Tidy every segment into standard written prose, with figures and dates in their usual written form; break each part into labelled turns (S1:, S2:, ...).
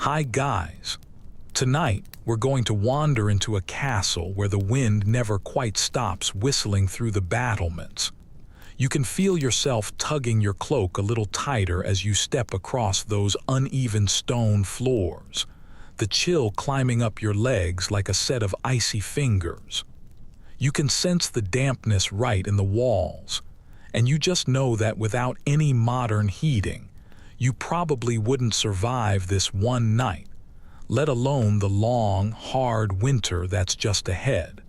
S1: Hi guys! Tonight, we're going to wander into a castle where the wind never quite stops whistling through the battlements. You can feel yourself tugging your cloak a little tighter as you step across those uneven stone floors, the chill climbing up your legs like a set of icy fingers. You can sense the dampness right in the walls, and you just know that without any modern heating, you probably wouldn't survive this one night, let alone the long, hard winter that's just ahead.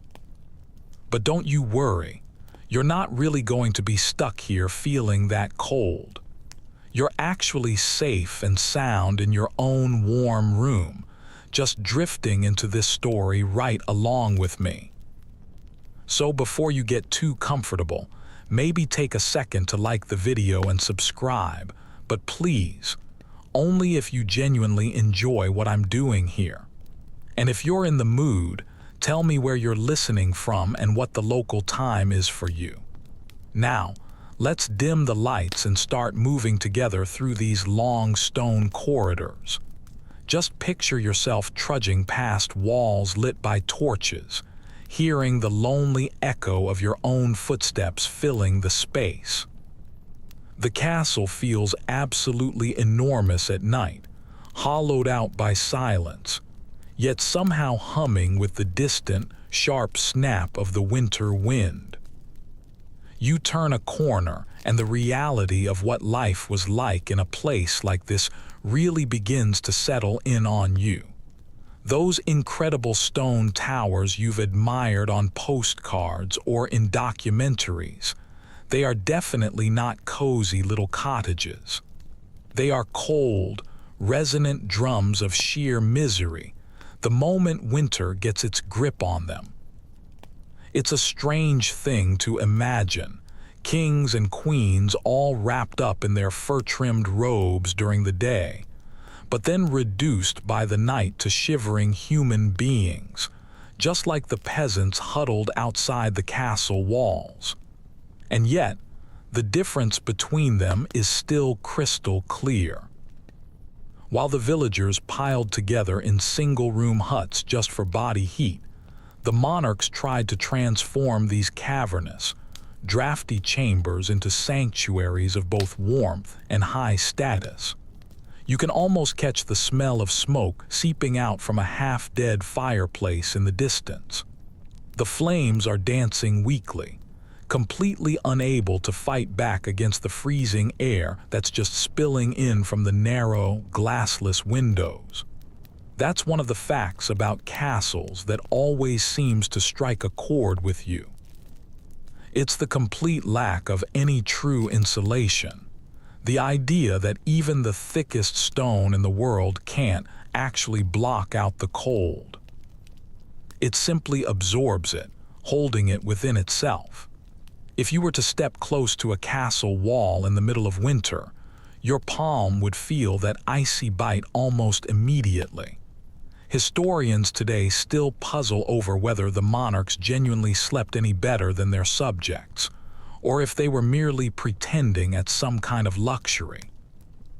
S1: But don't you worry, you're not really going to be stuck here feeling that cold. You're actually safe and sound in your own warm room, just drifting into this story right along with me. So before you get too comfortable, maybe take a second to like the video and subscribe, but please, only if you genuinely enjoy what I'm doing here. And if you're in the mood, tell me where you're listening from and what the local time is for you. Now, let's dim the lights and start moving together through these long stone corridors. Just picture yourself trudging past walls lit by torches, hearing the lonely echo of your own footsteps filling the space. The castle feels absolutely enormous at night, hollowed out by silence, yet somehow humming with the distant, sharp snap of the winter wind. You turn a corner, and the reality of what life was like in a place like this really begins to settle in on you. Those incredible stone towers you've admired on postcards or in documentaries, they are definitely not cozy little cottages. They are cold, resonant drums of sheer misery the moment winter gets its grip on them. It's a strange thing to imagine, kings and queens all wrapped up in their fur-trimmed robes during the day, but then reduced by the night to shivering human beings, just like the peasants huddled outside the castle walls. And yet, the difference between them is still crystal clear. While the villagers piled together in single-room huts just for body heat, the monarchs tried to transform these cavernous, drafty chambers into sanctuaries of both warmth and high status. You can almost catch the smell of smoke seeping out from a half-dead fireplace in the distance. The flames are dancing weakly, completely unable to fight back against the freezing air that's just spilling in from the narrow, glassless windows. That's one of the facts about castles that always seems to strike a chord with you. It's the complete lack of any true insulation. The idea that even the thickest stone in the world can't actually block out the cold. It simply absorbs it, holding it within itself. If you were to step close to a castle wall in the middle of winter, your palm would feel that icy bite almost immediately. Historians today still puzzle over whether the monarchs genuinely slept any better than their subjects, or if they were merely pretending at some kind of luxury.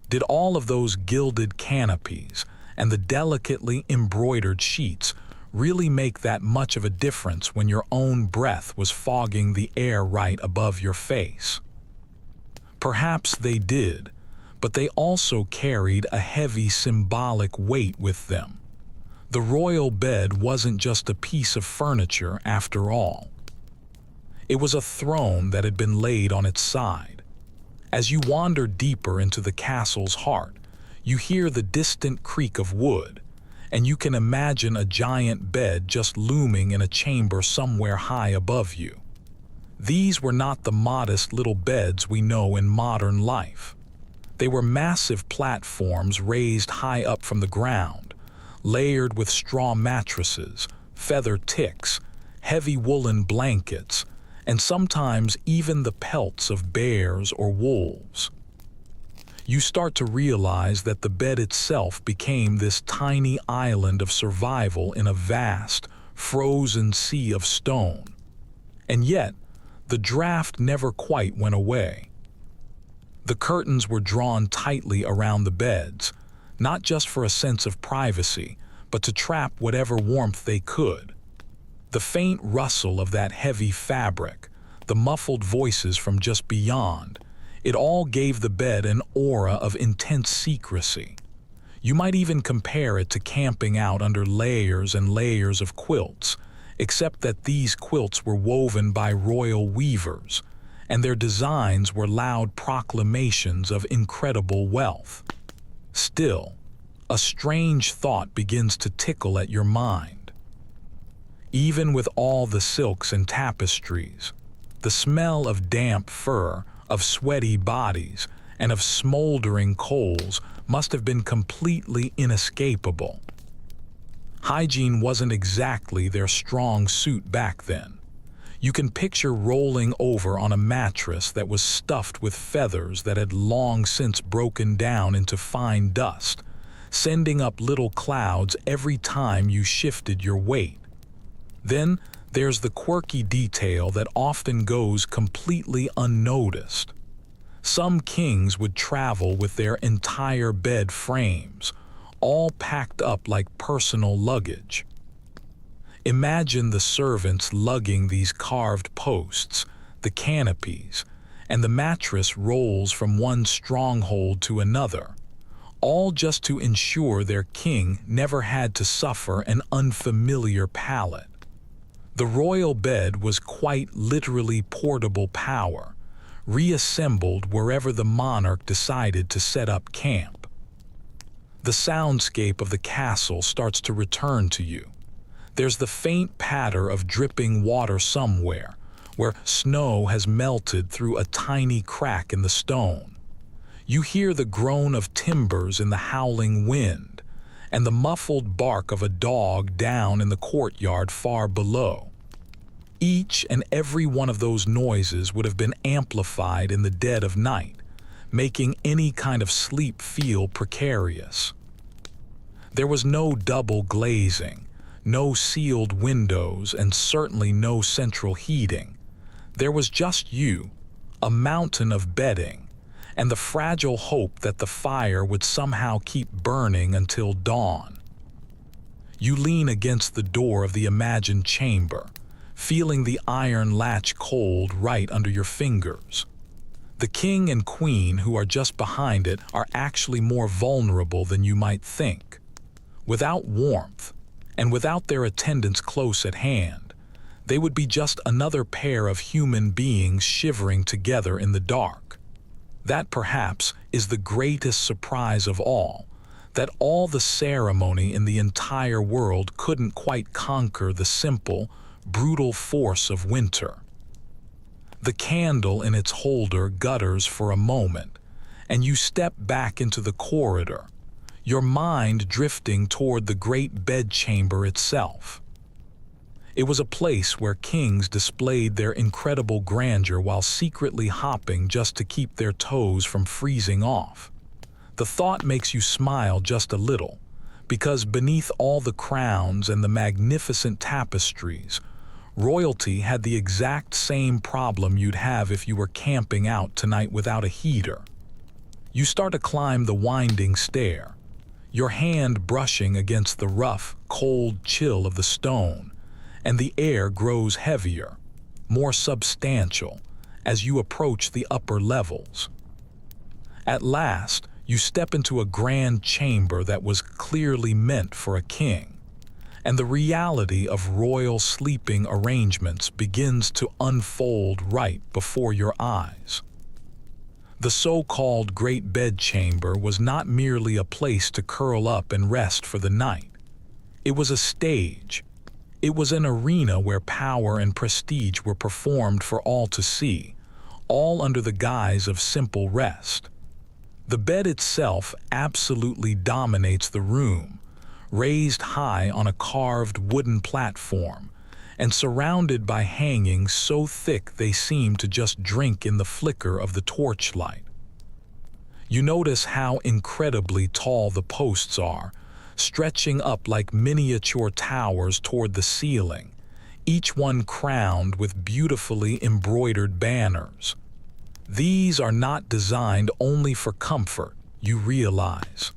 S1: Did all of those gilded canopies and the delicately embroidered sheets really make that much of a difference when your own breath was fogging the air right above your face? Perhaps they did, but they also carried a heavy symbolic weight with them. The royal bed wasn't just a piece of furniture after all. It was a throne that had been laid on its side. As you wander deeper into the castle's heart, you hear the distant creak of wood, and you can imagine a giant bed just looming in a chamber somewhere high above you. These were not the modest little beds we know in modern life. They were massive platforms raised high up from the ground, layered with straw mattresses, feather ticks, heavy woolen blankets, and sometimes even the pelts of bears or wolves. You start to realize that the bed itself became this tiny island of survival in a vast, frozen sea of stone. And yet, the draft never quite went away. The curtains were drawn tightly around the beds, not just for a sense of privacy, but to trap whatever warmth they could. The faint rustle of that heavy fabric, the muffled voices from just beyond, it all gave the bed an aura of intense secrecy. You might even compare it to camping out under layers and layers of quilts, except that these quilts were woven by royal weavers, and their designs were loud proclamations of incredible wealth. Still, a strange thought begins to tickle at your mind. Even with all the silks and tapestries, the smell of damp fur, of sweaty bodies, and of smoldering coals must have been completely inescapable. Hygiene wasn't exactly their strong suit back then. You can picture rolling over on a mattress that was stuffed with feathers that had long since broken down into fine dust, sending up little clouds every time you shifted your weight. Then there's the quirky detail that often goes completely unnoticed. Some kings would travel with their entire bed frames, all packed up like personal luggage. Imagine the servants lugging these carved posts, the canopies, and the mattress rolls from one stronghold to another, all just to ensure their king never had to suffer an unfamiliar pallet. The royal bed was quite literally portable power, reassembled wherever the monarch decided to set up camp. The soundscape of the castle starts to return to you. There's the faint patter of dripping water somewhere, where snow has melted through a tiny crack in the stone. You hear the groan of timbers in the howling wind, and the muffled bark of a dog down in the courtyard far below. Each and every one of those noises would have been amplified in the dead of night, making any kind of sleep feel precarious. There was no double glazing, no sealed windows, and certainly no central heating. There was just you, a mountain of bedding, and the fragile hope that the fire would somehow keep burning until dawn. You lean against the door of the imagined chamber, feeling the iron latch cold right under your fingers. The king and queen who are just behind it are actually more vulnerable than you might think. Without warmth, and without their attendants close at hand, they would be just another pair of human beings shivering together in the dark. That perhaps is the greatest surprise of all, that all the ceremony in the entire world couldn't quite conquer the simple, brutal force of winter. The candle in its holder gutters for a moment, and you step back into the corridor, your mind drifting toward the great bedchamber itself. It was a place where kings displayed their incredible grandeur while secretly hopping just to keep their toes from freezing off. The thought makes you smile just a little, because beneath all the crowns and the magnificent tapestries, royalty had the exact same problem you'd have if you were camping out tonight without a heater. You start to climb the winding stair, your hand brushing against the rough, cold chill of the stone, and the air grows heavier, more substantial, as you approach the upper levels. At last, you step into a grand chamber that was clearly meant for a king, and the reality of royal sleeping arrangements begins to unfold right before your eyes. The so-called great bedchamber was not merely a place to curl up and rest for the night. It was a stage. It was an arena where power and prestige were performed for all to see, all under the guise of simple rest. The bed itself absolutely dominates the room, raised high on a carved wooden platform, and surrounded by hangings so thick they seem to just drink in the flicker of the torchlight. You notice how incredibly tall the posts are, stretching up like miniature towers toward the ceiling, each one crowned with beautifully embroidered banners. These are not designed only for comfort, you realize.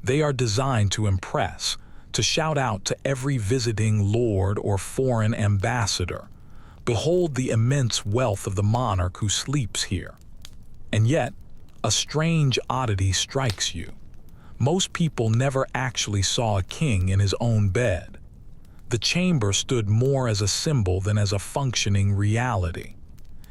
S1: They are designed to impress, to shout out to every visiting lord or foreign ambassador, "Behold the immense wealth of the monarch who sleeps here." And yet, a strange oddity strikes you. Most people never actually saw a king in his own bed. The chamber stood more as a symbol than as a functioning reality.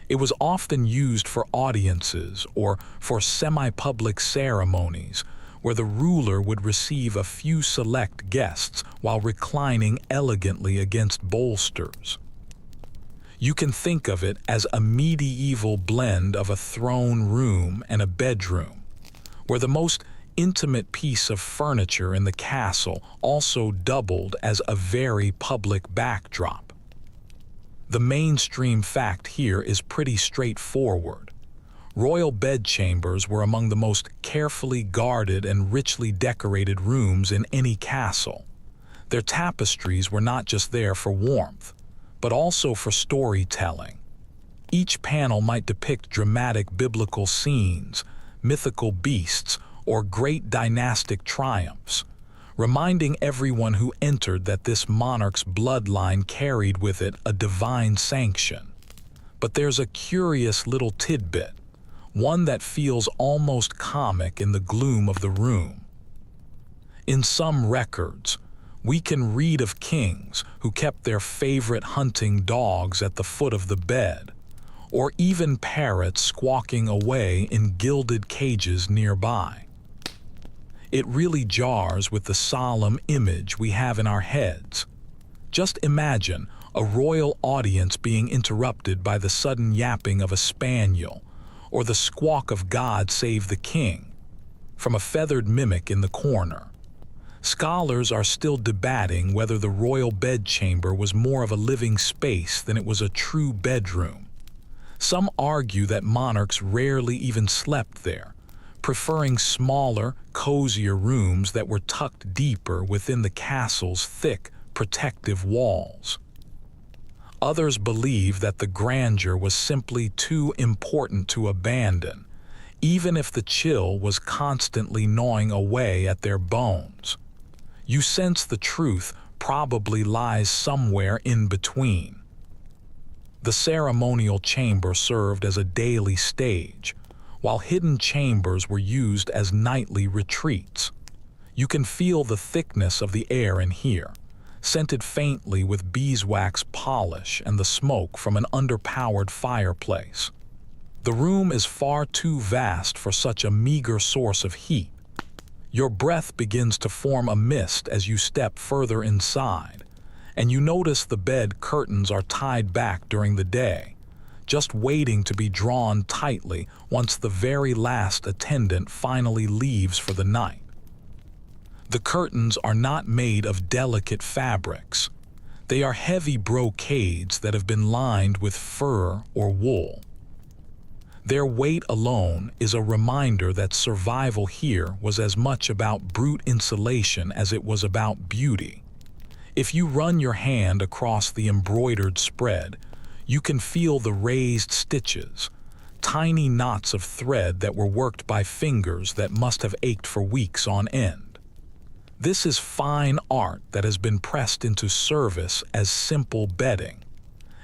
S1: It was often used for audiences or for semi-public ceremonies, where the ruler would receive a few select guests while reclining elegantly against bolsters. You can think of it as a medieval blend of a throne room and a bedroom, where the most intimate piece of furniture in the castle also doubled as a very public backdrop. The mainstream fact here is pretty straightforward. Royal bedchambers were among the most carefully guarded and richly decorated rooms in any castle. Their tapestries were not just there for warmth, but also for storytelling. Each panel might depict dramatic biblical scenes, mythical beasts, or great dynastic triumphs, reminding everyone who entered that this monarch's bloodline carried with it a divine sanction. But there's a curious little tidbit, one that feels almost comic in the gloom of the room. In some records, we can read of kings who kept their favorite hunting dogs at the foot of the bed, or even parrots squawking away in gilded cages nearby. It really jars with the solemn image we have in our heads. Just imagine a royal audience being interrupted by the sudden yapping of a spaniel, or the squawk of "God save the king" from a feathered mimic in the corner. Scholars are still debating whether the royal bedchamber was more of a living space than it was a true bedroom. Some argue that monarchs rarely even slept there, preferring smaller, cozier rooms that were tucked deeper within the castle's thick, protective walls. Others believe that the grandeur was simply too important to abandon, even if the chill was constantly gnawing away at their bones. You sense the truth probably lies somewhere in between. The ceremonial chamber served as a daily stage, while hidden chambers were used as nightly retreats. You can feel the thickness of the air in here, scented faintly with beeswax polish and the smoke from an underpowered fireplace. The room is far too vast for such a meager source of heat. Your breath begins to form a mist as you step further inside, and you notice the bed curtains are tied back during the day, just waiting to be drawn tightly once the very last attendant finally leaves for the night. The curtains are not made of delicate fabrics. They are heavy brocades that have been lined with fur or wool. Their weight alone is a reminder that survival here was as much about brute insulation as it was about beauty. If you run your hand across the embroidered spread, you can feel the raised stitches, tiny knots of thread that were worked by fingers that must have ached for weeks on end. This is fine art that has been pressed into service as simple bedding.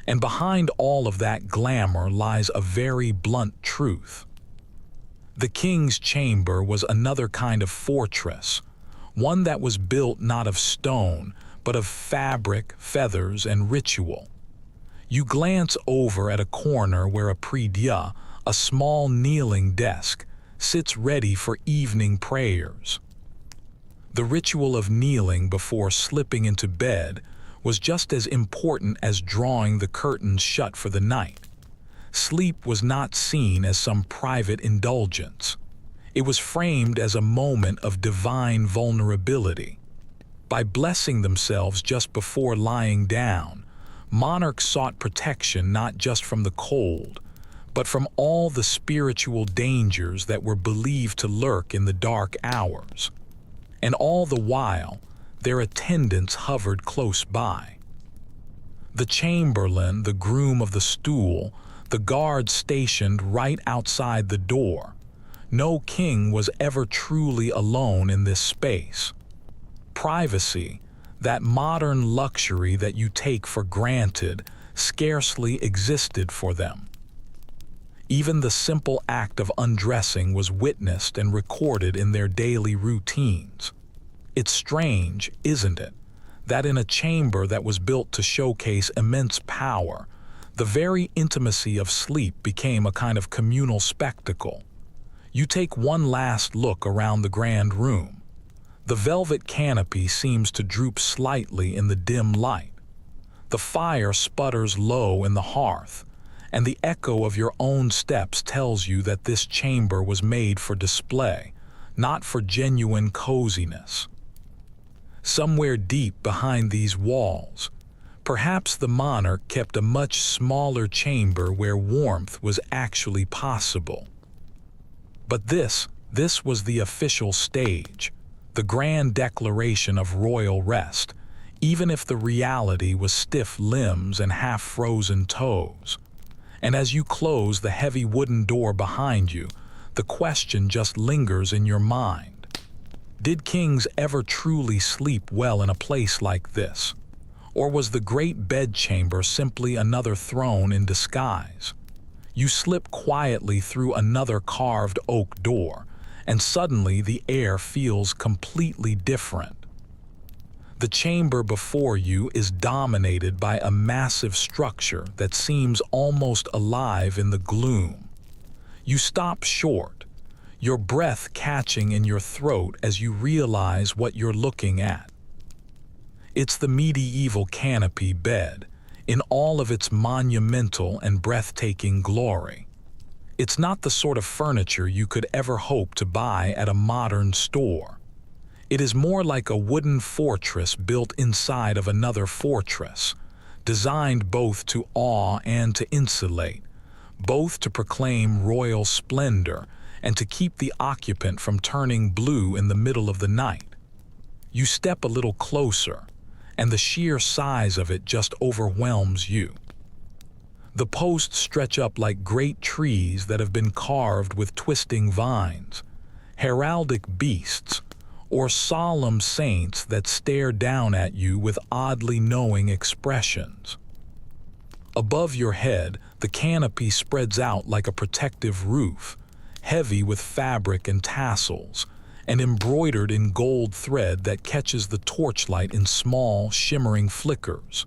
S1: And behind all of that glamour lies a very blunt truth. The king's chamber was another kind of fortress, one that was built not of stone, but of fabric, feathers, and ritual. You glance over at a corner where a prie-dieu, a small kneeling desk, sits ready for evening prayers. The ritual of kneeling before slipping into bed was just as important as drawing the curtains shut for the night. Sleep was not seen as some private indulgence. It was framed as a moment of divine vulnerability. By blessing themselves just before lying down, monarchs sought protection not just from the cold, but from all the spiritual dangers that were believed to lurk in the dark hours. And all the while, their attendants hovered close by. The chamberlain, the groom of the stool, the guards stationed right outside the door, No king was ever truly alone in this space. Privacy, that modern luxury that you take for granted, scarcely existed for them. Even the simple act of undressing was witnessed and recorded in their daily routines. It's strange, isn't it, that in a chamber that was built to showcase immense power, the very intimacy of sleep became a kind of communal spectacle. You take one last look around the grand room. The velvet canopy seems to droop slightly in the dim light. The fire sputters low in the hearth, and the echo of your own steps tells you that this chamber was made for display, not for genuine coziness. Somewhere deep behind these walls, perhaps the monarch kept a much smaller chamber where warmth was actually possible. But this was the official stage, the grand declaration of royal rest, even if the reality was stiff limbs and half-frozen toes. And as you close the heavy wooden door behind you, the question just lingers in your mind. Did kings ever truly sleep well in a place like this? Or was the great bedchamber simply another throne in disguise? You slip quietly through another carved oak door, and suddenly the air feels completely different. The chamber before you is dominated by a massive structure that seems almost alive in the gloom. You stop short, your breath catching in your throat as you realize what you're looking at. It's the medieval canopy bed, in all of its monumental and breathtaking glory. It's not the sort of furniture you could ever hope to buy at a modern store. It is more like a wooden fortress built inside of another fortress, designed both to awe and to insulate, both to proclaim royal splendor and to keep the occupant from turning blue in the middle of the night. You step a little closer, and the sheer size of it just overwhelms you. The posts stretch up like great trees that have been carved with twisting vines, heraldic beasts, or solemn saints that stare down at you with oddly knowing expressions. Above your head, the canopy spreads out like a protective roof, heavy with fabric and tassels, and embroidered in gold thread that catches the torchlight in small, shimmering flickers.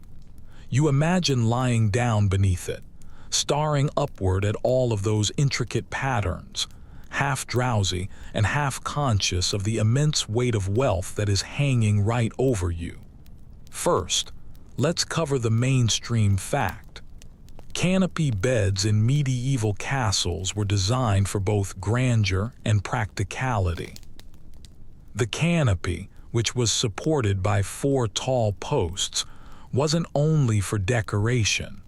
S1: You imagine lying down beneath it, staring upward at all of those intricate patterns, half drowsy and half conscious of the immense weight of wealth that is hanging right over you. First, let's cover the mainstream fact. Canopy beds in medieval castles were designed for both grandeur and practicality. The canopy, which was supported by 4 tall posts, wasn't only for decoration.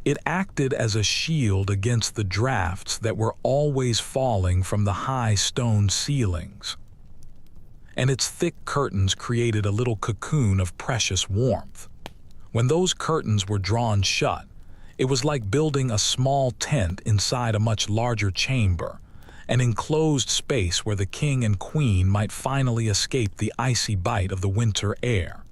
S1: It acted as a shield against the drafts that were always falling from the high stone ceilings. And its thick curtains created a little cocoon of precious warmth. When those curtains were drawn shut, it was like building a small tent inside a much larger chamber, an enclosed space where the king and queen might finally escape the icy bite of the winter air.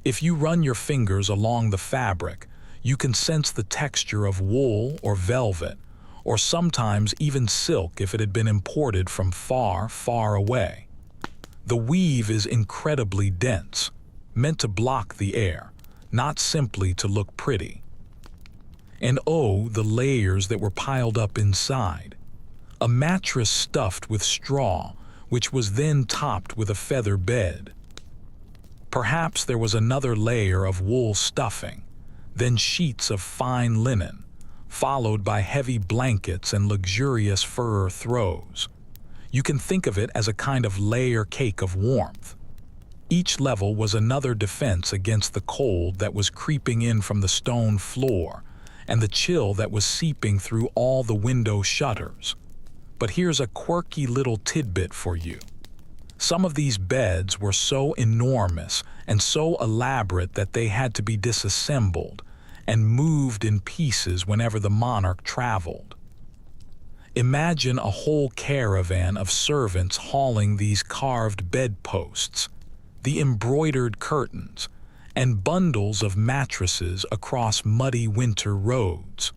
S1: If you run your fingers along the fabric, you can sense the texture of wool or velvet, or sometimes even silk if it had been imported from far, far away. The weave is incredibly dense, meant to block the air, not simply to look pretty. And oh, the layers that were piled up inside. A mattress stuffed with straw, which was then topped with a feather bed. Perhaps there was another layer of wool stuffing, then sheets of fine linen, followed by heavy blankets and luxurious fur throws. You can think of it as a kind of layer cake of warmth. Each level was another defense against the cold that was creeping in from the stone floor and the chill that was seeping through all the window shutters. But here's a quirky little tidbit for you. Some of these beds were so enormous and so elaborate that they had to be disassembled and moved in pieces whenever the monarch traveled. Imagine a whole caravan of servants hauling these carved bedposts, the embroidered curtains, and bundles of mattresses across muddy winter roads.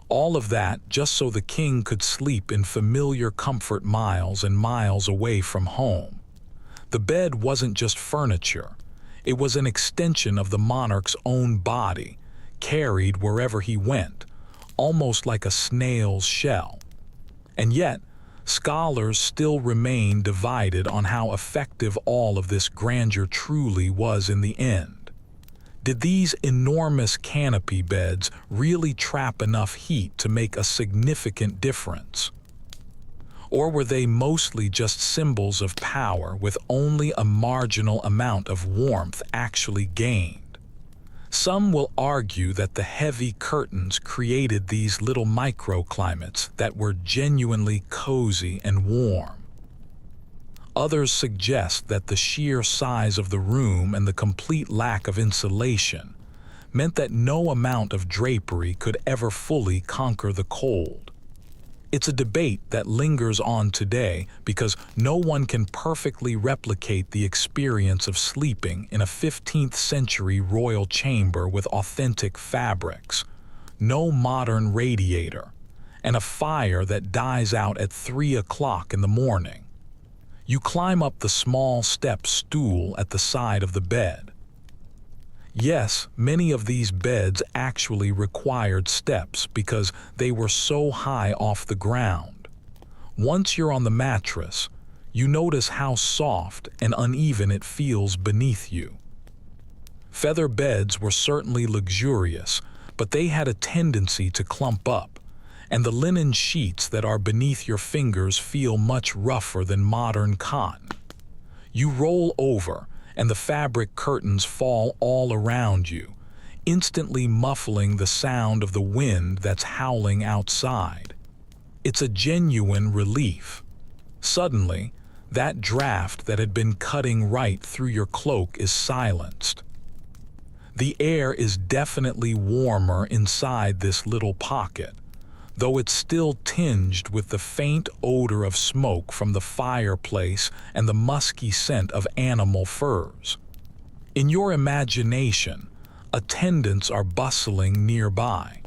S1: All of that just so the king could sleep in familiar comfort miles and miles away from home. The bed wasn't just furniture. It was an extension of the monarch's own body, carried wherever he went, almost like a snail's shell. And yet, scholars still remain divided on how effective all of this grandeur truly was in the end. Did these enormous canopy beds really trap enough heat to make a significant difference? Or were they mostly just symbols of power with only a marginal amount of warmth actually gained? Some will argue that the heavy curtains created these little microclimates that were genuinely cozy and warm. Others suggest that the sheer size of the room and the complete lack of insulation meant that no amount of drapery could ever fully conquer the cold. It's a debate that lingers on today because no one can perfectly replicate the experience of sleeping in a 15th century royal chamber with authentic fabrics, no modern radiator, and a fire that dies out at 3 o'clock in the morning. You climb up the small step stool at the side of the bed. Yes, many of these beds actually required steps because they were so high off the ground. Once you're on the mattress, you notice how soft and uneven it feels beneath you. Feather beds were certainly luxurious, but they had a tendency to clump up, and the linen sheets that are beneath your fingers feel much rougher than modern cotton. You roll over, and the fabric curtains fall all around you, instantly muffling the sound of the wind that's howling outside. It's a genuine relief. Suddenly, that draft that had been cutting right through your cloak is silenced. The air is definitely warmer inside this little pocket, though it's still tinged with the faint odor of smoke from the fireplace and the musky scent of animal furs. In your imagination, attendants are bustling nearby.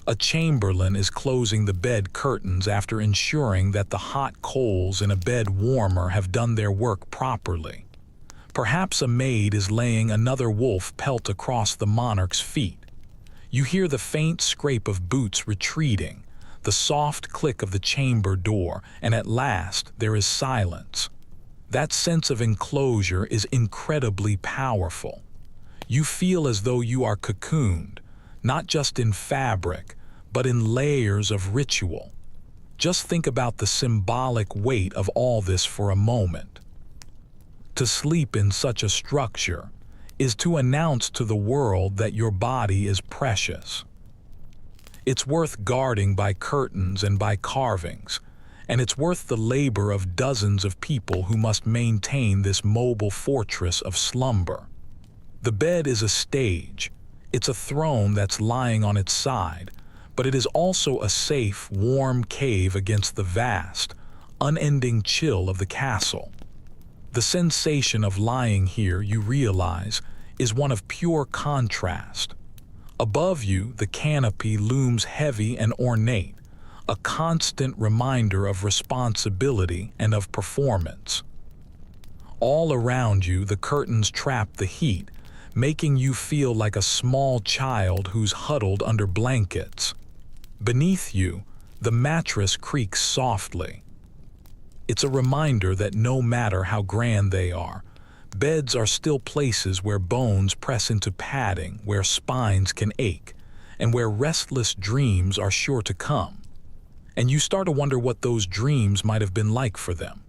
S1: A chamberlain is closing the bed curtains after ensuring that the hot coals in a bed warmer have done their work properly. Perhaps a maid is laying another wolf pelt across the monarch's feet. You hear the faint scrape of boots retreating, the soft click of the chamber door, and at last there is silence. That sense of enclosure is incredibly powerful. You feel as though you are cocooned, not just in fabric, but in layers of ritual. Just think about the symbolic weight of all this for a moment. To sleep in such a structure is to announce to the world that your body is precious. It's worth guarding by curtains and by carvings, and it's worth the labor of dozens of people who must maintain this mobile fortress of slumber. The bed is a stage. It's a throne that's lying on its side, but it is also a safe, warm cave against the vast, unending chill of the castle. The sensation of lying here, you realize, is one of pure contrast. Above you, the canopy looms heavy and ornate, a constant reminder of responsibility and of performance. All around you, the curtains trap the heat, making you feel like a small child who's huddled under blankets. Beneath you, the mattress creaks softly. It's a reminder that no matter how grand they are, beds are still places where bones press into padding, where spines can ache, and where restless dreams are sure to come. And you start to wonder what those dreams might have been like for them.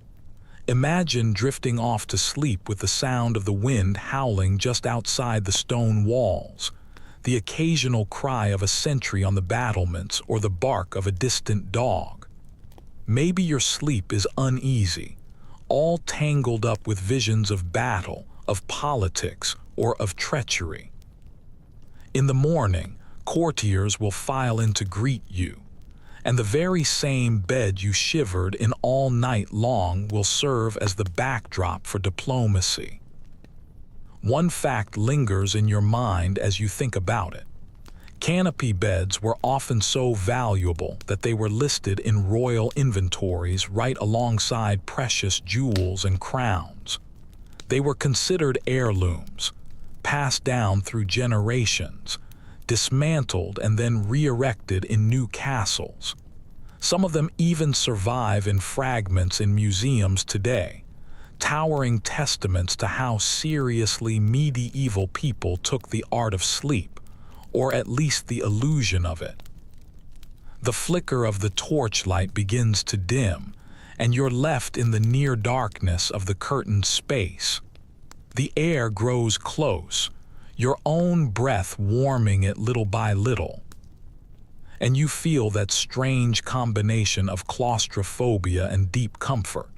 S1: Imagine drifting off to sleep with the sound of the wind howling just outside the stone walls, the occasional cry of a sentry on the battlements, or the bark of a distant dog. Maybe your sleep is uneasy, all tangled up with visions of battle, of politics, or of treachery. In the morning, courtiers will file in to greet you, And the very same bed you shivered in all night long will serve as the backdrop for diplomacy. One fact lingers in your mind as you think about it. Canopy beds were often so valuable that they were listed in royal inventories right alongside precious jewels and crowns. They were considered heirlooms, passed down through generations, dismantled and then re-erected in new castles. Some of them even survive in fragments in museums today, towering testaments to how seriously medieval people took the art of sleep, or at least the illusion of it. The flicker of the torchlight begins to dim, and you're left in the near darkness of the curtained space. The air grows close, your own breath warming it little by little. And you feel that strange combination of claustrophobia and deep comfort.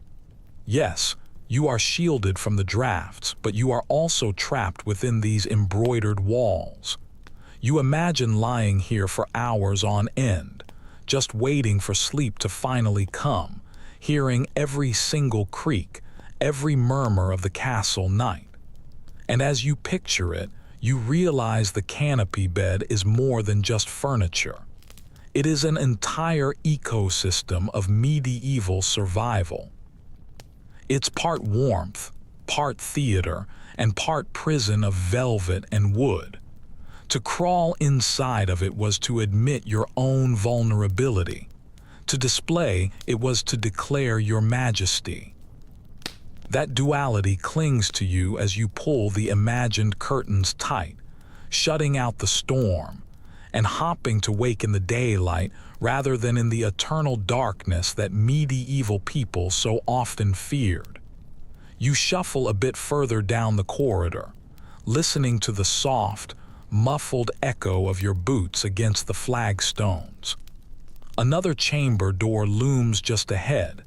S1: Yes, you are shielded from the drafts, but you are also trapped within these embroidered walls. You imagine lying here for hours on end, just waiting for sleep to finally come, hearing every single creak, every murmur of the castle night. And as you picture it, you realize the canopy bed is more than just furniture. It is an entire ecosystem of medieval survival. It's part warmth, part theater, and part prison of velvet and wood. To crawl inside of it was to admit your own vulnerability. To display it was to declare your majesty. That duality clings to you as you pull the imagined curtains tight, shutting out the storm, and hopping to wake in the daylight rather than in the eternal darkness that medieval people so often feared. You shuffle a bit further down the corridor, listening to the soft, muffled echo of your boots against the flagstones. Another chamber door looms just ahead,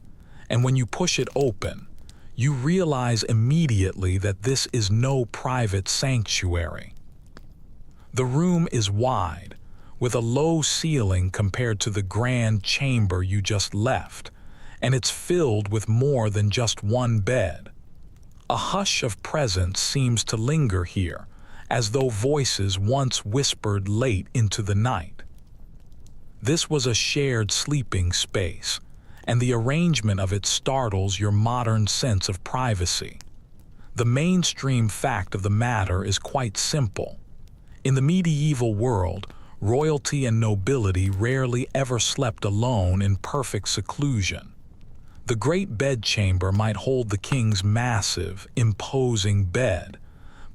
S1: and when you push it open, you realize immediately that this is no private sanctuary. The room is wide, with a low ceiling compared to the grand chamber you just left, and it's filled with more than just one bed. A hush of presence seems to linger here, as though voices once whispered late into the night. This was a shared sleeping space, and the arrangement of it startles your modern sense of privacy. The mainstream fact of the matter is quite simple. In the medieval world, royalty and nobility rarely ever slept alone in perfect seclusion. The great bedchamber might hold the king's massive, imposing bed,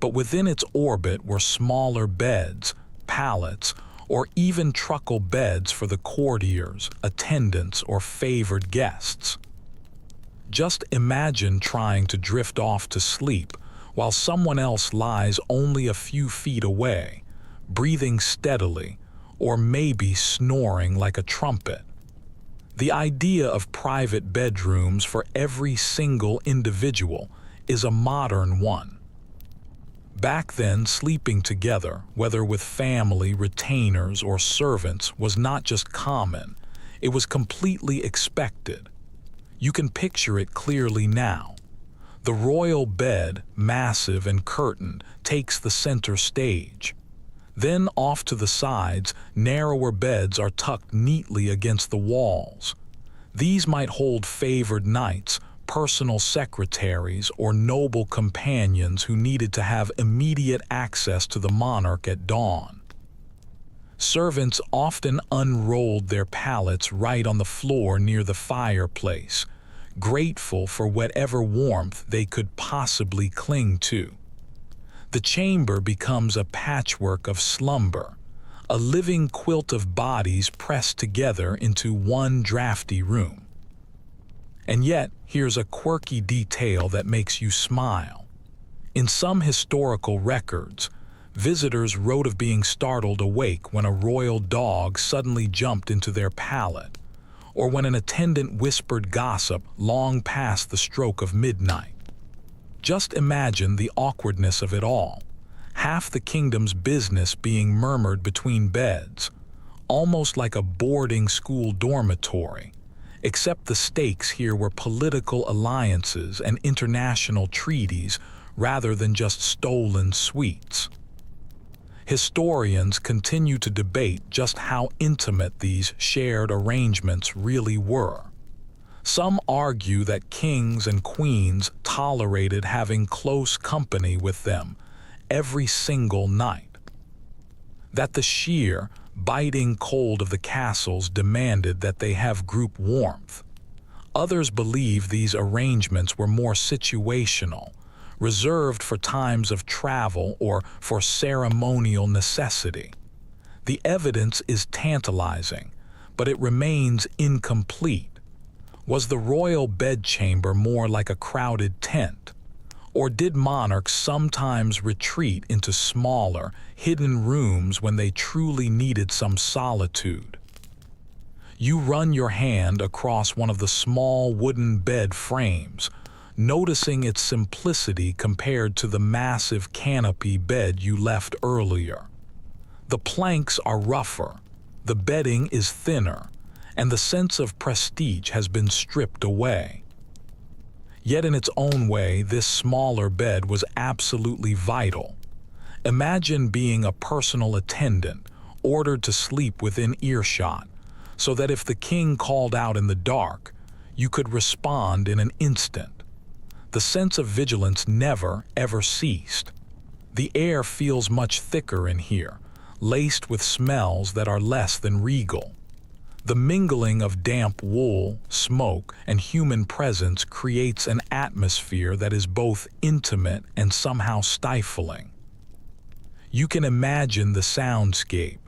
S1: but within its orbit were smaller beds, pallets, or even truckle beds for the courtiers, attendants, or favored guests. Just imagine trying to drift off to sleep while someone else lies only a few feet away, breathing steadily, or maybe snoring like a trumpet. The idea of private bedrooms for every single individual is a modern one. Back then, sleeping together, whether with family, retainers, or servants, was not just common, it was completely expected. You can picture it clearly now. The royal bed, massive and curtained, takes the center stage. Then off to the sides, narrower beds are tucked neatly against the walls. These might hold favored knights, personal secretaries, or noble companions who needed to have immediate access to the monarch at dawn. Servants often unrolled their pallets right on the floor near the fireplace, grateful for whatever warmth they could possibly cling to. The chamber becomes a patchwork of slumber, a living quilt of bodies pressed together into one drafty room. And yet, here's a quirky detail that makes you smile. In some historical records, visitors wrote of being startled awake when a royal dog suddenly jumped into their pallet, or when an attendant whispered gossip long past the stroke of midnight. Just imagine the awkwardness of it all. Half the kingdom's business being murmured between beds, almost like a boarding school dormitory, except the stakes here were political alliances and international treaties rather than just stolen suites. Historians continue to debate just how intimate these shared arrangements really were. Some argue that kings and queens tolerated having close company with them every single night, that the sheer, biting cold of the castles demanded that they have group warmth. Others believe these arrangements were more situational, reserved for times of travel or for ceremonial necessity. The evidence is tantalizing, but it remains incomplete. Was the royal bedchamber more like a crowded tent? Or did monarchs sometimes retreat into smaller, hidden rooms when they truly needed some solitude? You run your hand across one of the small wooden bed frames, noticing its simplicity compared to the massive canopy bed you left earlier. The planks are rougher, the bedding is thinner, and the sense of prestige has been stripped away. Yet in its own way, this smaller bed was absolutely vital. Imagine being a personal attendant, ordered to sleep within earshot, so that if the king called out in the dark, you could respond in an instant. The sense of vigilance never, ever ceased. The air feels much thicker in here, laced with smells that are less than regal. The mingling of damp wool, smoke, and human presence creates an atmosphere that is both intimate and somehow stifling. You can imagine the soundscape,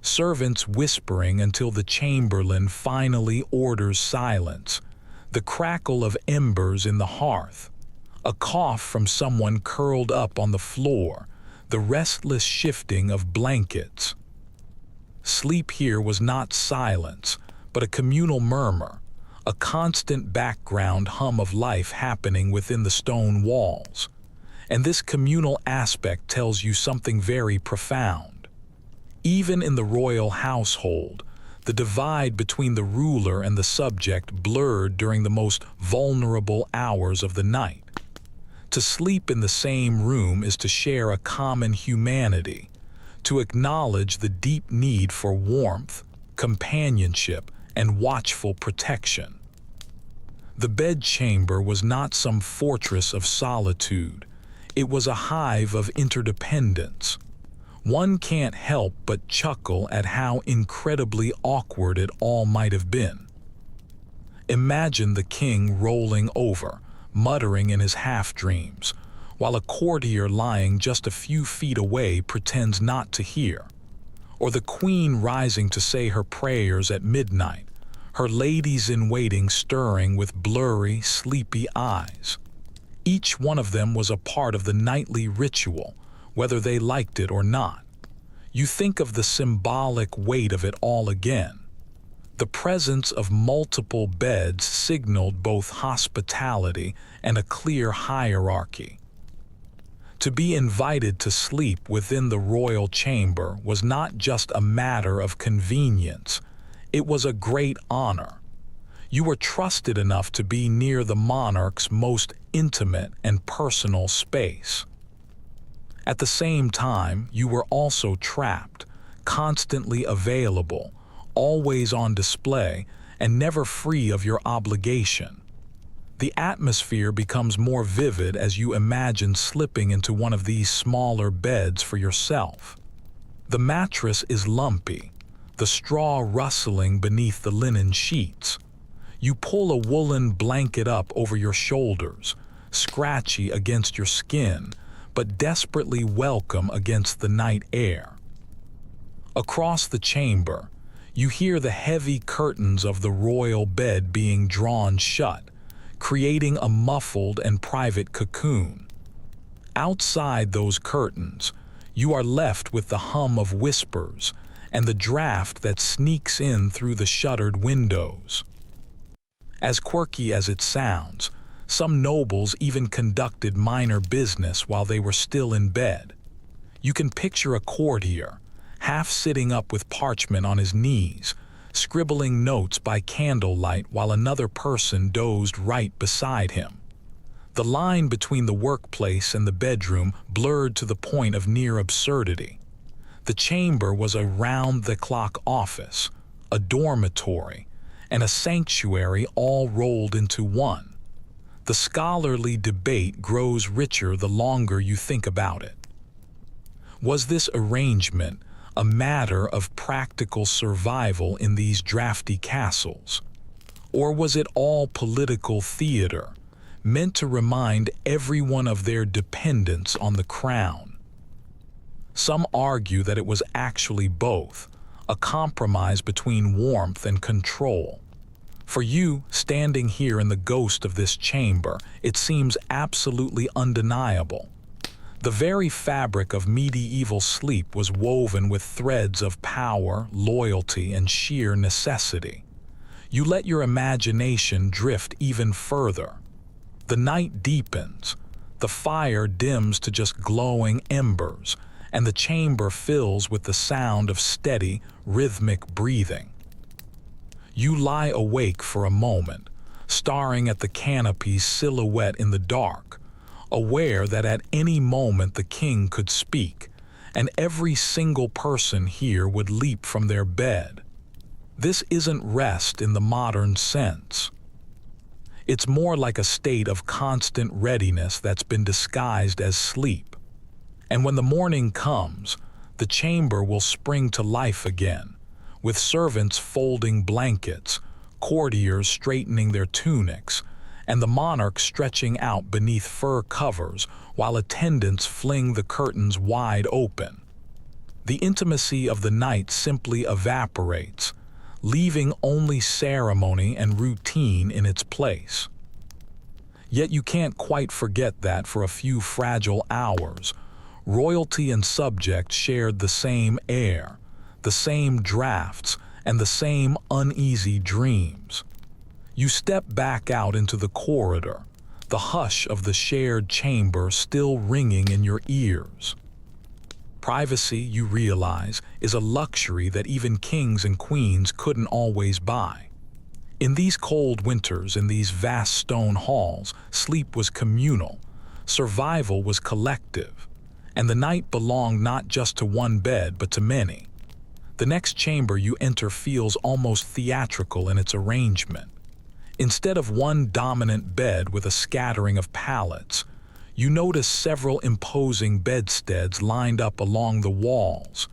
S1: servants whispering until the chamberlain finally orders silence, the crackle of embers in the hearth, a cough from someone curled up on the floor, the restless shifting of blankets. Sleep here was not silence, but a communal murmur, a constant background hum of life happening within the stone walls. And this communal aspect tells you something very profound. Even in the royal household, the divide between the ruler and the subject blurred during the most vulnerable hours of the night. To sleep in the same room is to share a common humanity, to acknowledge the deep need for warmth, companionship, and watchful protection. The bedchamber was not some fortress of solitude. It was a hive of interdependence. One can't help but chuckle at how incredibly awkward it all might have been. Imagine the king rolling over, muttering in his half-dreams, while a courtier lying just a few feet away pretends not to hear, or the queen rising to say her prayers at midnight, her ladies-in-waiting stirring with blurry, sleepy eyes. Each one of them was a part of the nightly ritual, whether they liked it or not. You think of the symbolic weight of it all again. The presence of multiple beds signaled both hospitality and a clear hierarchy. To be invited to sleep within the royal chamber was not just a matter of convenience, it was a great honor. You were trusted enough to be near the monarch's most intimate and personal space. At the same time, you were also trapped, constantly available, always on display, and never free of your obligation. The atmosphere becomes more vivid as you imagine slipping into one of these smaller beds for yourself. The mattress is lumpy, the straw rustling beneath the linen sheets. You pull a woolen blanket up over your shoulders, scratchy against your skin, but desperately welcome against the night air. Across the chamber, you hear the heavy curtains of the royal bed being drawn shut, creating a muffled and private cocoon. Outside those curtains, you are left with the hum of whispers and the draft that sneaks in through the shuttered windows. As quirky as it sounds, some nobles even conducted minor business while they were still in bed. You can picture a courtier, half sitting up with parchment on his knees, scribbling notes by candlelight while another person dozed right beside him. The line between the workplace and the bedroom blurred to the point of near absurdity. The chamber was a round-the-clock office, a dormitory, and a sanctuary all rolled into one. The scholarly debate grows richer the longer you think about it. Was this arrangement a matter of practical survival in these drafty castles? Or was it all political theater, meant to remind everyone of their dependence on the crown? Some argue that it was actually both, a compromise between warmth and control. For you, standing here in the ghost of this chamber, it seems absolutely undeniable. The very fabric of medieval sleep was woven with threads of power, loyalty, and sheer necessity. You let your imagination drift even further. The night deepens, the fire dims to just glowing embers, and the chamber fills with the sound of steady, rhythmic breathing. You lie awake for a moment, staring at the canopy's silhouette in the dark, aware that at any moment the king could speak, and every single person here would leap from their bed. This isn't rest in the modern sense. It's more like a state of constant readiness that's been disguised as sleep. And when the morning comes, the chamber will spring to life again, with servants folding blankets, courtiers straightening their tunics, and the monarch stretching out beneath fur covers while attendants fling the curtains wide open. The intimacy of the night simply evaporates, leaving only ceremony and routine in its place. Yet you can't quite forget that for a few fragile hours, royalty and subject shared the same air, the same drafts, and the same uneasy dreams. You step back out into the corridor, the hush of the shared chamber still ringing in your ears. Privacy, you realize, is a luxury that even kings and queens couldn't always buy. In these cold winters, in these vast stone halls, sleep was communal, survival was collective, and the night belonged not just to one bed but to many. The next chamber you enter feels almost theatrical in its arrangement. Instead of one dominant bed with a scattering of pallets, you notice several imposing bedsteads lined up along the walls,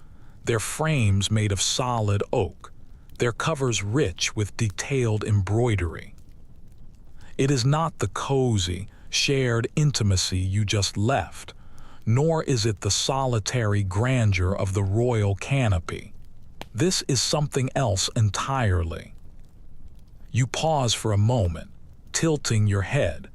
S1: their frames made of solid oak, their covers rich with detailed embroidery. It is not the cozy, shared intimacy you just left, nor is it the solitary grandeur of the royal canopy. This is something else entirely. You pause for a moment, tilting your head,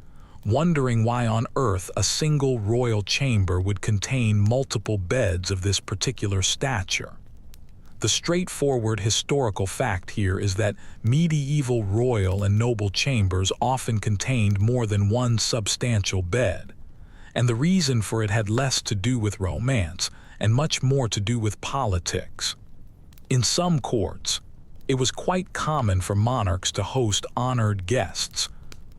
S1: wondering why on earth a single royal chamber would contain multiple beds of this particular stature. The straightforward historical fact here is that medieval royal and noble chambers often contained more than one substantial bed, and the reason for it had less to do with romance and much more to do with politics. In some courts, it was quite common for monarchs to host honored guests,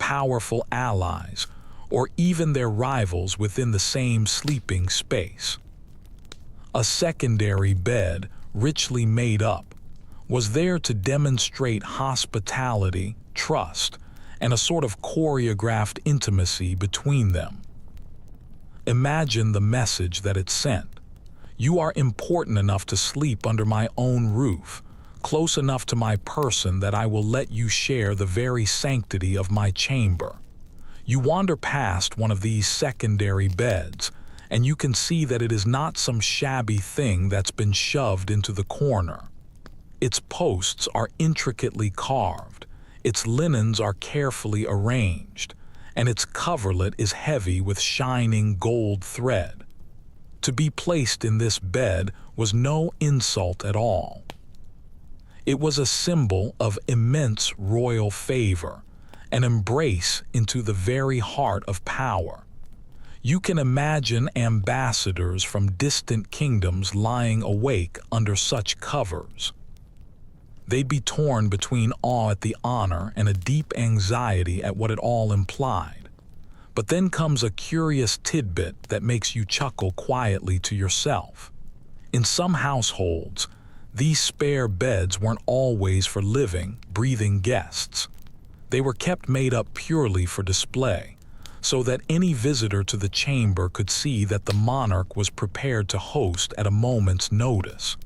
S1: powerful allies, or even their rivals within the same sleeping space. A secondary bed, richly made up, was there to demonstrate hospitality, trust, and a sort of choreographed intimacy between them. Imagine the message that it sent. You are important enough to sleep under my own roof, close enough to my person that I will let you share the very sanctity of my chamber. You wander past one of these secondary beds, and you can see that it is not some shabby thing that's been shoved into the corner. Its posts are intricately carved, its linens are carefully arranged, and its coverlet is heavy with shining gold thread. To be placed in this bed was no insult at all. It was a symbol of immense royal favor, an embrace into the very heart of power. You can imagine ambassadors from distant kingdoms lying awake under such covers. They'd be torn between awe at the honor and a deep anxiety at what it all implied. But then comes a curious tidbit that makes you chuckle quietly to yourself. In some households, these spare beds weren't always for living, breathing guests. They were kept made up purely for display, so that any visitor to the chamber could see that the monarch was prepared to host at a moment's notice.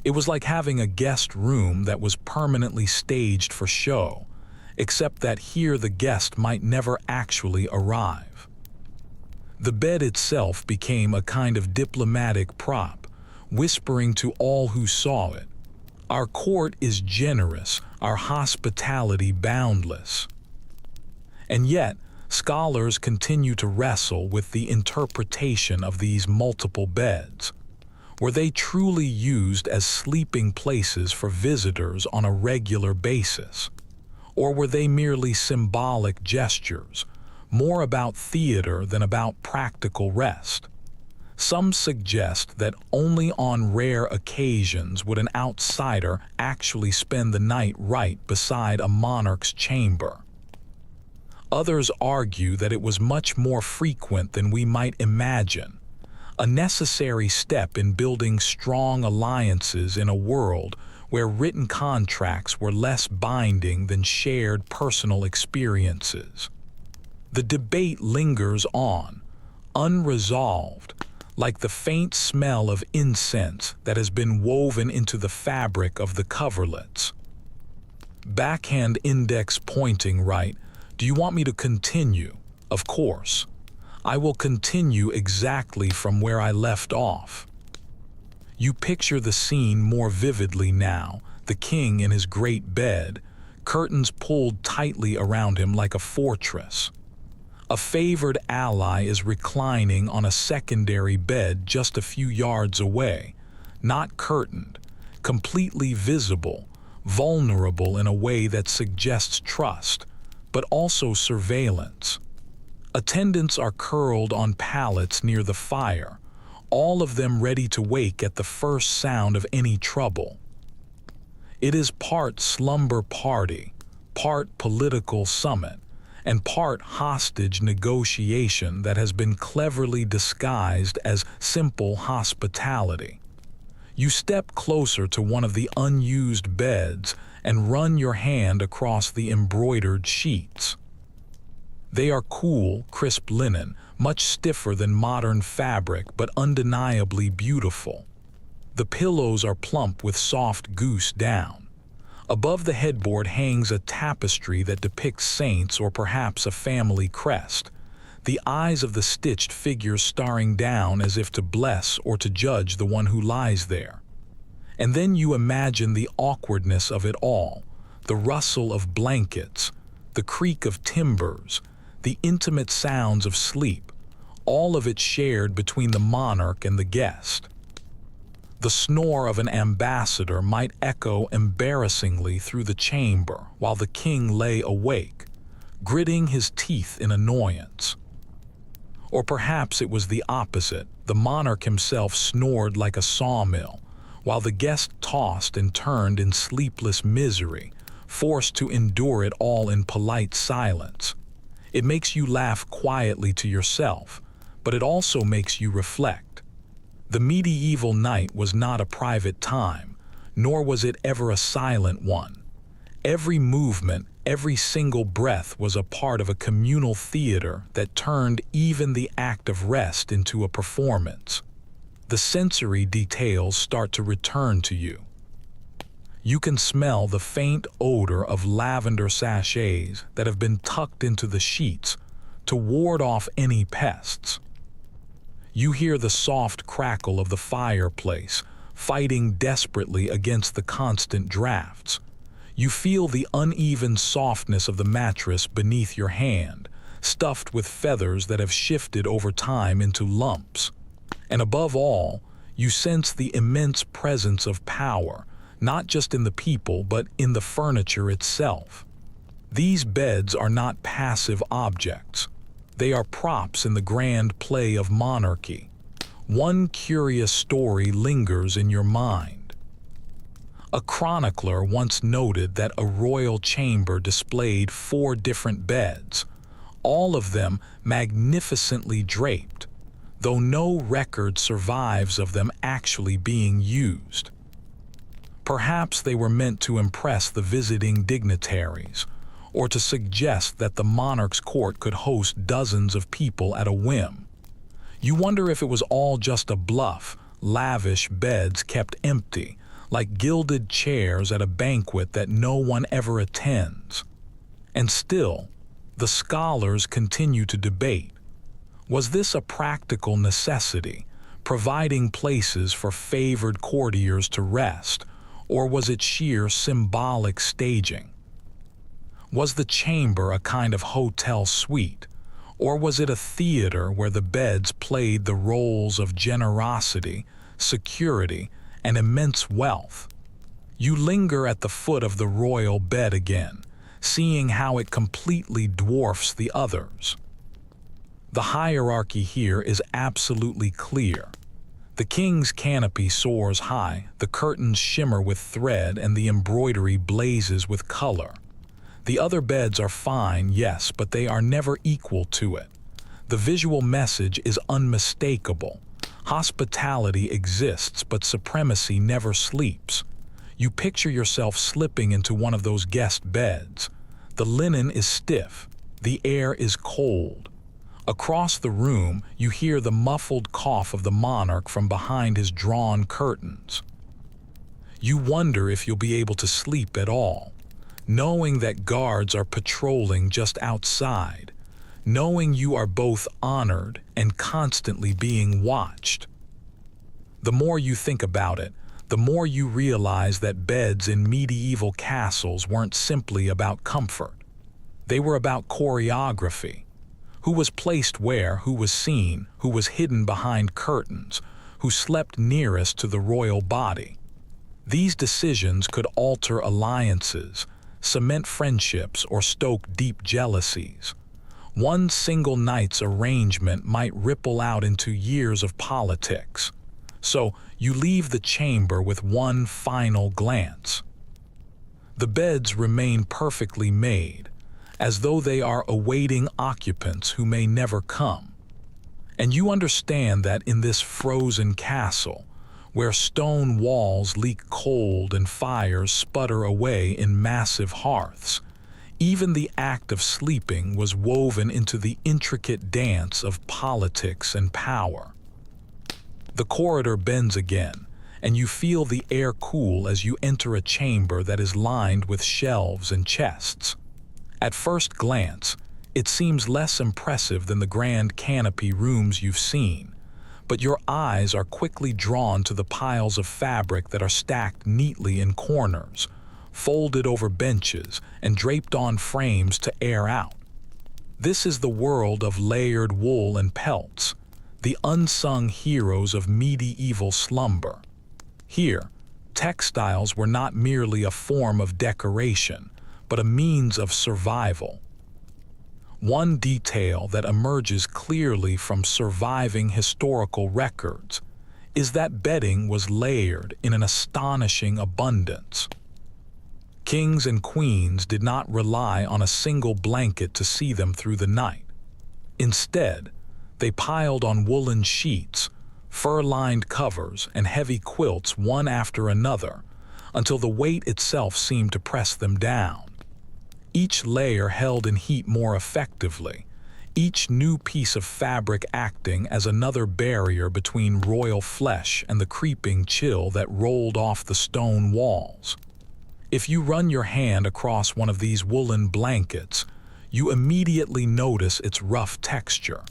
S1: It was like having a guest room that was permanently staged for show, except that here the guest might never actually arrive. The bed itself became a kind of diplomatic prop, whispering to all who saw it, "Our court is generous, our hospitality boundless." And yet, scholars continue to wrestle with the interpretation of these multiple beds. Were they truly used as sleeping places for visitors on a regular basis? Or were they merely symbolic gestures, more about theater than about practical rest? Some suggest that only on rare occasions would an outsider actually spend the night right beside a monarch's chamber. Others argue that it was much more frequent than we might imagine, a necessary step in building strong alliances in a world where written contracts were less binding than shared personal experiences. The debate lingers on, unresolved, like the faint smell of incense that has been woven into the fabric of the coverlets. Backhand index pointing right. Do you want me to continue? Of course. I will continue exactly from where I left off. You picture the scene more vividly now, the king in his great bed, curtains pulled tightly around him like a fortress. A favored ally is reclining on a secondary bed just a few yards away, not curtained, completely visible, vulnerable in a way that suggests trust, but also surveillance. Attendants are curled on pallets near the fire, all of them ready to wake at the first sound of any trouble. It is part slumber party, part political summit, and part hostage negotiation that has been cleverly disguised as simple hospitality. You step closer to one of the unused beds and run your hand across the embroidered sheets. They are cool, crisp linen, much stiffer than modern fabric but undeniably beautiful. The pillows are plump with soft goose down. Above the headboard hangs a tapestry that depicts saints or perhaps a family crest, the eyes of the stitched figures staring down as if to bless or to judge the one who lies there. And then you imagine the awkwardness of it all, the rustle of blankets, the creak of timbers, the intimate sounds of sleep, all of it shared between the monarch and the guest. The snore of an ambassador might echo embarrassingly through the chamber while the king lay awake, gritting his teeth in annoyance. Or perhaps it was the opposite. The monarch himself snored like a sawmill, while the guest tossed and turned in sleepless misery, forced to endure it all in polite silence. It makes you laugh quietly to yourself, but it also makes you reflect. The medieval night was not a private time, nor was it ever a silent one. Every movement, every single breath was a part of a communal theater that turned even the act of rest into a performance. The sensory details start to return to you. You can smell the faint odor of lavender sachets that have been tucked into the sheets to ward off any pests. You hear the soft crackle of the fireplace, fighting desperately against the constant drafts. You feel the uneven softness of the mattress beneath your hand, stuffed with feathers that have shifted over time into lumps. And above all, you sense the immense presence of power, not just in the people but in the furniture itself. These beds are not passive objects. They are props in the grand play of monarchy. One curious story lingers in your mind. A chronicler once noted that a royal chamber displayed 4 different beds, all of them magnificently draped, though no record survives of them actually being used. Perhaps they were meant to impress the visiting dignitaries, or to suggest that the monarch's court could host dozens of people at a whim. You wonder if it was all just a bluff, lavish beds kept empty, like gilded chairs at a banquet that no one ever attends. And still, the scholars continue to debate. Was this a practical necessity, providing places for favored courtiers to rest, or was it sheer symbolic staging? Was the chamber a kind of hotel suite, or was it a theater where the beds played the roles of generosity, security, and immense wealth? You linger at the foot of the royal bed again, seeing how it completely dwarfs the others. The hierarchy here is absolutely clear. The king's canopy soars high, the curtains shimmer with thread, and the embroidery blazes with color. The other beds are fine, yes, but they are never equal to it. The visual message is unmistakable. Hospitality exists, but supremacy never sleeps. You picture yourself slipping into one of those guest beds. The linen is stiff. The air is cold. Across the room, you hear the muffled cough of the monarch from behind his drawn curtains. You wonder if you'll be able to sleep at all, knowing that guards are patrolling just outside, knowing you are both honored and constantly being watched. The more you think about it, the more you realize that beds in medieval castles weren't simply about comfort. They were about choreography. Who was placed where, who was seen, who was hidden behind curtains, who slept nearest to the royal body. These decisions could alter alliances, cement friendships, or stoke deep jealousies. One single night's arrangement might ripple out into years of politics. So you leave the chamber with one final glance. The beds remain perfectly made, as though they are awaiting occupants who may never come. And you understand that in this frozen castle, where stone walls leak cold and fires sputter away in massive hearths, even the act of sleeping was woven into the intricate dance of politics and power. The corridor bends again, and you feel the air cool as you enter a chamber that is lined with shelves and chests. At first glance, it seems less impressive than the grand canopy rooms you've seen, but your eyes are quickly drawn to the piles of fabric that are stacked neatly in corners, folded over benches, and draped on frames to air out. This is the world of layered wool and pelts, the unsung heroes of medieval slumber. Here, textiles were not merely a form of decoration, but a means of survival. One detail that emerges clearly from surviving historical records is that bedding was layered in an astonishing abundance. Kings and queens did not rely on a single blanket to see them through the night. Instead, they piled on woolen sheets, fur-lined covers, and heavy quilts one after another, until the weight itself seemed to press them down. Each layer held in heat more effectively, each new piece of fabric acting as another barrier between royal flesh and the creeping chill that rolled off the stone walls. If you run your hand across one of these woolen blankets, you immediately notice its rough texture.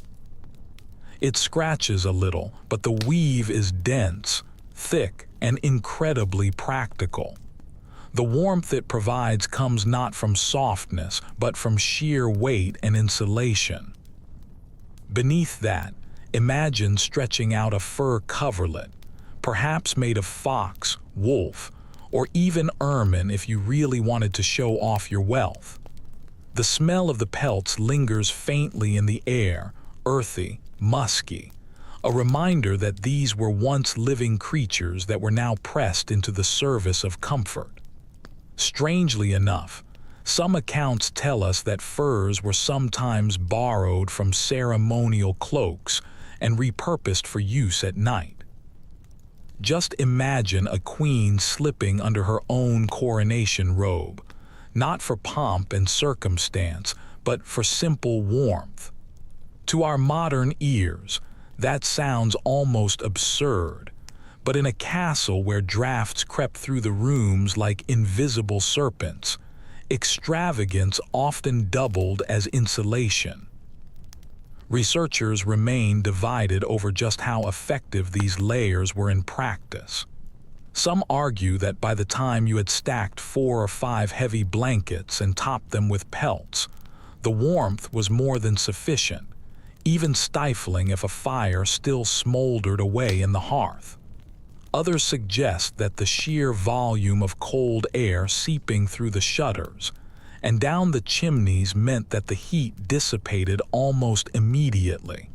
S1: It scratches a little, but the weave is dense, thick, and incredibly practical. The warmth it provides comes not from softness, but from sheer weight and insulation. Beneath that, imagine stretching out a fur coverlet, perhaps made of fox, wolf, or even ermine if you really wanted to show off your wealth. The smell of the pelts lingers faintly in the air, earthy, musky, a reminder that these were once living creatures that were now pressed into the service of comfort. Strangely enough, some accounts tell us that furs were sometimes borrowed from ceremonial cloaks and repurposed for use at night. Just imagine a queen slipping under her own coronation robe, not for pomp and circumstance, but for simple warmth. To our modern ears, that sounds almost absurd, but in a castle where drafts crept through the rooms like invisible serpents, extravagance often doubled as insulation. Researchers remain divided over just how effective these layers were in practice. Some argue that by the time you had stacked 4 or 5 heavy blankets and topped them with pelts, the warmth was more than sufficient, even stifling if a fire still smoldered away in the hearth. Others suggest that the sheer volume of cold air seeping through the shutters and down the chimneys meant that the heat dissipated almost immediately,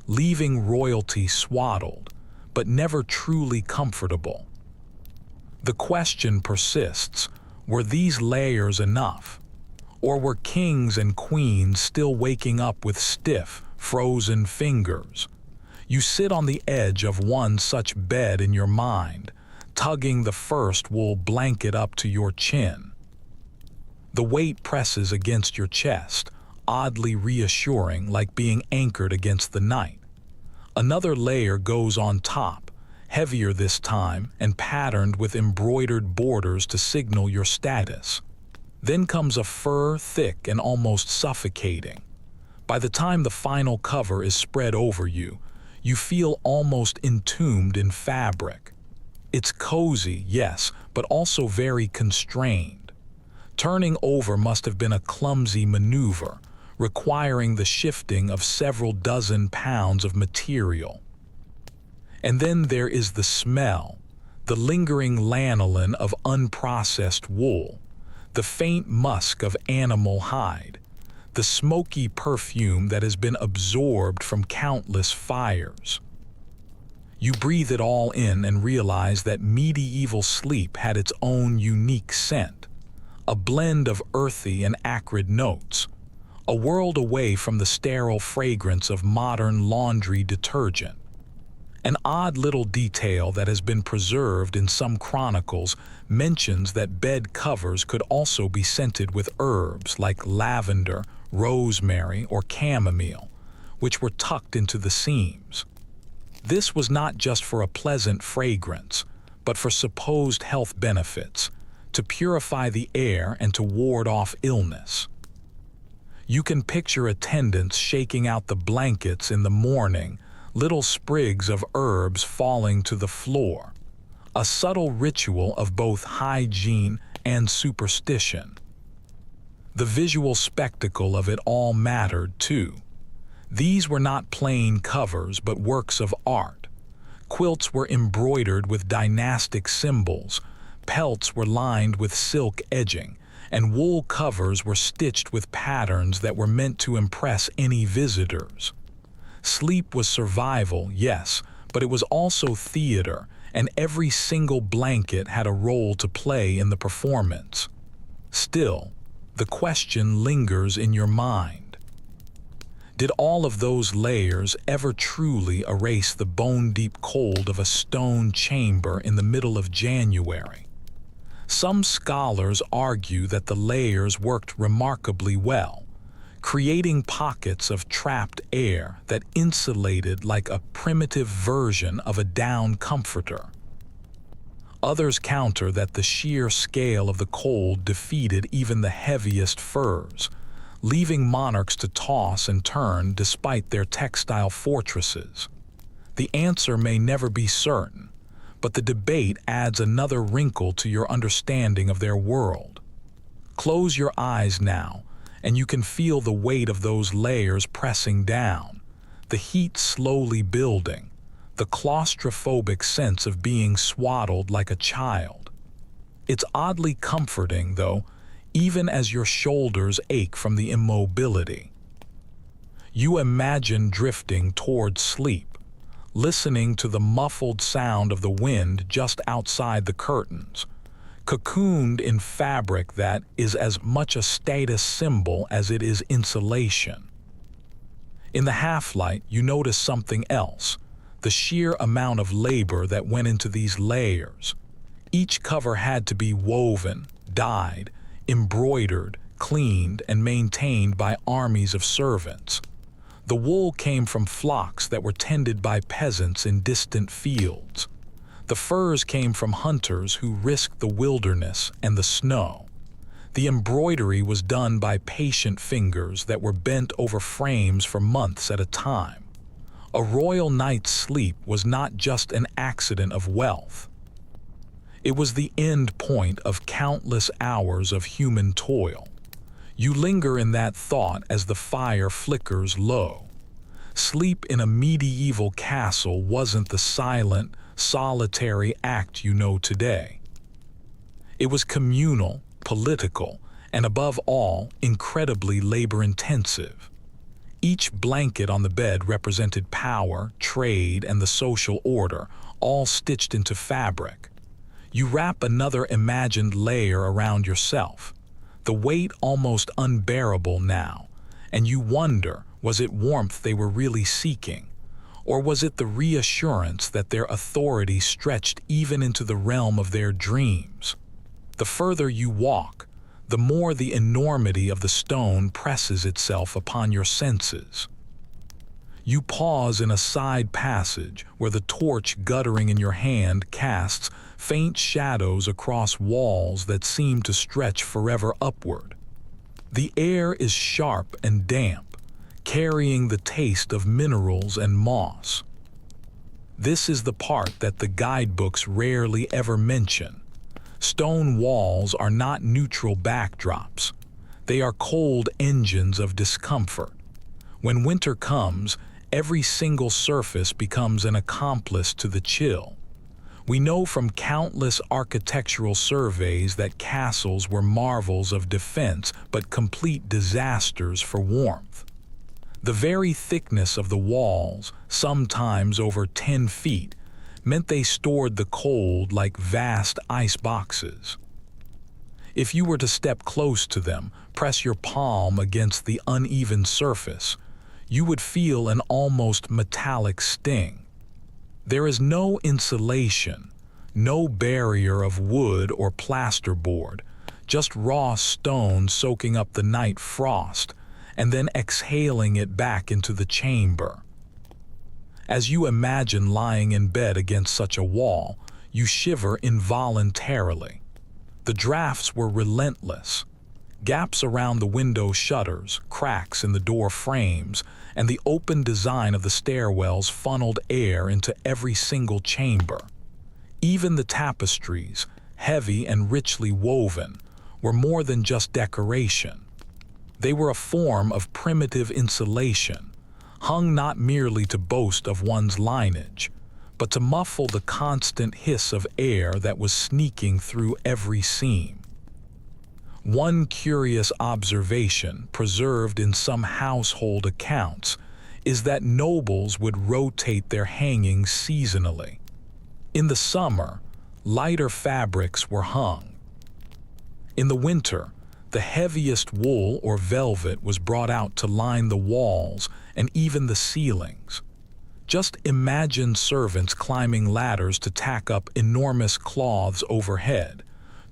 S1: leaving royalty swaddled, but never truly comfortable. The question persists, were these layers enough? Or were kings and queens still waking up with stiff, frozen fingers? You sit on the edge of one such bed in your mind, tugging the first wool blanket up to your chin. The weight presses against your chest, oddly reassuring, like being anchored against the night. Another layer goes on top, heavier this time and patterned with embroidered borders to signal your status. Then comes a fur thick and almost suffocating. By the time the final cover is spread over you, you feel almost entombed in fabric. It's cozy, yes, but also very constrained. Turning over must have been a clumsy maneuver, requiring the shifting of several dozen pounds of material. And then there is the smell, the lingering lanolin of unprocessed wool, the faint musk of animal hide, the smoky perfume that has been absorbed from countless fires. You breathe it all in and realize that medieval sleep had its own unique scent, a blend of earthy and acrid notes, a world away from the sterile fragrance of modern laundry detergent. An odd little detail that has been preserved in some chronicles mentions that bed covers could also be scented with herbs like lavender, rosemary, or chamomile, which were tucked into the seams. This was not just for a pleasant fragrance, but for supposed health benefits, to purify the air and to ward off illness. You can picture attendants shaking out the blankets in the morning, little sprigs of herbs falling to the floor, a subtle ritual of both hygiene and superstition. The visual spectacle of it all mattered too. These were not plain covers but works of art. Quilts were embroidered with dynastic symbols, pelts were lined with silk edging, and wool covers were stitched with patterns that were meant to impress any visitors. Sleep was survival, yes, but it was also theater, and every single blanket had a role to play in the performance. Still, the question lingers in your mind. Did all of those layers ever truly erase the bone-deep cold of a stone chamber in the middle of January? Some scholars argue that the layers worked remarkably well, creating pockets of trapped air that insulated like a primitive version of a down comforter. Others counter that the sheer scale of the cold defeated even the heaviest furs, leaving monarchs to toss and turn despite their textile fortresses. The answer may never be certain, but the debate adds another wrinkle to your understanding of their world. Close your eyes now, and you can feel the weight of those layers pressing down, the heat slowly building, the claustrophobic sense of being swaddled like a child. It's oddly comforting, though, even as your shoulders ache from the immobility. You imagine drifting towards sleep, listening to the muffled sound of the wind just outside the curtains, cocooned in fabric that is as much a status symbol as it is insulation. In the half-light, you notice something else, the sheer amount of labor that went into these layers. Each cover had to be woven, dyed, embroidered, cleaned, and maintained by armies of servants. The wool came from flocks that were tended by peasants in distant fields. The furs came from hunters who risked the wilderness and the snow. The embroidery was done by patient fingers that were bent over frames for months at a time. A royal knight's sleep was not just an accident of wealth. It was the end point of countless hours of human toil. You linger in that thought as the fire flickers low. Sleep in a medieval castle wasn't the silent, solitary act you know today. It was communal, political, and above all, incredibly labor-intensive. Each blanket on the bed represented power, trade, and the social order, all stitched into fabric. You wrap another imagined layer around yourself, the weight almost unbearable now, and you wonder, was it warmth they were really seeking? Or was it the reassurance that their authority stretched even into the realm of their dreams? The further you walk, the more the enormity of the stone presses itself upon your senses. You pause in a side passage where the torch guttering in your hand casts faint shadows across walls that seem to stretch forever upward. The air is sharp and damp, carrying the taste of minerals and moss. This is the part that the guidebooks rarely ever mention. Stone walls are not neutral backdrops. They are cold engines of discomfort. When winter comes, every single surface becomes an accomplice to the chill. We know from countless architectural surveys that castles were marvels of defense but complete disasters for warmth. The very thickness of the walls, sometimes over 10 feet, meant they stored the cold like vast ice boxes. If you were to step close to them, press your palm against the uneven surface, you would feel an almost metallic sting. There is no insulation, no barrier of wood or plasterboard, just raw stone soaking up the night frost and then exhaling it back into the chamber. As you imagine lying in bed against such a wall, you shiver involuntarily. The drafts were relentless. Gaps around the window shutters, cracks in the door frames, and the open design of the stairwells funneled air into every single chamber. Even the tapestries, heavy and richly woven, were more than just decoration. They were a form of primitive insulation, hung not merely to boast of one's lineage, but to muffle the constant hiss of air that was sneaking through every seam. One curious observation preserved in some household accounts is that nobles would rotate their hangings seasonally. In the summer, lighter fabrics were hung. In the winter, the heaviest wool or velvet was brought out to line the walls and even the ceilings. Just imagine servants climbing ladders to tack up enormous cloths overhead,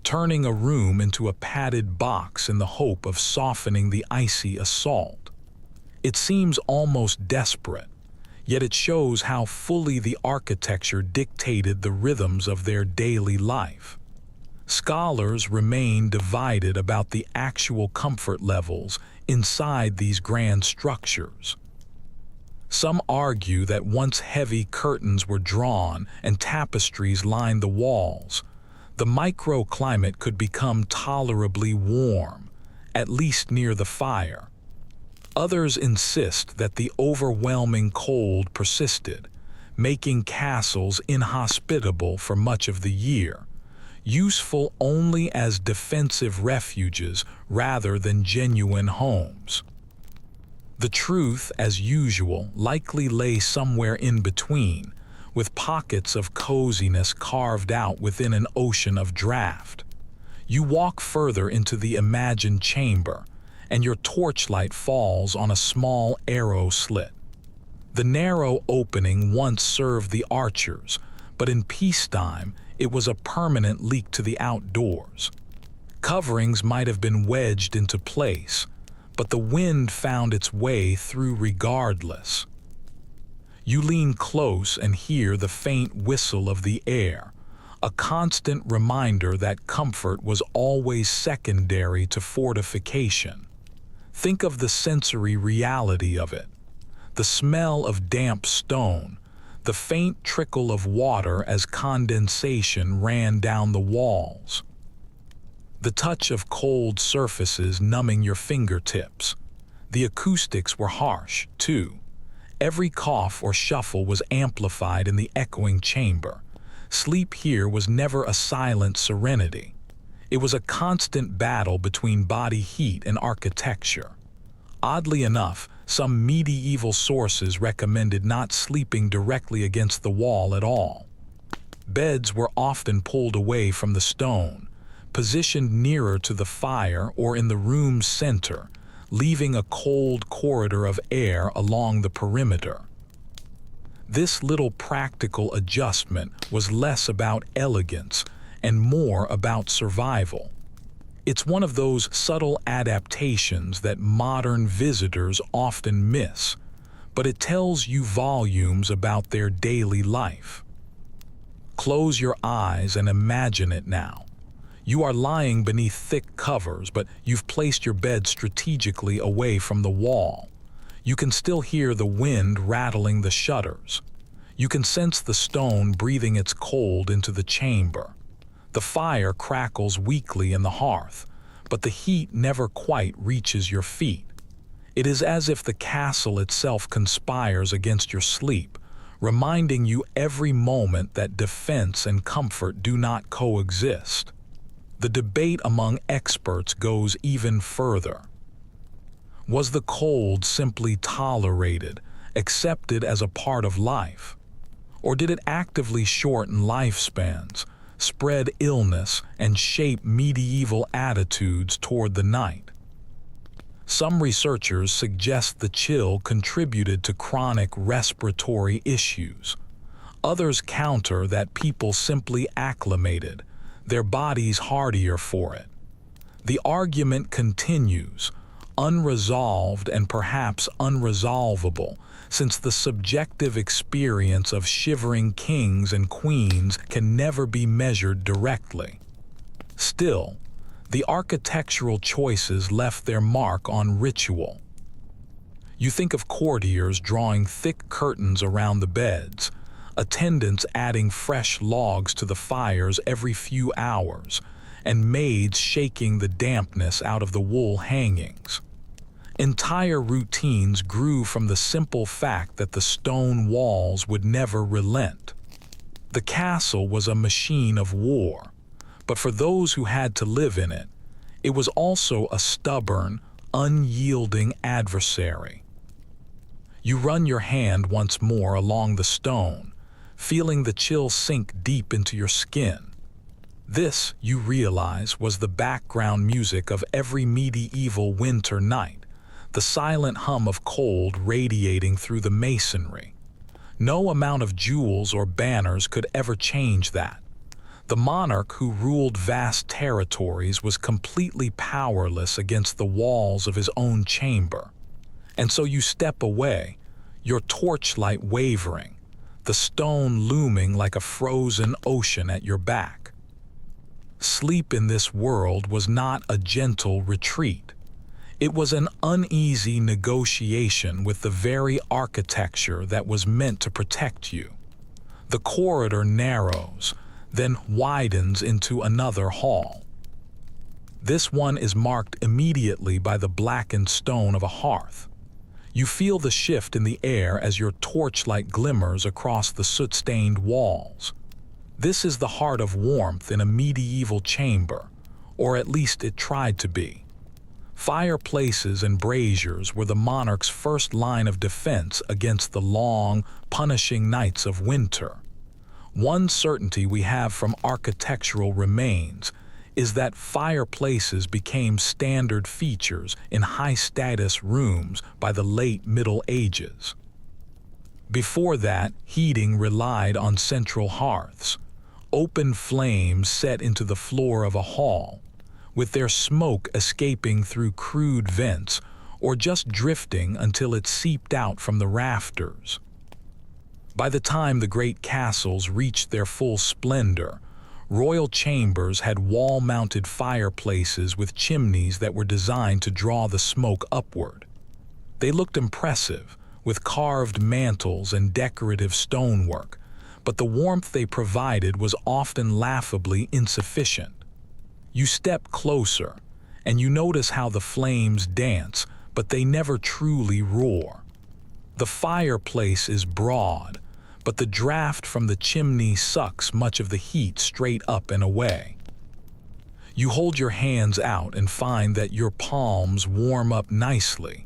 S1: turning a room into a padded box in the hope of softening the icy assault. It seems almost desperate, yet it shows how fully the architecture dictated the rhythms of their daily life. Scholars remain divided about the actual comfort levels inside these grand structures. Some argue that once heavy curtains were drawn and tapestries lined the walls, the microclimate could become tolerably warm, at least near the fire. Others insist that the overwhelming cold persisted, making castles inhospitable for much of the year. useful only as defensive refuges rather than genuine homes. The truth, as usual, likely lay somewhere in between, with pockets of coziness carved out within an ocean of draught. You walk further into the imagined chamber, and your torchlight falls on a small arrow slit. The narrow opening once served the archers, but in peacetime it was a permanent leak to the outdoors. Coverings might have been wedged into place, but the wind found its way through regardless. You lean close and hear the faint whistle of the air, a constant reminder that comfort was always secondary to fortification. Think of the sensory reality of it. The smell of damp stone, the faint trickle of water as condensation ran down the walls. The touch of cold surfaces numbing your fingertips. The acoustics were harsh, too. Every cough or shuffle was amplified in the echoing chamber. Sleep here was never a silent serenity. It was a constant battle between body heat and architecture. Oddly enough, some medieval sources recommended not sleeping directly against the wall at all. Beds were often pulled away from the stone, positioned nearer to the fire or in the room's center, leaving a cold corridor of air along the perimeter. This little practical adjustment was less about elegance and more about survival. It's one of those subtle adaptations that modern visitors often miss, but it tells you volumes about their daily life. Close your eyes and imagine it now. You are lying beneath thick covers, but you've placed your bed strategically away from the wall. You can still hear the wind rattling the shutters. You can sense the stone breathing its cold into the chamber. The fire crackles weakly in the hearth, but the heat never quite reaches your feet. It is as if the castle itself conspires against your sleep, reminding you every moment that defense and comfort do not coexist. The debate among experts goes even further. Was the cold simply tolerated, accepted as a part of life? Or did it actively shorten lifespans, spread illness, and shape medieval attitudes toward the night? Some researchers suggest the chill contributed to chronic respiratory issues. Others counter that people simply acclimated, their bodies hardier for it. The argument continues, unresolved and perhaps unresolvable, since the subjective experience of shivering kings and queens can never be measured directly. Still, the architectural choices left their mark on ritual. You think of courtiers drawing thick curtains around the beds, attendants adding fresh logs to the fires every few hours, and maids shaking the dampness out of the wool hangings. Entire routines grew from the simple fact that the stone walls would never relent. The castle was a machine of war, but for those who had to live in it, it was also a stubborn, unyielding adversary. You run your hand once more along the stone, feeling the chill sink deep into your skin. This, you realize, was the background music of every medieval winter night, the silent hum of cold radiating through the masonry. No amount of jewels or banners could ever change that. The monarch who ruled vast territories was completely powerless against the walls of his own chamber. And so you step away, your torchlight wavering, the stone looming like a frozen ocean at your back. Sleep in this world was not a gentle retreat. It was an uneasy negotiation with the very architecture that was meant to protect you. The corridor narrows, then widens into another hall. This one is marked immediately by the blackened stone of a hearth. You feel the shift in the air as your torchlight glimmers across the soot-stained walls. This is the heart of warmth in a medieval chamber, or at least it tried to be. Fireplaces and braziers were the monarch's first line of defense against the long, punishing nights of winter. One certainty we have from architectural remains is that fireplaces became standard features in high-status rooms by the late Middle Ages. Before that, heating relied on central hearths, open flames set into the floor of a hall, with their smoke escaping through crude vents or just drifting until it seeped out from the rafters. By the time the great castles reached their full splendor, royal chambers had wall-mounted fireplaces with chimneys that were designed to draw the smoke upward. They looked impressive, with carved mantels and decorative stonework, but the warmth they provided was often laughably insufficient. You step closer, and you notice how the flames dance, but they never truly roar. The fireplace is broad, but the draft from the chimney sucks much of the heat straight up and away. You hold your hands out and find that your palms warm up nicely,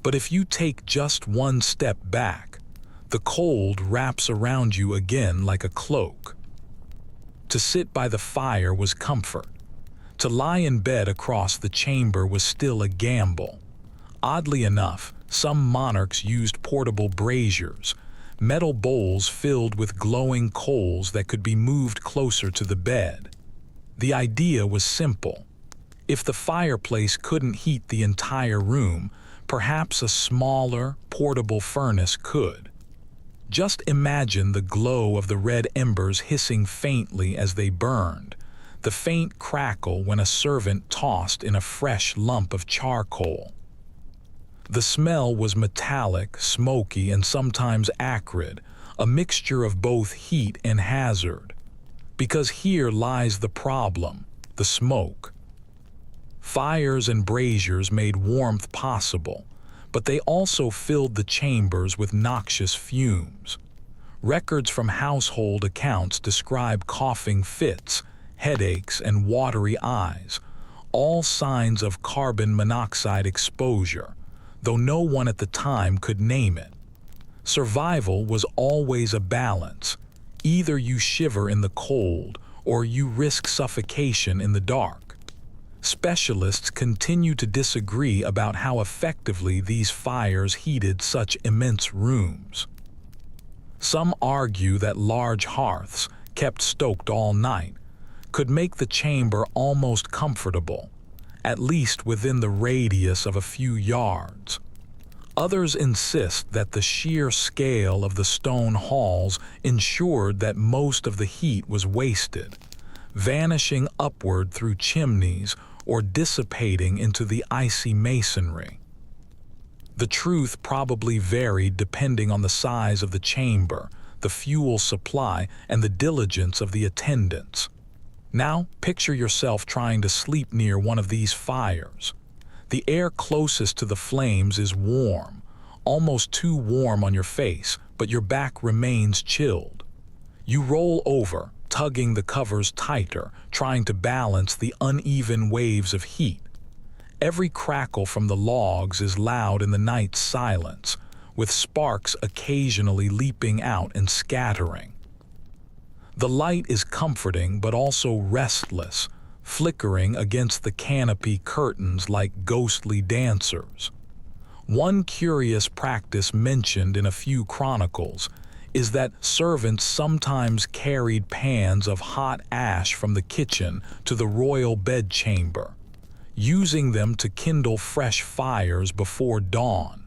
S1: but if you take just one step back, the cold wraps around you again like a cloak. To sit by the fire was comfort. To lie in bed across the chamber was still a gamble. Oddly enough, some monarchs used portable braziers, metal bowls filled with glowing coals that could be moved closer to the bed. The idea was simple. If the fireplace couldn't heat the entire room, perhaps a smaller, portable furnace could. Just imagine the glow of the red embers hissing faintly as they burned, the faint crackle when a servant tossed in a fresh lump of charcoal. The smell was metallic, smoky, and sometimes acrid, a mixture of both heat and hazard. Because here lies the problem, the smoke. Fires and braziers made warmth possible, but they also filled the chambers with noxious fumes. Records from household accounts describe coughing fits, headaches, and watery eyes, all signs of carbon monoxide exposure, though no one at the time could name it. Survival was always a balance. Either you shiver in the cold or you risk suffocation in the dark. Specialists continue to disagree about how effectively these fires heated such immense rooms. Some argue that large hearths, kept stoked all night, could make the chamber almost comfortable, at least within the radius of a few yards. Others insist that the sheer scale of the stone halls ensured that most of the heat was wasted, vanishing upward through chimneys or dissipating into the icy masonry. The truth probably varied depending on the size of the chamber, the fuel supply, and the diligence of the attendants. Now, picture yourself trying to sleep near one of these fires. The air closest to the flames is warm, almost too warm on your face, but your back remains chilled. You roll over, tugging the covers tighter, trying to balance the uneven waves of heat. Every crackle from the logs is loud in the night's silence, with sparks occasionally leaping out and scattering. The light is comforting but also restless, flickering against the canopy curtains like ghostly dancers. One curious practice mentioned in a few chronicles is that servants sometimes carried pans of hot ash from the kitchen to the royal bedchamber, using them to kindle fresh fires before dawn.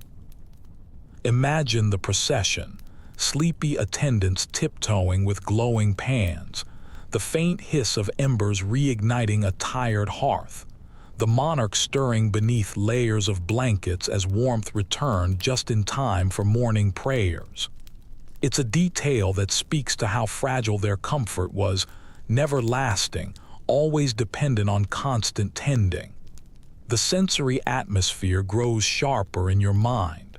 S1: Imagine the procession, sleepy attendants tiptoeing with glowing pans, the faint hiss of embers reigniting a tired hearth, the monarch stirring beneath layers of blankets as warmth returned just in time for morning prayers. It's a detail that speaks to how fragile their comfort was, never lasting, always dependent on constant tending. The sensory atmosphere grows sharper in your mind.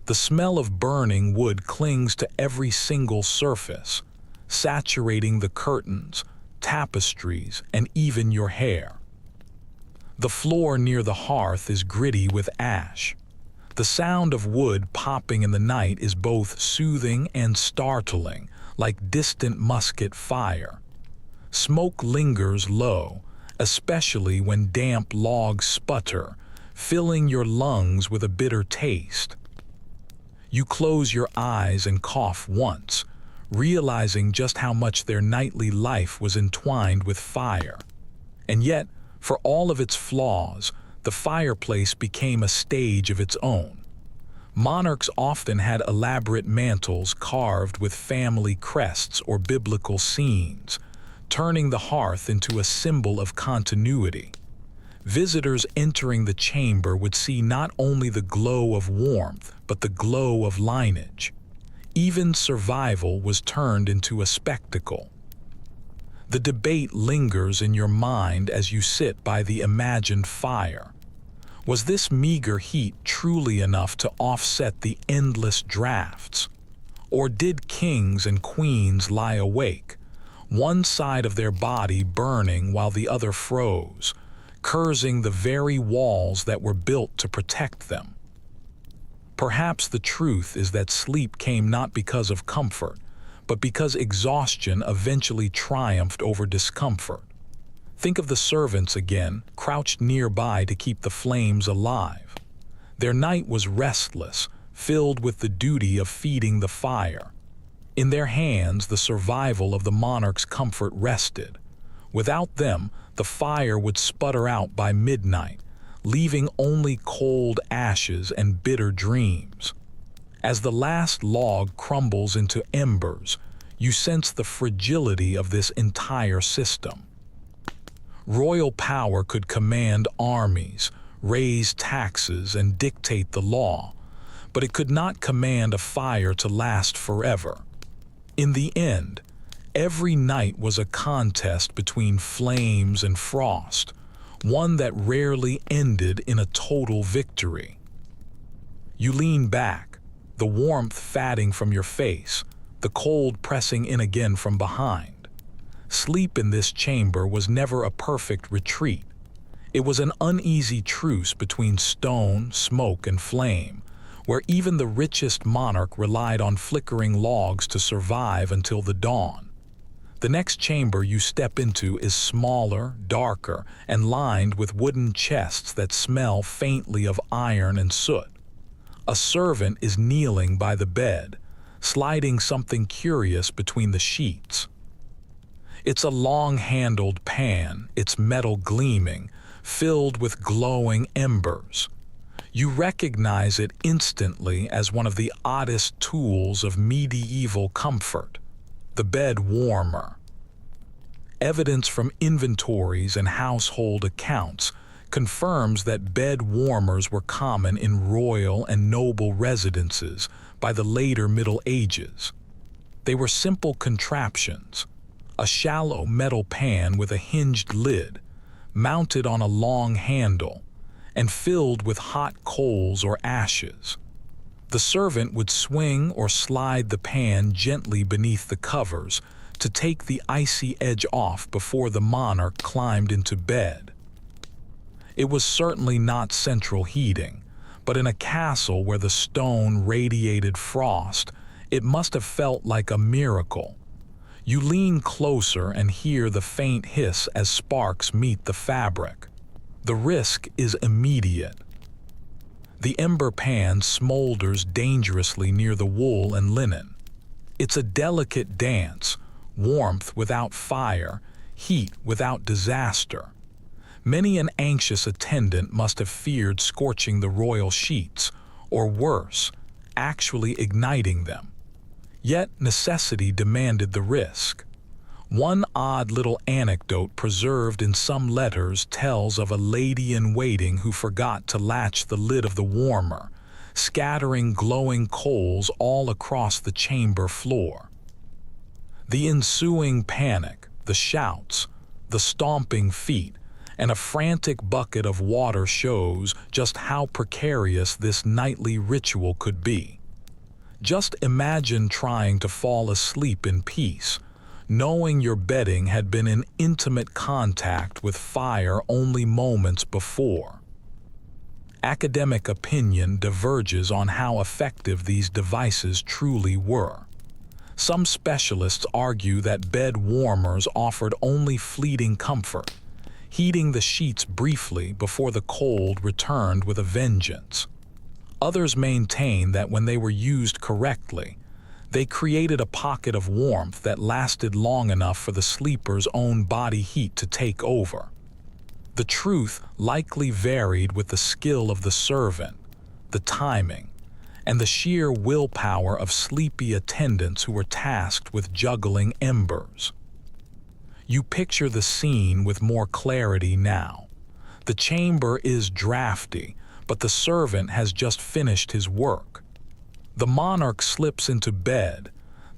S1: The smell of burning wood clings to every single surface, saturating the curtains, tapestries, and even your hair. The floor near the hearth is gritty with ash. The sound of wood popping in the night is both soothing and startling, like distant musket fire. Smoke lingers low, especially when damp logs sputter, filling your lungs with a bitter taste. You close your eyes and cough once, realizing just how much their nightly life was entwined with fire. And yet, for all of its flaws, the fireplace became a stage of its own. Monarchs often had elaborate mantles carved with family crests or biblical scenes, turning the hearth into a symbol of continuity. Visitors entering the chamber would see not only the glow of warmth, but the glow of lineage. Even survival was turned into a spectacle. The debate lingers in your mind as you sit by the imagined fire. Was this meager heat truly enough to offset the endless drafts? Or did kings and queens lie awake, one side of their body burning while the other froze, cursing the very walls that were built to protect them? Perhaps the truth is that sleep came not because of comfort, but because exhaustion eventually triumphed over discomfort. Think of the servants again, crouched nearby to keep the flames alive. Their night was restless, filled with the duty of feeding the fire. In their hands, the survival of the monarch's comfort rested. Without them, the fire would sputter out by midnight, leaving only cold ashes and bitter dreams. As the last log crumbles into embers, you sense the fragility of this entire system. Royal power could command armies, raise taxes, and dictate the law, but it could not command a fire to last forever. In the end, every night was a contest between flames and frost, one that rarely ended in a total victory. You lean back, the warmth fatting from your face, the cold pressing in again from behind. Sleep in this chamber was never a perfect retreat. It was an uneasy truce between stone, smoke, and flame, where even the richest monarch relied on flickering logs to survive until the dawn. The next chamber you step into is smaller, darker, and lined with wooden chests that smell faintly of iron and soot. A servant is kneeling by the bed, sliding something curious between the sheets. It's a long-handled pan, its metal gleaming, filled with glowing embers. You recognize it instantly as one of the oddest tools of medieval comfort, the bed warmer. Evidence from inventories and household accounts confirms that bed warmers were common in royal and noble residences by the later Middle Ages. They were simple contraptions, a shallow metal pan with a hinged lid, mounted on a long handle, and filled with hot coals or ashes. The servant would swing or slide the pan gently beneath the covers to take the icy edge off before the monarch climbed into bed. It was certainly not central heating, but in a castle where the stone radiated frost, it must have felt like a miracle. You lean closer and hear the faint hiss as sparks meet the fabric. The risk is immediate. The ember pan smolders dangerously near the wool and linen. It's a delicate dance, warmth without fire, heat without disaster. Many an anxious attendant must have feared scorching the royal sheets, or worse, actually igniting them. Yet necessity demanded the risk. One odd little anecdote preserved in some letters tells of a lady-in-waiting who forgot to latch the lid of the warmer, scattering glowing coals all across the chamber floor. The ensuing panic, the shouts, the stomping feet, and a frantic bucket of water shows just how precarious this nightly ritual could be. Just imagine trying to fall asleep in peace, knowing your bedding had been in intimate contact with fire only moments before. Academic opinion diverges on how effective these devices truly were. Some specialists argue that bed warmers offered only fleeting comfort, heating the sheets briefly before the cold returned with a vengeance. Others maintain that when they were used correctly, they created a pocket of warmth that lasted long enough for the sleeper's own body heat to take over. The truth likely varied with the skill of the servant, the timing, and the sheer willpower of sleepy attendants who were tasked with juggling embers. You picture the scene with more clarity now. The chamber is drafty, but the servant has just finished his work. The monarch slips into bed,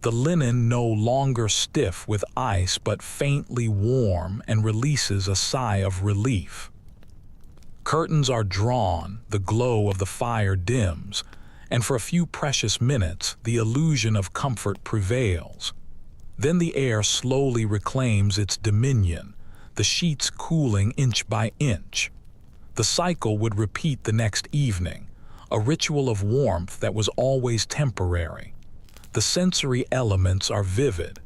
S1: the linen no longer stiff with ice but faintly warm, and releases a sigh of relief. Curtains are drawn, the glow of the fire dims, and for a few precious minutes the illusion of comfort prevails. Then the air slowly reclaims its dominion, the sheets cooling inch by inch. The cycle would repeat the next evening, a ritual of warmth that was always temporary. The sensory elements are vivid.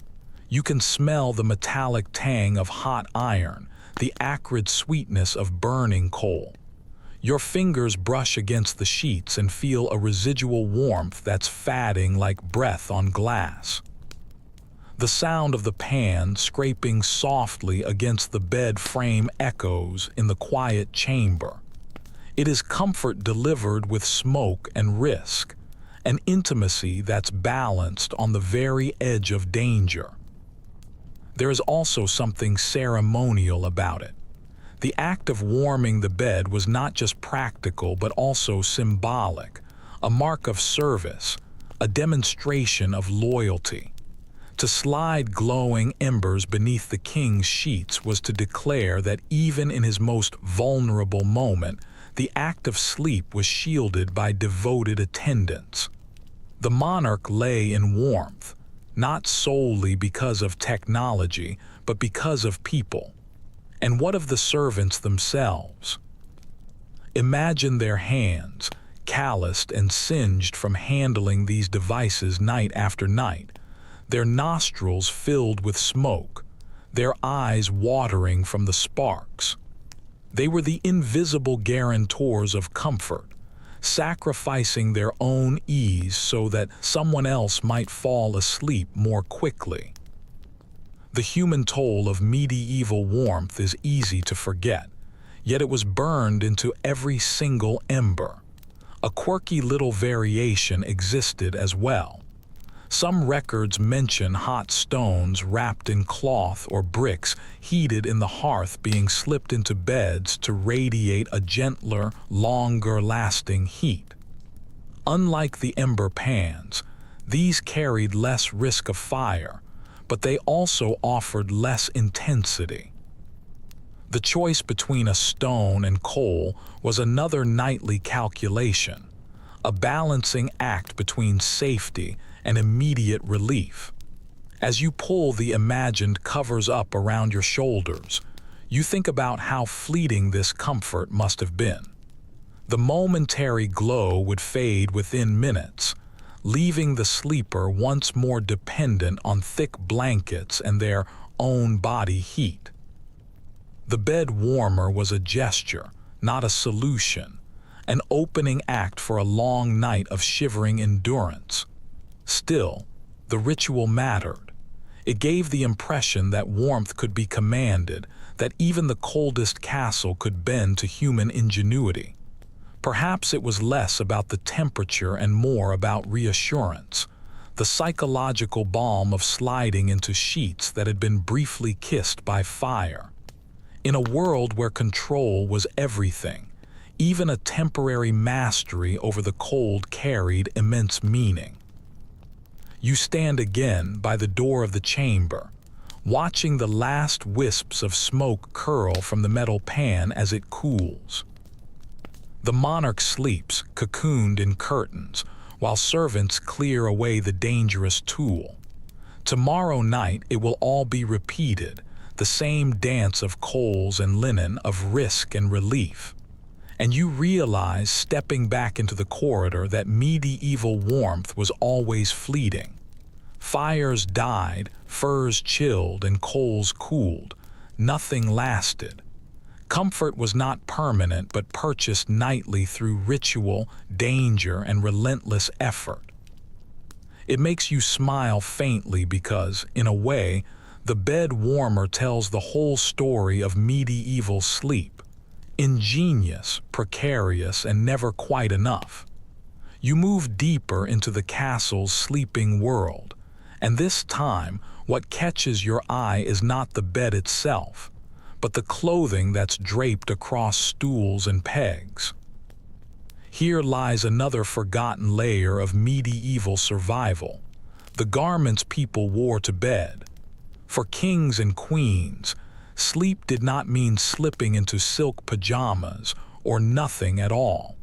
S1: You can smell the metallic tang of hot iron, the acrid sweetness of burning coal. Your fingers brush against the sheets and feel a residual warmth that's fatting like breath on glass. The sound of the pan scraping softly against the bed frame echoes in the quiet chamber. It is comfort delivered with smoke and risk, an intimacy that's balanced on the very edge of danger. There is also something ceremonial about it. The act of warming the bed was not just practical but also symbolic, a mark of service, a demonstration of loyalty. To slide glowing embers beneath the king's sheets was to declare that even in his most vulnerable moment, the act of sleep was shielded by devoted attendants. The monarch lay in warmth, not solely because of technology, but because of people. And what of the servants themselves? Imagine their hands, calloused and singed from handling these devices night after night, their nostrils filled with smoke, their eyes watering from the sparks. They were the invisible guarantors of comfort, sacrificing their own ease so that someone else might fall asleep more quickly. The human toll of medieval warmth is easy to forget, yet it was burned into every single ember. A quirky little variation existed as well. Some records mention hot stones wrapped in cloth or bricks heated in the hearth being slipped into beds to radiate a gentler, longer-lasting heat. Unlike the ember pans, these carried less risk of fire, but they also offered less intensity. The choice between a stone and coal was another nightly calculation, a balancing act between safety and immediate relief. As you pull the imagined covers up around your shoulders, you think about how fleeting this comfort must have been. The momentary glow would fade within minutes, leaving the sleeper once more dependent on thick blankets and their own body heat. The bed warmer was a gesture, not a solution, an opening act for a long night of shivering endurance. Still, the ritual mattered. It gave the impression that warmth could be commanded, that even the coldest castle could bend to human ingenuity. Perhaps it was less about the temperature and more about reassurance, the psychological balm of sliding into sheets that had been briefly kissed by fire. In a world where control was everything, even a temporary mastery over the cold carried immense meaning. You stand again by the door of the chamber, watching the last wisps of smoke curl from the metal pan as it cools. The monarch sleeps, cocooned in curtains, while servants clear away the dangerous tool. Tomorrow night it will all be repeated, the same dance of coals and linen, of risk and relief. And you realize, stepping back into the corridor, that medieval warmth was always fleeting. Fires died, furs chilled, and coals cooled. Nothing lasted. Comfort was not permanent, but purchased nightly through ritual, danger, and relentless effort. It makes you smile faintly because, in a way, the bed warmer tells the whole story of medieval sleep. Ingenious, precarious, and never quite enough. You move deeper into the castle's sleeping world, and this time what catches your eye is not the bed itself, but the clothing that's draped across stools and pegs. Here lies another forgotten layer of medieval survival, the garments people wore to bed. For kings and queens, sleep did not mean slipping into silk pajamas or nothing at all.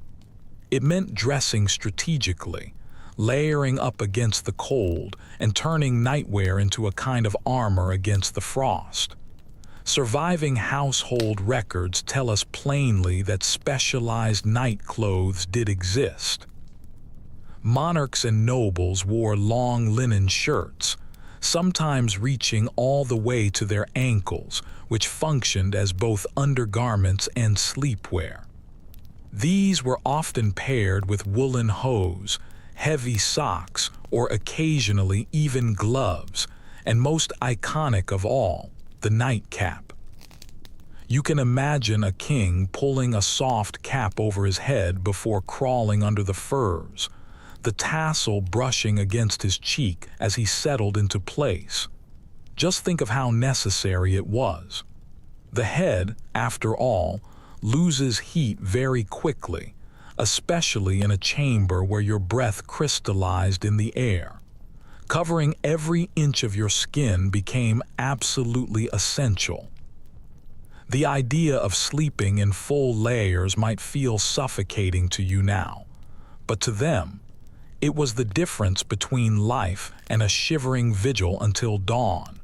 S1: It meant dressing strategically, layering up against the cold, and turning nightwear into a kind of armor against the frost. Surviving household records tell us plainly that specialized night clothes did exist. Monarchs and nobles wore long linen shirts, sometimes reaching all the way to their ankles, which functioned as both undergarments and sleepwear. These were often paired with woolen hose, heavy socks, or occasionally even gloves, and most iconic of all, the nightcap. You can imagine a king pulling a soft cap over his head before crawling under the furs, the tassel brushing against his cheek as he settled into place. Just think of how necessary it was. The head, after all, loses heat very quickly, especially in a chamber where your breath crystallized in the air. Covering every inch of your skin became absolutely essential. The idea of sleeping in full layers might feel suffocating to you now, but to them, it was the difference between life and a shivering vigil until dawn.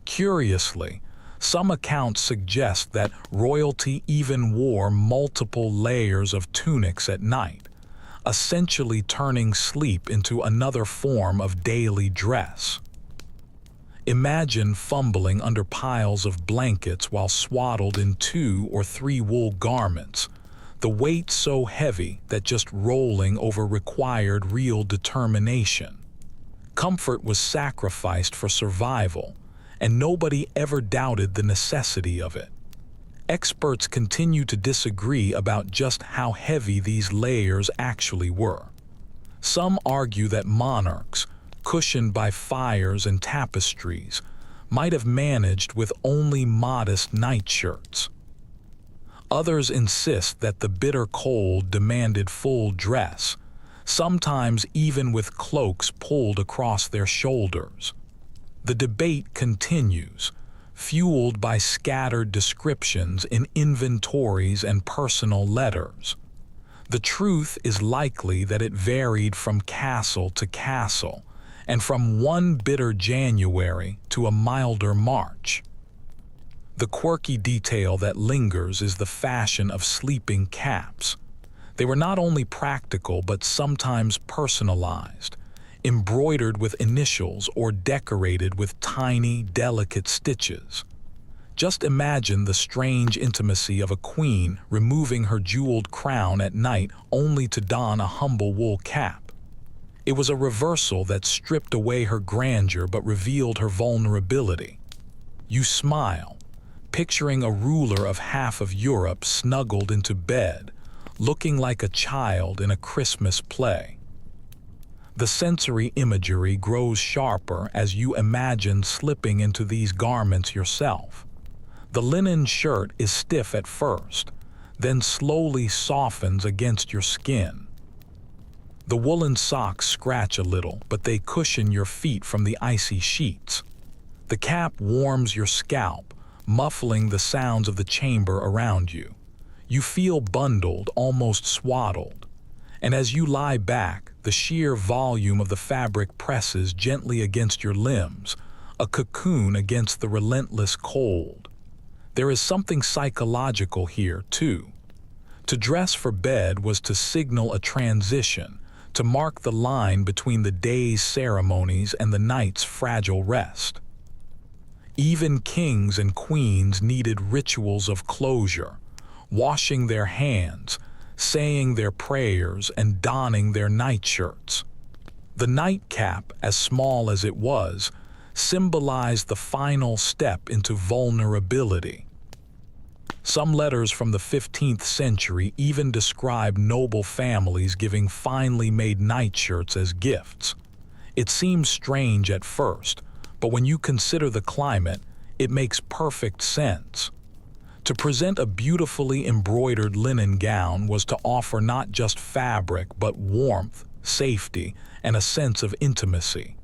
S1: Curiously, some accounts suggest that royalty even wore multiple layers of tunics at night, essentially turning sleep into another form of daily dress. Imagine fumbling under piles of blankets while swaddled in 2 or 3 wool garments, the weight so heavy that just rolling over required real determination. Comfort was sacrificed for survival, and nobody ever doubted the necessity of it. Experts continue to disagree about just how heavy these layers actually were. Some argue that monarchs, cushioned by fires and tapestries, might have managed with only modest nightshirts. Others insist that the bitter cold demanded full dress, sometimes even with cloaks pulled across their shoulders. The debate continues, fueled by scattered descriptions in inventories and personal letters. The truth is likely that it varied from castle to castle, and from one bitter January to a milder March. The quirky detail that lingers is the fashion of sleeping caps. They were not only practical but sometimes personalized, embroidered with initials or decorated with tiny, delicate stitches. Just imagine the strange intimacy of a queen removing her jeweled crown at night only to don a humble wool cap. It was a reversal that stripped away her grandeur but revealed her vulnerability. You smile, picturing a ruler of half of Europe snuggled into bed, looking like a child in a Christmas play. The sensory imagery grows sharper as you imagine slipping into these garments yourself. The linen shirt is stiff at first, then slowly softens against your skin. The woolen socks scratch a little, but they cushion your feet from the icy sheets. The cap warms your scalp, muffling the sounds of the chamber around you. You feel bundled, almost swaddled, and as you lie back, the sheer volume of the fabric presses gently against your limbs, a cocoon against the relentless cold. There is something psychological here, too. To dress for bed was to signal a transition, to mark the line between the day's ceremonies and the night's fragile rest. Even kings and queens needed rituals of closure, washing their hands, saying their prayers, and donning their nightshirts. The nightcap, as small as it was, symbolized the final step into vulnerability. Some letters from the 15th century even describe noble families giving finely made nightshirts as gifts. It seems strange at first, but when you consider the climate, it makes perfect sense. To present a beautifully embroidered linen gown was to offer not just fabric but warmth, safety, and a sense of intimacy.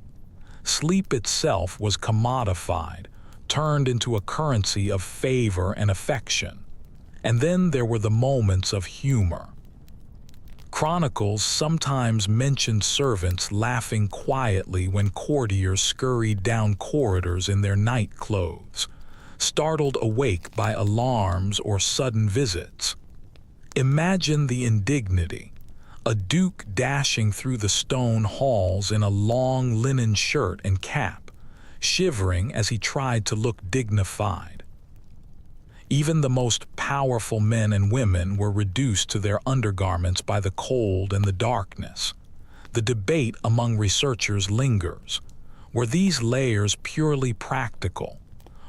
S1: Sleep itself was commodified, turned into a currency of favor and affection. And then there were the moments of humor. Chronicles sometimes mentioned servants laughing quietly when courtiers scurried down corridors in their night clothes, startled awake by alarms or sudden visits. Imagine the indignity. A duke dashing through the stone halls in a long linen shirt and cap, shivering as he tried to look dignified. Even the most powerful men and women were reduced to their undergarments by the cold and the darkness. The debate among researchers lingers. Were these layers purely practical,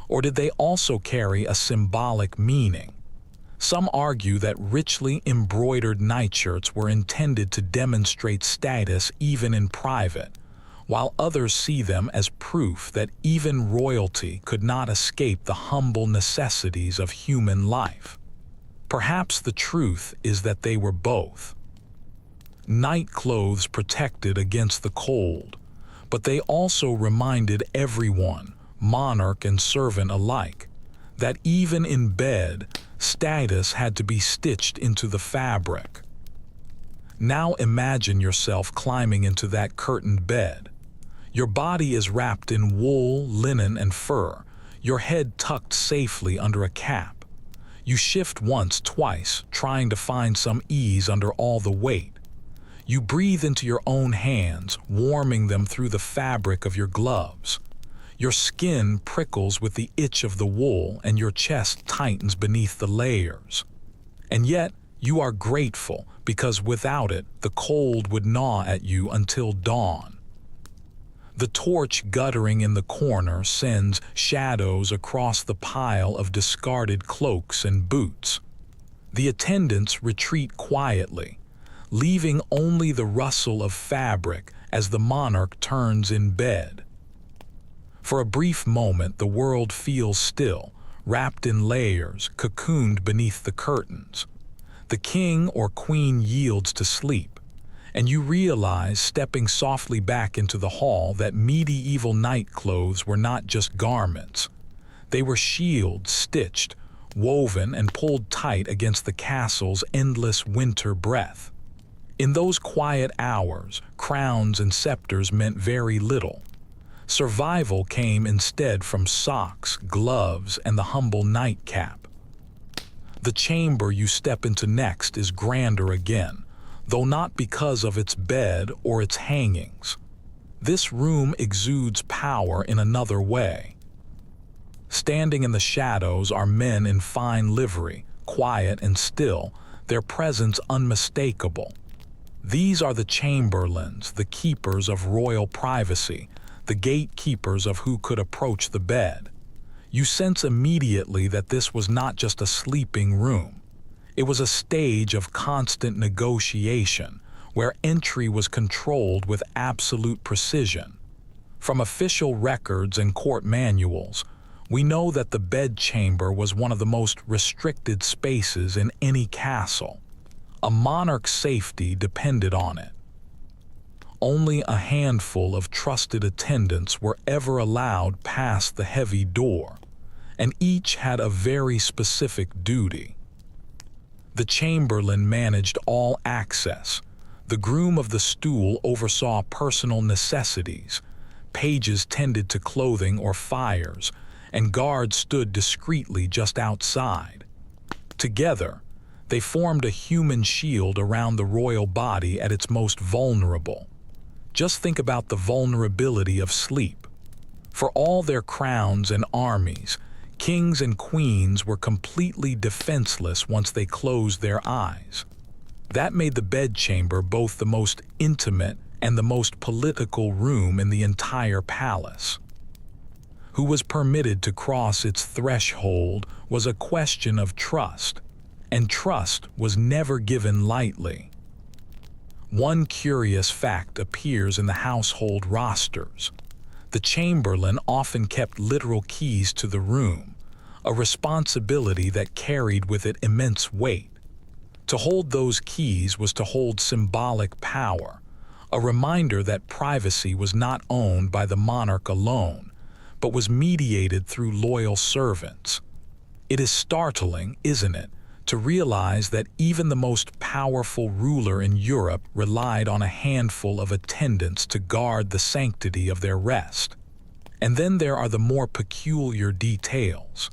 S1: or did they also carry a symbolic meaning? Some argue that richly embroidered nightshirts were intended to demonstrate status even in private, while others see them as proof that even royalty could not escape the humble necessities of human life. Perhaps the truth is that they were both. Night clothes protected against the cold, but they also reminded everyone, monarch and servant alike, that even in bed, status had to be stitched into the fabric. Now imagine yourself climbing into that curtained bed. Your body is wrapped in wool, linen, and fur, your head tucked safely under a cap. You shift once, twice, trying to find some ease under all the weight. You breathe into your own hands, warming them through the fabric of your gloves. Your skin prickles with the itch of the wool, and your chest tightens beneath the layers. And yet, you are grateful, because without it, the cold would gnaw at you until dawn. The torch guttering in the corner sends shadows across the pile of discarded cloaks and boots. The attendants retreat quietly, leaving only the rustle of fabric as the monarch turns in bed. For a brief moment, the world feels still, wrapped in layers, cocooned beneath the curtains. The king or queen yields to sleep, and you realize, stepping softly back into the hall, that medieval night clothes were not just garments. They were shields stitched, woven, and pulled tight against the castle's endless winter breath. In those quiet hours, crowns and scepters meant very little. Survival came instead from socks, gloves, and the humble nightcap. The chamber you step into next is grander again, though not because of its bed or its hangings. This room exudes power in another way. Standing in the shadows are men in fine livery, quiet and still, their presence unmistakable. These are the chamberlains, the keepers of royal privacy, the gatekeepers of who could approach the bed. You sense immediately that this was not just a sleeping room. It was a stage of constant negotiation, where entry was controlled with absolute precision. From official records and court manuals, we know that the bedchamber was one of the most restricted spaces in any castle. A monarch's safety depended on it. Only a handful of trusted attendants were ever allowed past the heavy door, and each had a very specific duty. The chamberlain managed all access, The groom of the stool oversaw personal necessities, pages tended to clothing or fires, and guards stood discreetly just outside. Together, they formed a human shield around the royal body at its most vulnerable. Just think about the vulnerability of sleep. For all their crowns and armies, kings and queens were completely defenseless once they closed their eyes. That made the bedchamber both the most intimate and the most political room in the entire palace. Who was permitted to cross its threshold was a question of trust, and trust was never given lightly. One curious fact appears in the household rosters. The chamberlain often kept literal keys to the room, a responsibility that carried with it immense weight. To hold those keys was to hold symbolic power, a reminder that privacy was not owned by the monarch alone, but was mediated through loyal servants. It is startling, isn't it, to realize that even the most powerful ruler in Europe relied on a handful of attendants to guard the sanctity of their rest. And then there are the more peculiar details.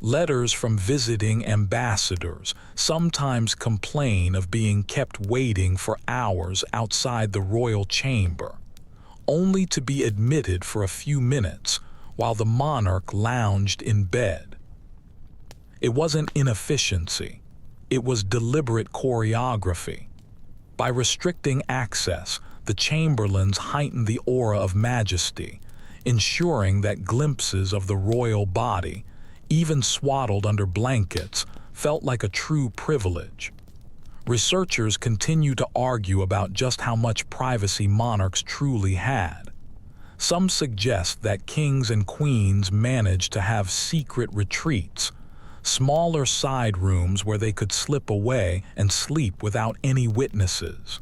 S1: Letters from visiting ambassadors sometimes complain of being kept waiting for hours outside the royal chamber, only to be admitted for a few minutes while the monarch lounged in bed. It wasn't inefficiency, it was deliberate choreography. By restricting access, the chamberlains heightened the aura of majesty, ensuring that glimpses of the royal body, even swaddled under blankets, felt like a true privilege. Researchers continue to argue about just how much privacy monarchs truly had. Some suggest that kings and queens managed to have secret retreats, smaller side rooms where they could slip away and sleep without any witnesses.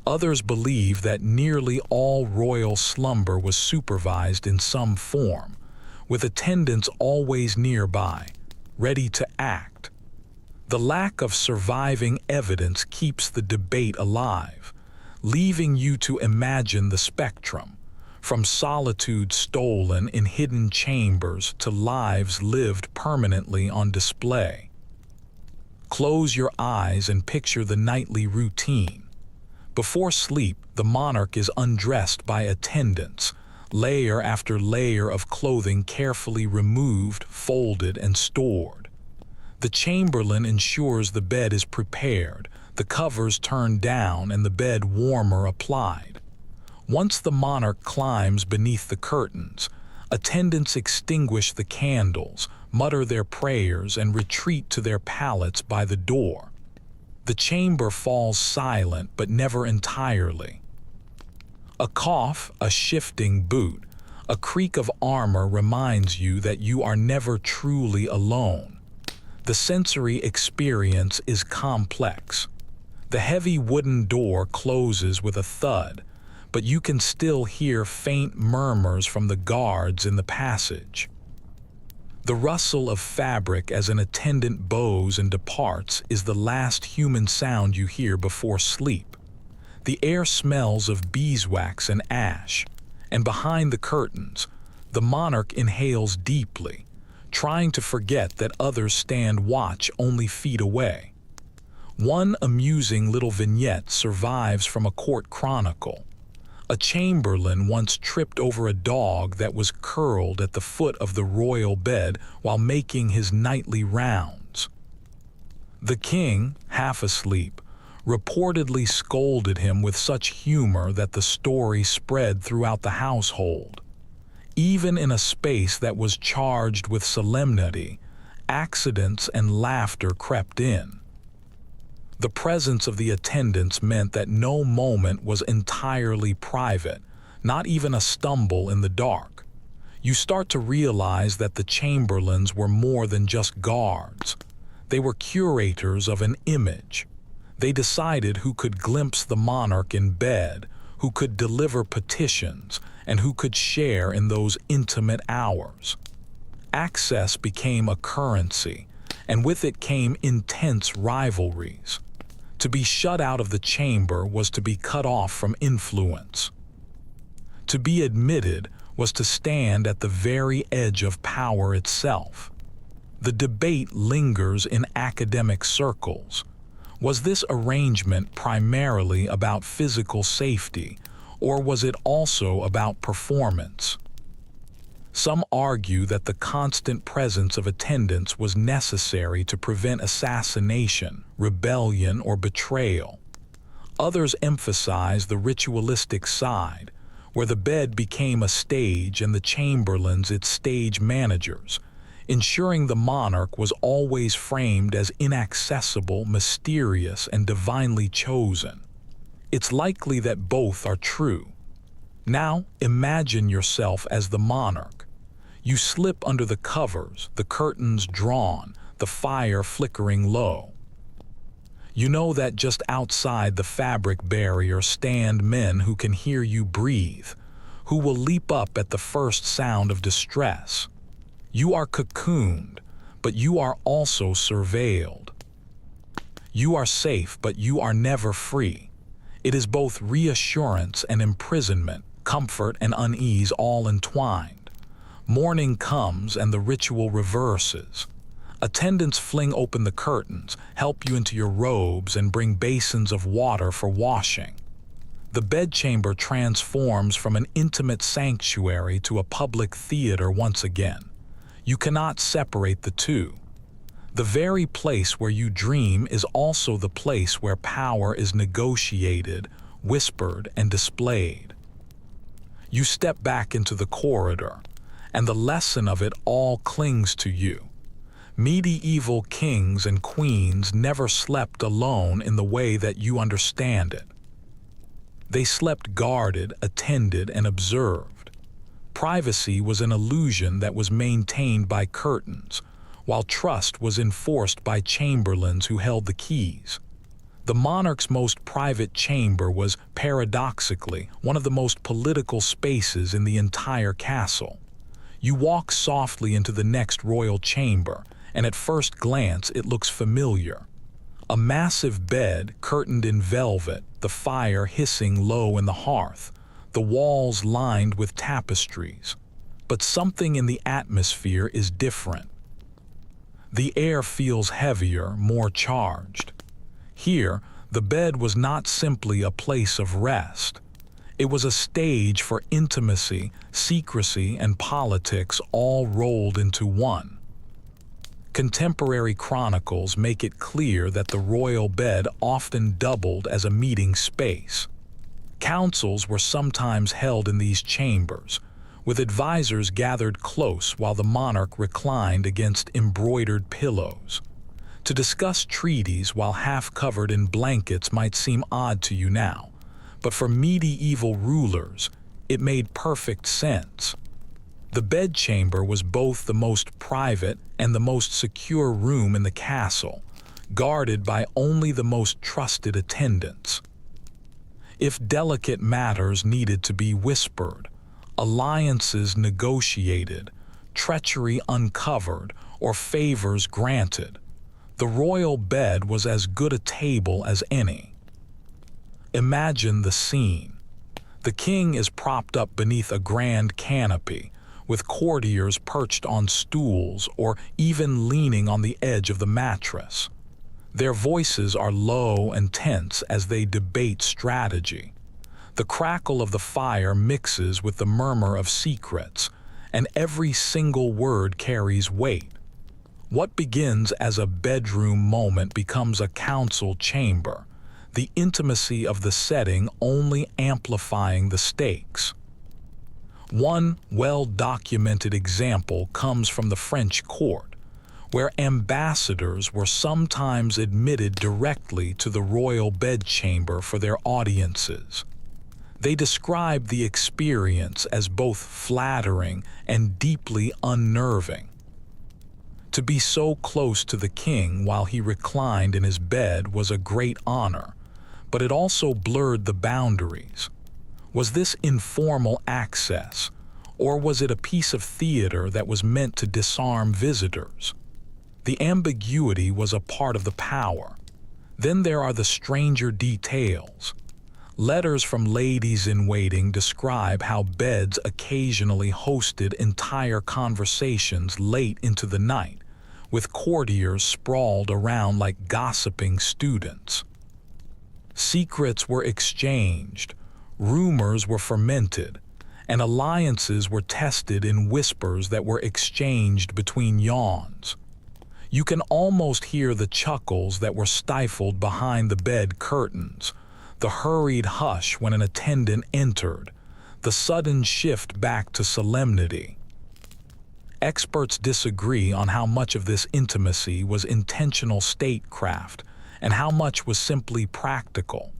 S1: Others believe that nearly all royal slumber was supervised in some form, with attendants always nearby, ready to act. The lack of surviving evidence keeps the debate alive, leaving you to imagine the spectrum, from solitude stolen in hidden chambers to lives lived permanently on display. Close your eyes and picture the nightly routine. Before sleep, the monarch is undressed by attendants, layer after layer of clothing carefully removed, folded, and stored. The chamberlain ensures the bed is prepared, the covers turned down, and the bed warmer applied. Once the monarch climbs beneath the curtains, attendants extinguish the candles, mutter their prayers, and retreat to their pallets by the door. The chamber falls silent, but never entirely. A cough, a shifting boot, a creak of armor reminds you that you are never truly alone. The sensory experience is complex. The heavy wooden door closes with a thud, but you can still hear faint murmurs from the guards in the passage. The rustle of fabric as an attendant bows and departs is the last human sound you hear before sleep. The air smells of beeswax and ash, and behind the curtains, the monarch inhales deeply, trying to forget that others stand watch only feet away. One amusing little vignette survives from a court chronicle. A chamberlain once tripped over a dog that was curled at the foot of the royal bed while making his nightly rounds. The king, half asleep, reportedly scolded him with such humor that the story spread throughout the household. Even in a space that was charged with solemnity, accidents and laughter crept in. The presence of the attendants meant that no moment was entirely private, not even a stumble in the dark. You start to realize that the chamberlains were more than just guards. They were curators of an image. They decided who could glimpse the monarch in bed, who could deliver petitions, and who could share in those intimate hours. Access became a currency, and with it came intense rivalries. To be shut out of the chamber was to be cut off from influence. To be admitted was to stand at the very edge of power itself. The debate lingers in academic circles. Was this arrangement primarily about physical safety, or was it also about performance? Some argue that the constant presence of attendants was necessary to prevent assassination, rebellion, or betrayal. Others emphasize the ritualistic side, where the bed became a stage and the chamberlains its stage managers, ensuring the monarch was always framed as inaccessible, mysterious, and divinely chosen. It's likely that both are true. Now, imagine yourself as the monarch. You slip under the covers, the curtains drawn, the fire flickering low. You know that just outside the fabric barrier stand men who can hear you breathe, who will leap up at the first sound of distress. You are cocooned, but you are also surveilled. You are safe, but you are never free. It is both reassurance and imprisonment, comfort and unease all entwined. Morning comes and the ritual reverses. Attendants fling open the curtains, help you into your robes, and bring basins of water for washing. The bedchamber transforms from an intimate sanctuary to a public theater once again. You cannot separate the two. The very place where you dream is also the place where power is negotiated, whispered, and displayed. You step back into the corridor, and the lesson of it all clings to you. Medieval kings and queens never slept alone in the way that you understand it. They slept guarded, attended, and observed. Privacy was an illusion that was maintained by curtains, while trust was enforced by chamberlains who held the keys. The monarch's most private chamber was, paradoxically, one of the most political spaces in the entire castle. You walk softly into the next royal chamber, and at first glance it looks familiar. A massive bed curtained in velvet, the fire hissing low in the hearth, the walls lined with tapestries. But something in the atmosphere is different. The air feels heavier, more charged. Here, the bed was not simply a place of rest. It was a stage for intimacy, secrecy, and politics all rolled into one. Contemporary chronicles make it clear that the royal bed often doubled as a meeting space. Councils were sometimes held in these chambers, with advisors gathered close while the monarch reclined against embroidered pillows. To discuss treaties while half covered in blankets might seem odd to you now, but for medieval rulers, it made perfect sense. The bedchamber was both the most private and the most secure room in the castle, guarded by only the most trusted attendants. If delicate matters needed to be whispered, alliances negotiated, treachery uncovered, or favors granted, the royal bed was as good a table as any. Imagine the scene. The king is propped up beneath a grand canopy, with courtiers perched on stools or even leaning on the edge of the mattress. Their voices are low and tense as they debate strategy. The crackle of the fire mixes with the murmur of secrets, and every single word carries weight. What begins as a bedroom moment becomes a council chamber, the intimacy of the setting only amplifying the stakes. One well-documented example comes from the French court, where ambassadors were sometimes admitted directly to the royal bedchamber for their audiences. They described the experience as both flattering and deeply unnerving. To be so close to the king while he reclined in his bed was a great honor, but it also blurred the boundaries. Was this informal access, or was it a piece of theater that was meant to disarm visitors? The ambiguity was a part of the power. Then there are the stranger details. Letters from ladies-in-waiting describe how beds occasionally hosted entire conversations late into the night, with courtiers sprawled around like gossiping students. Secrets were exchanged, rumors were fermented, and alliances were tested in whispers that were exchanged between yawns. You can almost hear the chuckles that were stifled behind the bed curtains, the hurried hush when an attendant entered, the sudden shift back to solemnity. Experts disagree on how much of this intimacy was intentional statecraft and how much was simply practical.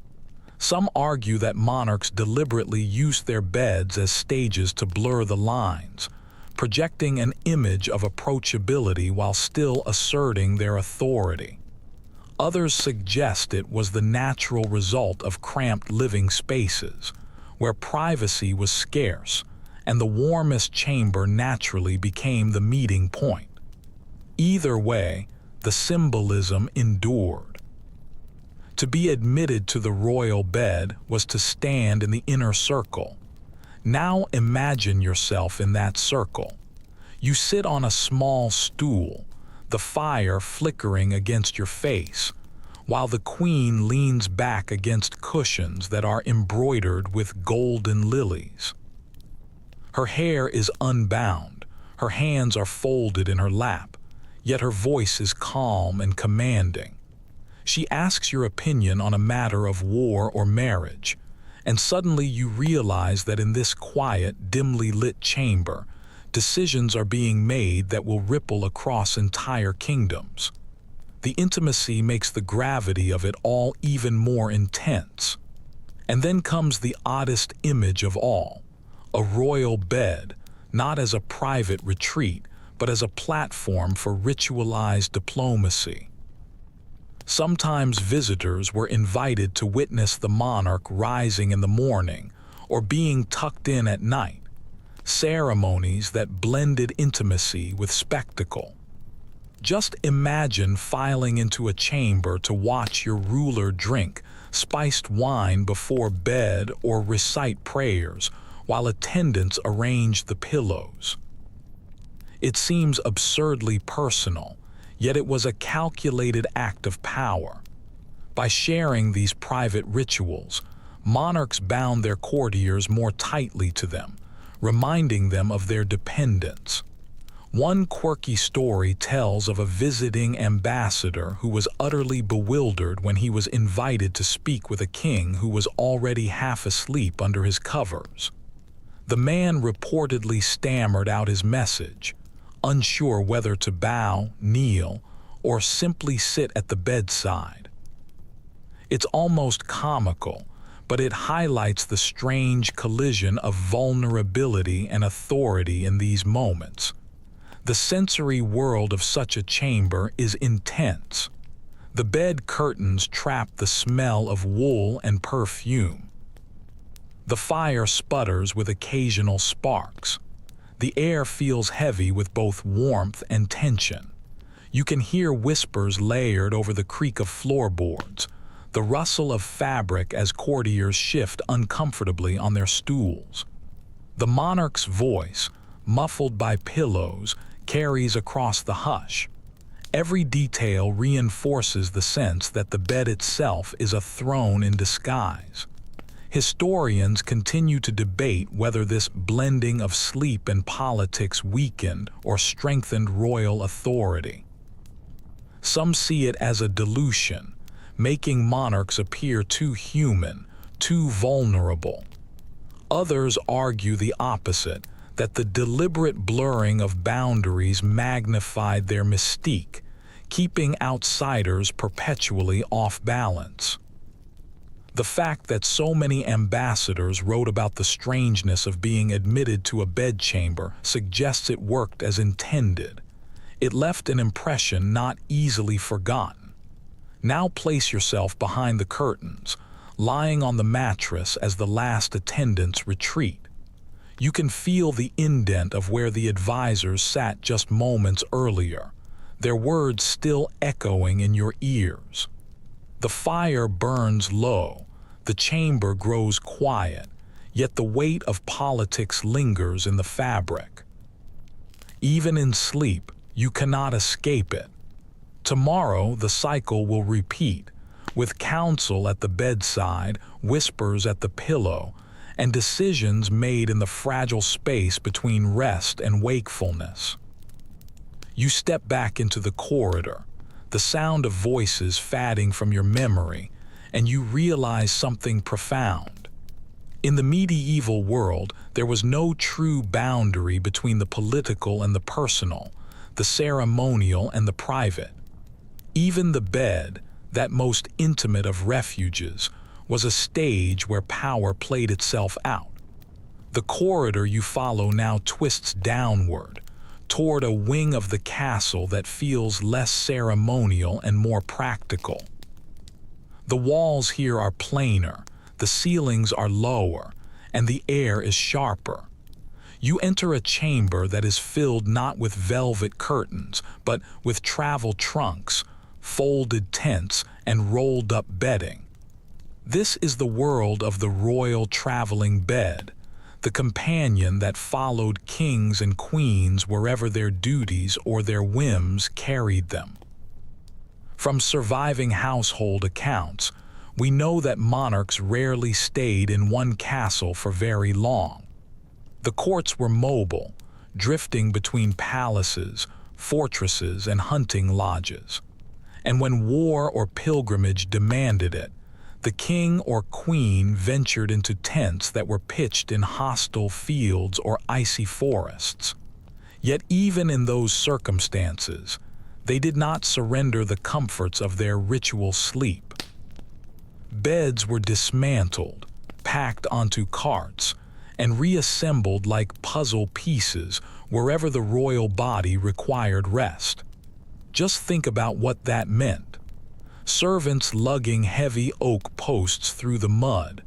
S1: Some argue that monarchs deliberately used their beds as stages to blur the lines, projecting an image of approachability while still asserting their authority. Others suggest it was the natural result of cramped living spaces, where privacy was scarce, and the warmest chamber naturally became the meeting point. Either way, the symbolism endured. To be admitted to the royal bed was to stand in the inner circle. Now imagine yourself in that circle. You sit on a small stool, the fire flickering against your face, while the queen leans back against cushions that are embroidered with golden lilies. Her hair is unbound, her hands are folded in her lap, yet her voice is calm and commanding. She asks your opinion on a matter of war or marriage, and suddenly you realize that in this quiet, dimly lit chamber, decisions are being made that will ripple across entire kingdoms. The intimacy makes the gravity of it all even more intense. And then comes the oddest image of all, a royal bed, not as a private retreat, but as a platform for ritualized diplomacy. Sometimes visitors were invited to witness the monarch rising in the morning or being tucked in at night, ceremonies that blended intimacy with spectacle. Just imagine filing into a chamber to watch your ruler drink spiced wine before bed or recite prayers while attendants arrange the pillows. It seems absurdly personal, yet it was a calculated act of power. By sharing these private rituals, monarchs bound their courtiers more tightly to them, reminding them of their dependence. One quirky story tells of a visiting ambassador who was utterly bewildered when he was invited to speak with a king who was already half asleep under his covers. The man reportedly stammered out his message, unsure whether to bow, kneel, or simply sit at the bedside. It's almost comical, but it highlights the strange collision of vulnerability and authority in these moments. The sensory world of such a chamber is intense. The bed curtains trap the smell of wool and perfume. The fire sputters with occasional sparks. The air feels heavy with both warmth and tension. You can hear whispers layered over the creak of floorboards, the rustle of fabric as courtiers shift uncomfortably on their stools. The monarch's voice, muffled by pillows, carries across the hush. Every detail reinforces the sense that the bed itself is a throne in disguise. Historians continue to debate whether this blending of sleep and politics weakened or strengthened royal authority. Some see it as a dilution, making monarchs appear too human, too vulnerable. Others argue the opposite, that the deliberate blurring of boundaries magnified their mystique, keeping outsiders perpetually off balance. The fact that so many ambassadors wrote about the strangeness of being admitted to a bedchamber suggests it worked as intended. It left an impression not easily forgotten. Now place yourself behind the curtains, lying on the mattress as the last attendants retreat. You can feel the indent of where the advisors sat just moments earlier, their words still echoing in your ears. The The fire burns low, the chamber grows quiet, yet the weight of politics lingers in the fabric. Even in sleep, you cannot escape it. Tomorrow the cycle will repeat, with counsel at the bedside, whispers at the pillow, and decisions made in the fragile space between rest and wakefulness. You step back into the corridor, the sound of voices fading from your memory, and you realize something profound. In the medieval world, there was no true boundary between the political and the personal, the ceremonial and the private. Even the bed, that most intimate of refuges, was a stage where power played itself out. The corridor you follow now twists downward, toward a wing of the castle that feels less ceremonial and more practical. The walls here are plainer, the ceilings are lower, and the air is sharper. You enter a chamber that is filled not with velvet curtains, but with travel trunks, folded tents, and rolled-up bedding. This is the world of the royal traveling bed, the companion that followed kings and queens wherever their duties or their whims carried them. From surviving household accounts, we know that monarchs rarely stayed in one castle for very long. The courts were mobile, drifting between palaces, fortresses, and hunting lodges. And when war or pilgrimage demanded it, the king or queen ventured into tents that were pitched in hostile fields or icy forests. Yet even in those circumstances, they did not surrender the comforts of their ritual sleep. Beds were dismantled, packed onto carts, and reassembled like puzzle pieces wherever the royal body required rest. Just think about what that meant. Servants lugging heavy oak posts through the mud,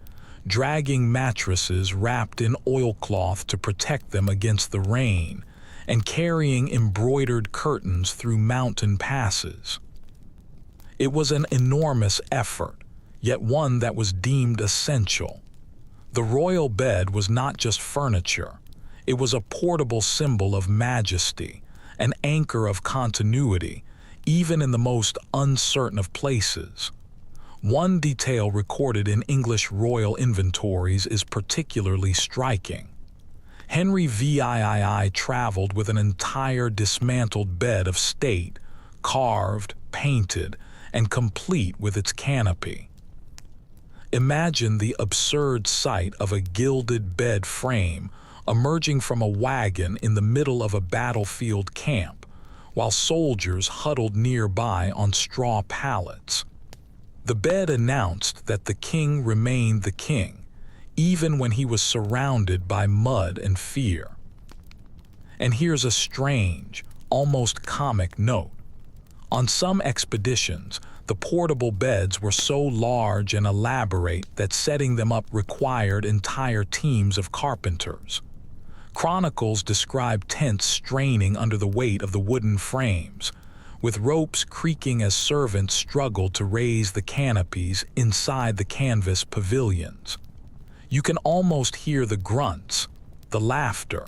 S1: dragging mattresses wrapped in oilcloth to protect them against the rain, and carrying embroidered curtains through mountain passes. It was an enormous effort, yet one that was deemed essential. The royal bed was not just furniture, it was a portable symbol of majesty, an anchor of continuity, even in the most uncertain of places. One detail recorded in English royal inventories is particularly striking. Henry VIII traveled with an entire dismantled bed of state, carved, painted, and complete with its canopy. Imagine the absurd sight of a gilded bed frame emerging from a wagon in the middle of a battlefield camp, while soldiers huddled nearby on straw pallets. The bed announced that the king remained the king, even when he was surrounded by mud and fear. And here's a strange, almost comic note. On some expeditions, the portable beds were so large and elaborate that setting them up required entire teams of carpenters. Chronicles describe tents straining under the weight of the wooden frames, with ropes creaking as servants struggled to raise the canopies inside the canvas pavilions. You can almost hear the grunts, the laughter,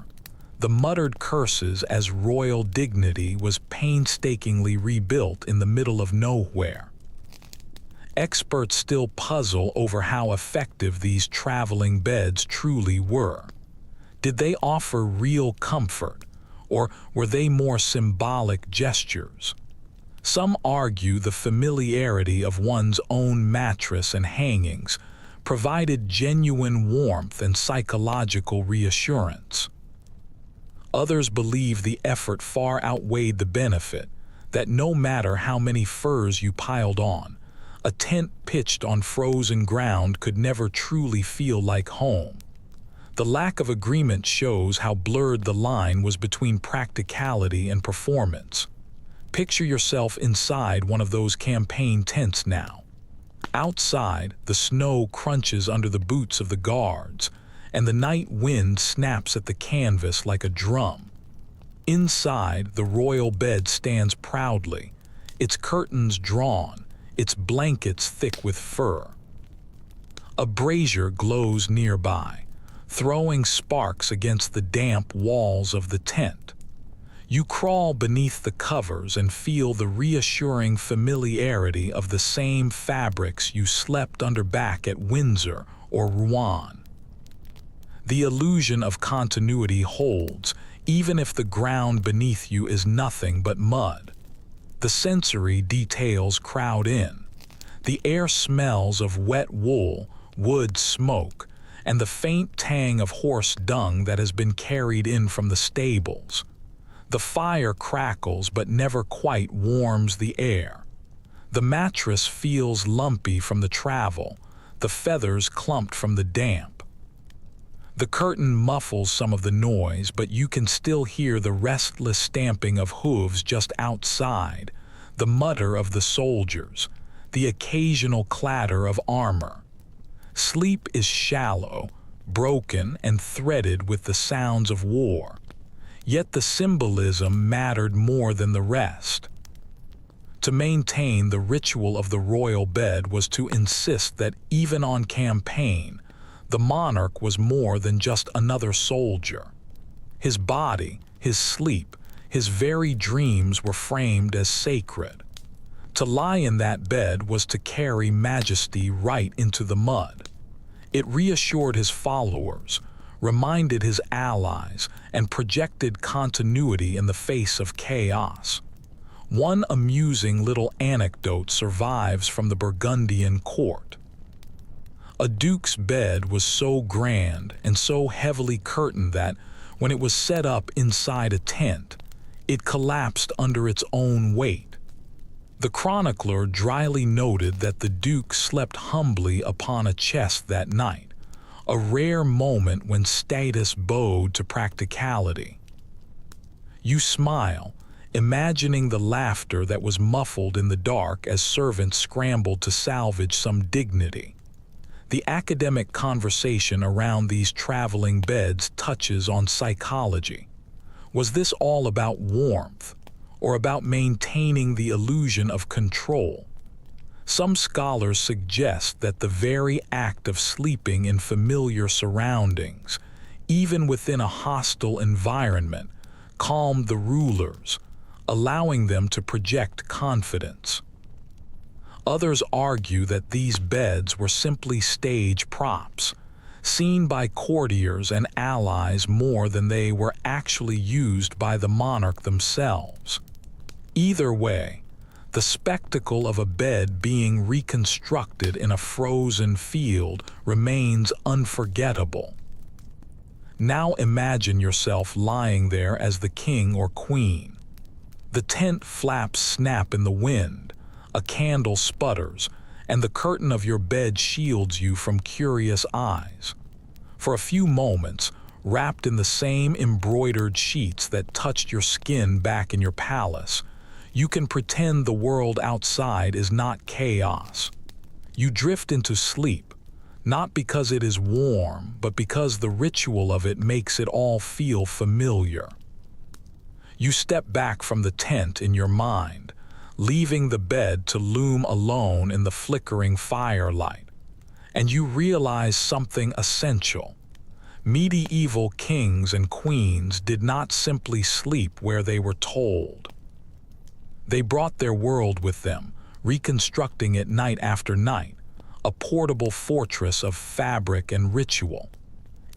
S1: the muttered curses as royal dignity was painstakingly rebuilt in the middle of nowhere. Experts still puzzle over how effective these traveling beds truly were. Did they offer real comfort, or were they more symbolic gestures? Some argue the familiarity of one's own mattress and hangings provided genuine warmth and psychological reassurance. Others believe the effort far outweighed the benefit, that no matter how many furs you piled on, a tent pitched on frozen ground could never truly feel like home. The lack of agreement shows how blurred the line was between practicality and performance. Picture yourself inside one of those campaign tents now. Outside, the snow crunches under the boots of the guards, and the night wind snaps at the canvas like a drum. Inside, the royal bed stands proudly, its curtains drawn, its blankets thick with fur. A brazier glows nearby, throwing sparks against the damp walls of the tent. You crawl beneath the covers and feel the reassuring familiarity of the same fabrics you slept under back at Windsor or Rouen. The illusion of continuity holds, even if the ground beneath you is nothing but mud. The sensory details crowd in. The air smells of wet wool, wood smoke, and the faint tang of horse dung that has been carried in from the stables. The fire crackles but never quite warms the air. The mattress feels lumpy from the travel, the feathers clumped from the damp. The curtain muffles some of the noise, but you can still hear the restless stamping of hooves just outside, the mutter of the soldiers, the occasional clatter of armor. Sleep is shallow, broken, and threaded with the sounds of war. Yet the symbolism mattered more than the rest. To maintain the ritual of the royal bed was to insist that even on campaign, the monarch was more than just another soldier. His body, his sleep, his very dreams were framed as sacred. To lie in that bed was to carry majesty right into the mud. It reassured his followers, reminded his allies, and projected continuity in the face of chaos. One amusing little anecdote survives from the Burgundian court. A duke's bed was so grand and so heavily curtained that, when it was set up inside a tent, it collapsed under its own weight. The chronicler dryly noted that the duke slept humbly upon a chest that night, a rare moment when status bowed to practicality. You smile, imagining the laughter that was muffled in the dark as servants scrambled to salvage some dignity. The academic conversation around these traveling beds touches on psychology. Was this all about warmth, or about maintaining the illusion of control? Some scholars suggest that the very act of sleeping in familiar surroundings, even within a hostile environment, calmed the rulers, allowing them to project confidence. Others argue that these beds were simply stage props, seen by courtiers and allies more than they were actually used by the monarch themselves. Either way, the spectacle of a bed being reconstructed in a frozen field remains unforgettable. Now imagine yourself lying there as the king or queen. The tent flaps snap in the wind, a candle sputters, and the curtain of your bed shields you from curious eyes. For a few moments, wrapped in the same embroidered sheets that touched your skin back in your palace, you can pretend the world outside is not chaos. You drift into sleep, not because it is warm, but because the ritual of it makes it all feel familiar. You step back from the tent in your mind, leaving the bed to loom alone in the flickering firelight, and you realize something essential. Medieval kings and queens did not simply sleep where they were told. They brought their world with them, reconstructing it night after night, a portable fortress of fabric and ritual.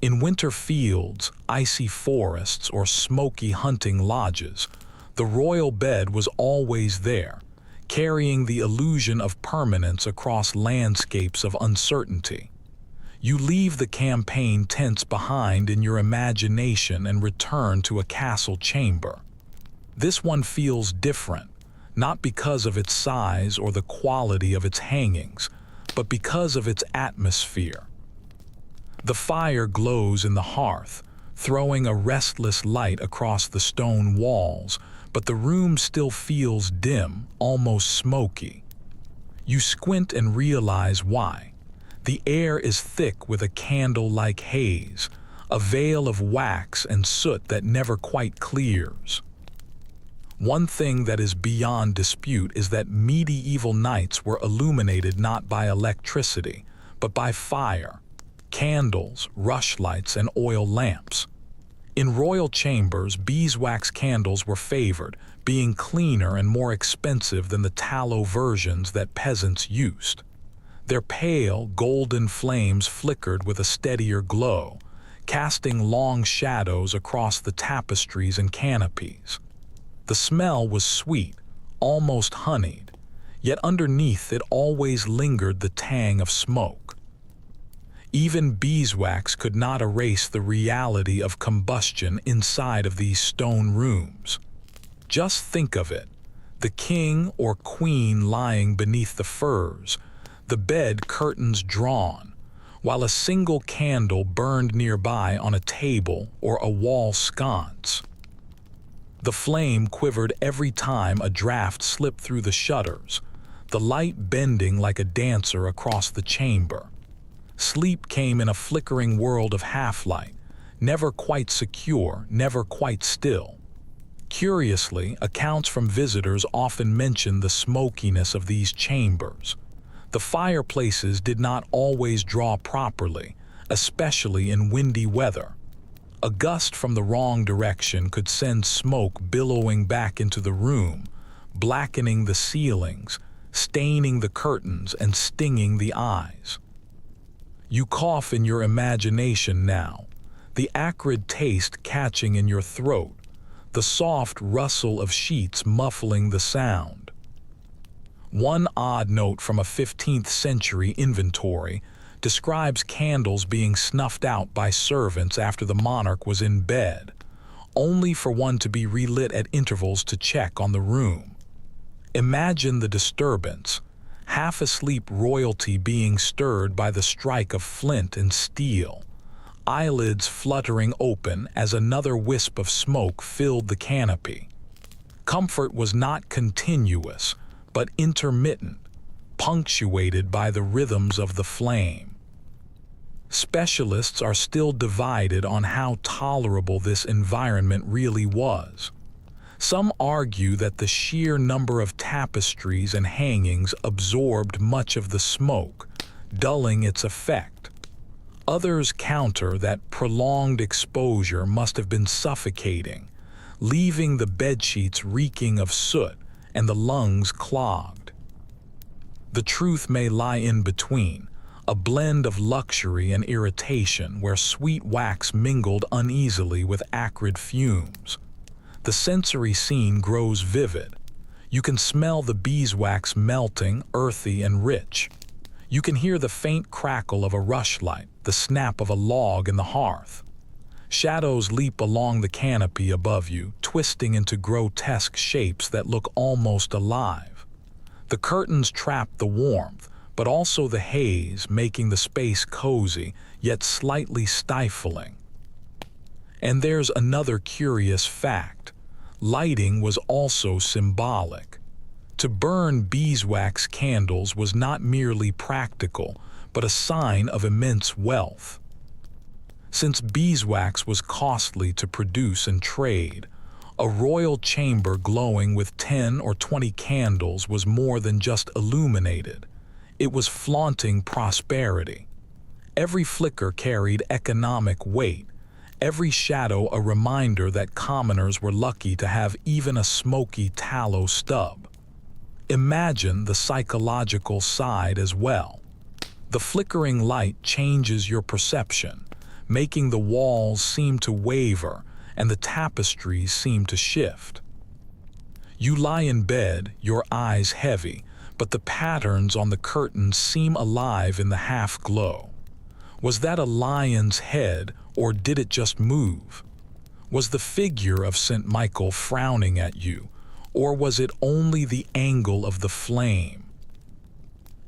S1: In winter fields, icy forests, or smoky hunting lodges, the royal bed was always there, carrying the illusion of permanence across landscapes of uncertainty. You leave the campaign tents behind in your imagination and return to a castle chamber. This one feels different, not because of its size or the quality of its hangings, but because of its atmosphere. The fire glows in the hearth, throwing a restless light across the stone walls, but the room still feels dim, almost smoky. You squint and realize why. The air is thick with a candle-like haze, a veil of wax and soot that never quite clears. One thing that is beyond dispute is that medieval nights were illuminated not by electricity, but by fire, candles, rushlights, and oil lamps. In royal chambers, beeswax candles were favored, being cleaner and more expensive than the tallow versions that peasants used. Their pale, golden flames flickered with a steadier glow, casting long shadows across the tapestries and canopies. The smell was sweet, almost honeyed, yet underneath it always lingered the tang of smoke. Even beeswax could not erase the reality of combustion inside of these stone rooms. Just think of it, the king or queen lying beneath the furs, the bed curtains drawn, while a single candle burned nearby on a table or a wall sconce. The flame quivered every time a draft slipped through the shutters, the light bending like a dancer across the chamber. Sleep came in a flickering world of half-light, never quite secure, never quite still. Curiously, accounts from visitors often mention the smokiness of these chambers. The fireplaces did not always draw properly, especially in windy weather. A gust from the wrong direction could send smoke billowing back into the room, blackening the ceilings, staining the curtains, and stinging the eyes. You cough in your imagination now, the acrid taste catching in your throat, the soft rustle of sheets muffling the sound. One odd note from a 15th century inventory describes candles being snuffed out by servants after the monarch was in bed, only for one to be relit at intervals to check on the room. Imagine the disturbance, half-asleep royalty being stirred by the strike of flint and steel, eyelids fluttering open as another wisp of smoke filled the canopy. Comfort was not continuous, but intermittent, punctuated by the rhythms of the flame. Specialists are still divided on how tolerable this environment really was. Some argue that the sheer number of tapestries and hangings absorbed much of the smoke, dulling its effect. Others counter that prolonged exposure must have been suffocating, leaving the bedsheets reeking of soot and the lungs clogged. The truth may lie in between, a blend of luxury and irritation where sweet wax mingled uneasily with acrid fumes. The sensory scene grows vivid. You can smell the beeswax melting, earthy and rich. You can hear the faint crackle of a rushlight, the snap of a log in the hearth. Shadows leap along the canopy above you, twisting into grotesque shapes that look almost alive. The curtains trap the warmth, but also the haze, making the space cozy, yet slightly stifling. And there's another curious fact. Lighting was also symbolic. To burn beeswax candles was not merely practical, but a sign of immense wealth. Since beeswax was costly to produce and trade, a royal chamber glowing with 10 or 20 candles was more than just illuminated. It was flaunting prosperity. Every flicker carried economic weight, every shadow a reminder that commoners were lucky to have even a smoky tallow stub. Imagine the psychological side as well. The flickering light changes your perception, making the walls seem to waver and the tapestries seem to shift. You lie in bed, your eyes heavy, but the patterns on the curtains seem alive in the half-glow. Was that a lion's head, or did it just move? Was the figure of St. Michael frowning at you, or was it only the angle of the flame?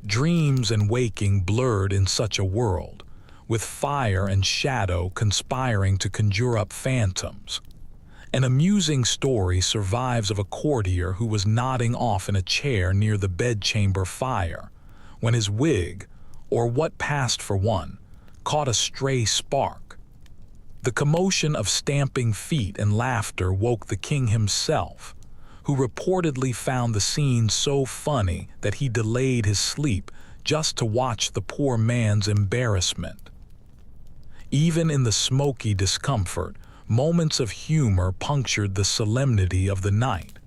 S1: Dreams and waking blurred in such a world, with fire and shadow conspiring to conjure up phantoms. An amusing story survives of a courtier who was nodding off in a chair near the bedchamber fire, when his wig, or what passed for one, caught a stray spark. The commotion of stamping feet and laughter woke the king himself, who reportedly found the scene so funny that he delayed his sleep just to watch the poor man's embarrassment. Even in the smoky discomfort, moments of humor punctured the solemnity of the night.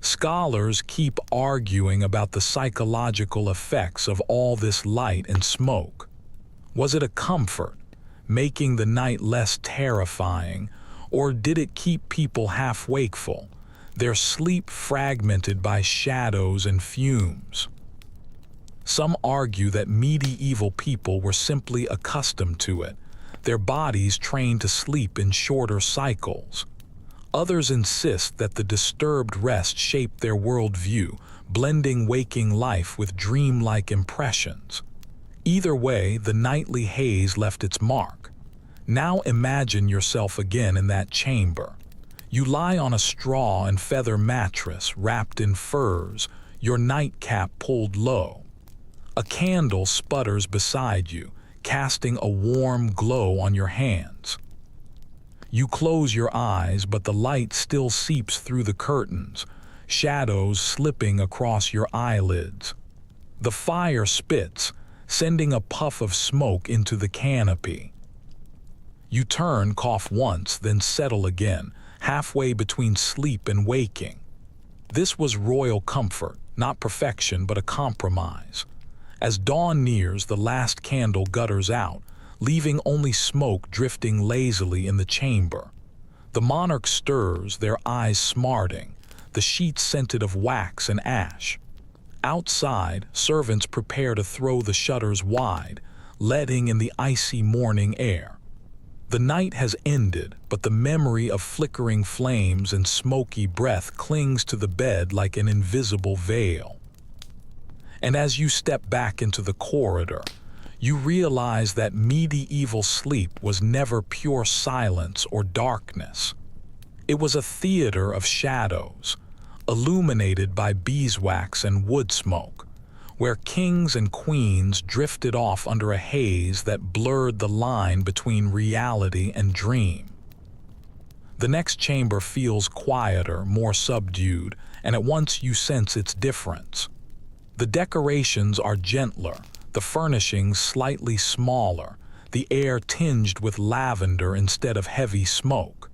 S1: Scholars keep arguing about the psychological effects of all this light and smoke. Was it a comfort, making the night less terrifying, or did it keep people half wakeful, their sleep fragmented by shadows and fumes? Some argue that medieval people were simply accustomed to it, their bodies trained to sleep in shorter cycles. Others insist that the disturbed rest shaped their worldview, blending waking life with dreamlike impressions. Either way, the nightly haze left its mark. Now imagine yourself again in that chamber. You lie on a straw and feather mattress wrapped in furs, your nightcap pulled low. A candle sputters beside you, casting a warm glow on your hands. You close your eyes, but the light still seeps through the curtains, shadows slipping across your eyelids. The fire spits, sending a puff of smoke into the canopy. You turn, cough once, then settle again, halfway between sleep and waking. This was royal comfort, not perfection but a compromise. As dawn nears, the last candle gutters out, leaving only smoke drifting lazily in the chamber. The monarch stirs, their eyes smarting, the sheets scented of wax and ash. Outside, servants prepare to throw the shutters wide, letting in the icy morning air. The night has ended, but the memory of flickering flames and smoky breath clings to the bed like an invisible veil. And as you step back into the corridor, you realize that medieval sleep was never pure silence or darkness. It was a theater of shadows, illuminated by beeswax and wood smoke, where kings and queens drifted off under a haze that blurred the line between reality and dream. The next chamber feels quieter, more subdued, and at once you sense its difference. The decorations are gentler, the furnishings slightly smaller, the air tinged with lavender instead of heavy smoke.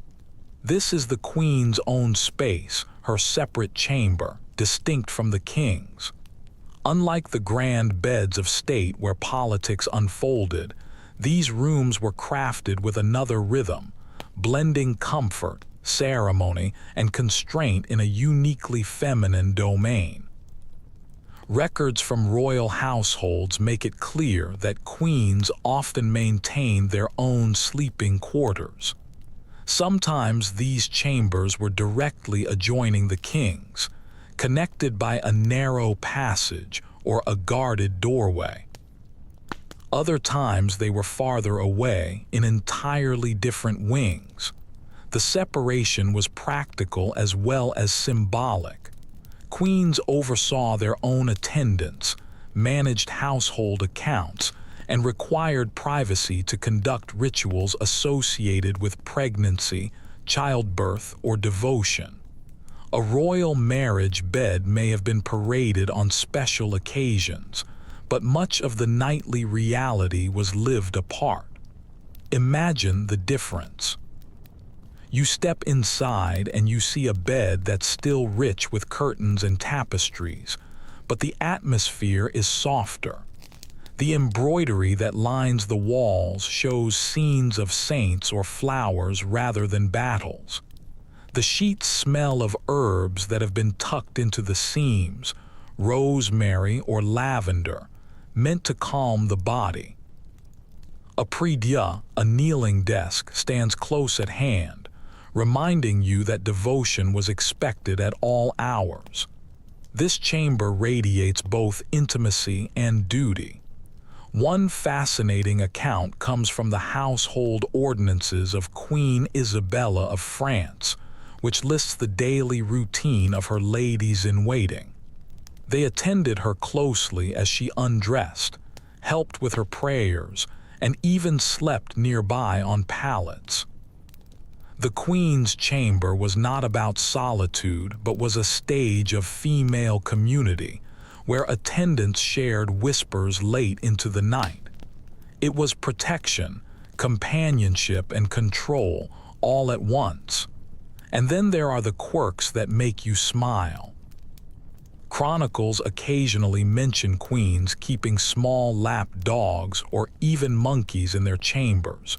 S1: This is the queen's own space, her separate chamber, distinct from the king's. Unlike the grand beds of state where politics unfolded, these rooms were crafted with another rhythm, blending comfort, ceremony, and constraint in a uniquely feminine domain. Records from royal households make it clear that queens often maintained their own sleeping quarters. Sometimes these chambers were directly adjoining the king's, connected by a narrow passage or a guarded doorway. Other times they were farther away in entirely different wings. The separation was practical as well as symbolic. Queens oversaw their own attendance, managed household accounts, and required privacy to conduct rituals associated with pregnancy, childbirth, or devotion. A royal marriage bed may have been paraded on special occasions, but much of the nightly reality was lived apart. Imagine the difference. You step inside and you see a bed that's still rich with curtains and tapestries, but the atmosphere is softer. The embroidery that lines the walls shows scenes of saints or flowers rather than battles. The sheets smell of herbs that have been tucked into the seams, rosemary or lavender, meant to calm the body. A prie-dieu, a kneeling desk, stands close at hand, reminding you that devotion was expected at all hours. This chamber radiates both intimacy and duty. One fascinating account comes from the household ordinances of Queen Isabella of France, which lists the daily routine of her ladies-in-waiting. They attended her closely as she undressed, helped with her prayers, and even slept nearby on pallets. The queen's chamber was not about solitude, but was a stage of female community, where attendants shared whispers late into the night. It was protection, companionship, and control all at once. And then there are the quirks that make you smile. Chronicles occasionally mention queens keeping small lap dogs or even monkeys in their chambers,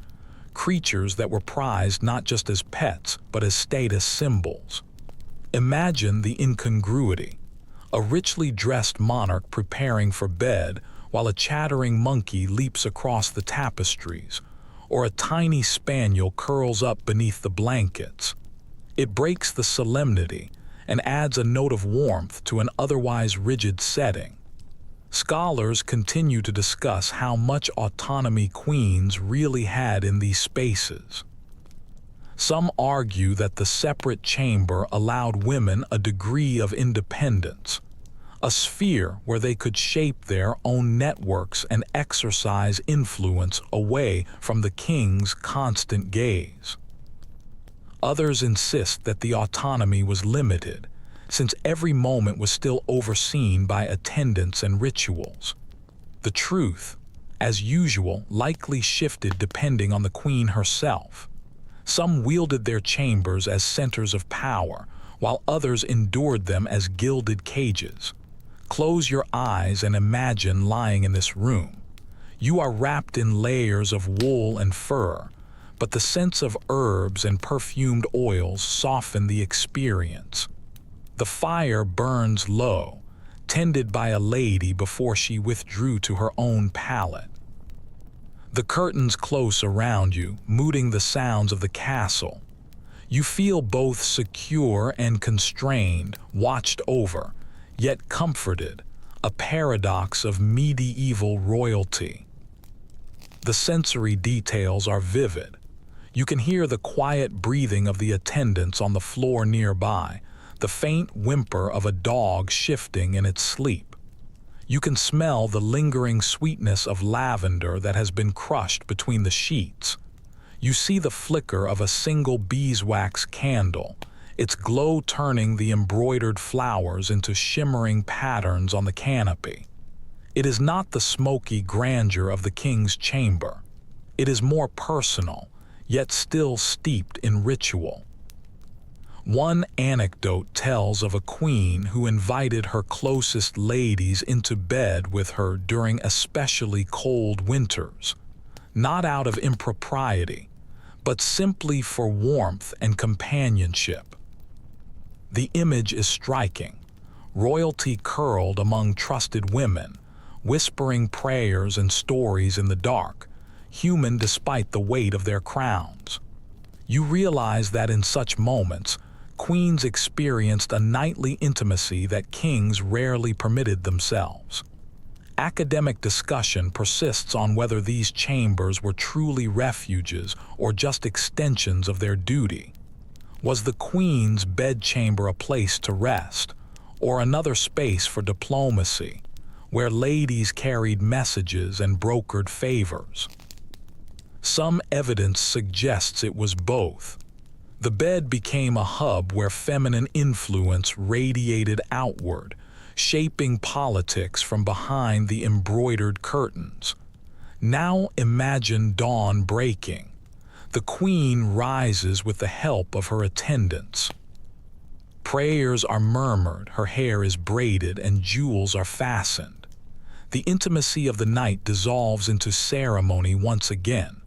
S1: creatures that were prized not just as pets but as status symbols. Imagine the incongruity: a richly dressed monarch preparing for bed while a chattering monkey leaps across the tapestries, or a tiny spaniel curls up beneath the blankets. It breaks the solemnity and adds a note of warmth to an otherwise rigid setting. Scholars continue to discuss how much autonomy queens really had in these spaces. Some argue that the separate chamber allowed women a degree of independence, a sphere where they could shape their own networks and exercise influence away from the king's constant gaze. Others insist that the autonomy was limited, since every moment was still overseen by attendants and rituals. The truth, as usual, likely shifted depending on the queen herself. Some wielded their chambers as centers of power, while others endured them as gilded cages. Close your eyes and imagine lying in this room. You are wrapped in layers of wool and fur, but the scents of herbs and perfumed oils soften the experience. The fire burns low, tended by a lady before she withdrew to her own pallet. The curtains close around you, muting the sounds of the castle. You feel both secure and constrained, watched over, yet comforted, a paradox of medieval royalty. The sensory details are vivid. You can hear the quiet breathing of the attendants on the floor nearby, the faint whimper of a dog shifting in its sleep. You can smell the lingering sweetness of lavender that has been crushed between the sheets. You see the flicker of a single beeswax candle, its glow turning the embroidered flowers into shimmering patterns on the canopy. It is not the smoky grandeur of the king's chamber. It is more personal, yet still steeped in ritual. One anecdote tells of a queen who invited her closest ladies into bed with her during especially cold winters, not out of impropriety, but simply for warmth and companionship. The image is striking: royalty curled among trusted women, whispering prayers and stories in the dark, human despite the weight of their crowns. You realize that in such moments, queens experienced a nightly intimacy that kings rarely permitted themselves. Academic discussion persists on whether these chambers were truly refuges or just extensions of their duty. Was the queen's bedchamber a place to rest, or another space for diplomacy, where ladies carried messages and brokered favors? Some evidence suggests it was both. The bed became a hub where feminine influence radiated outward, shaping politics from behind the embroidered curtains. Now imagine dawn breaking. The queen rises with the help of her attendants. Prayers are murmured, her hair is braided, and jewels are fastened. The intimacy of the night dissolves into ceremony once again.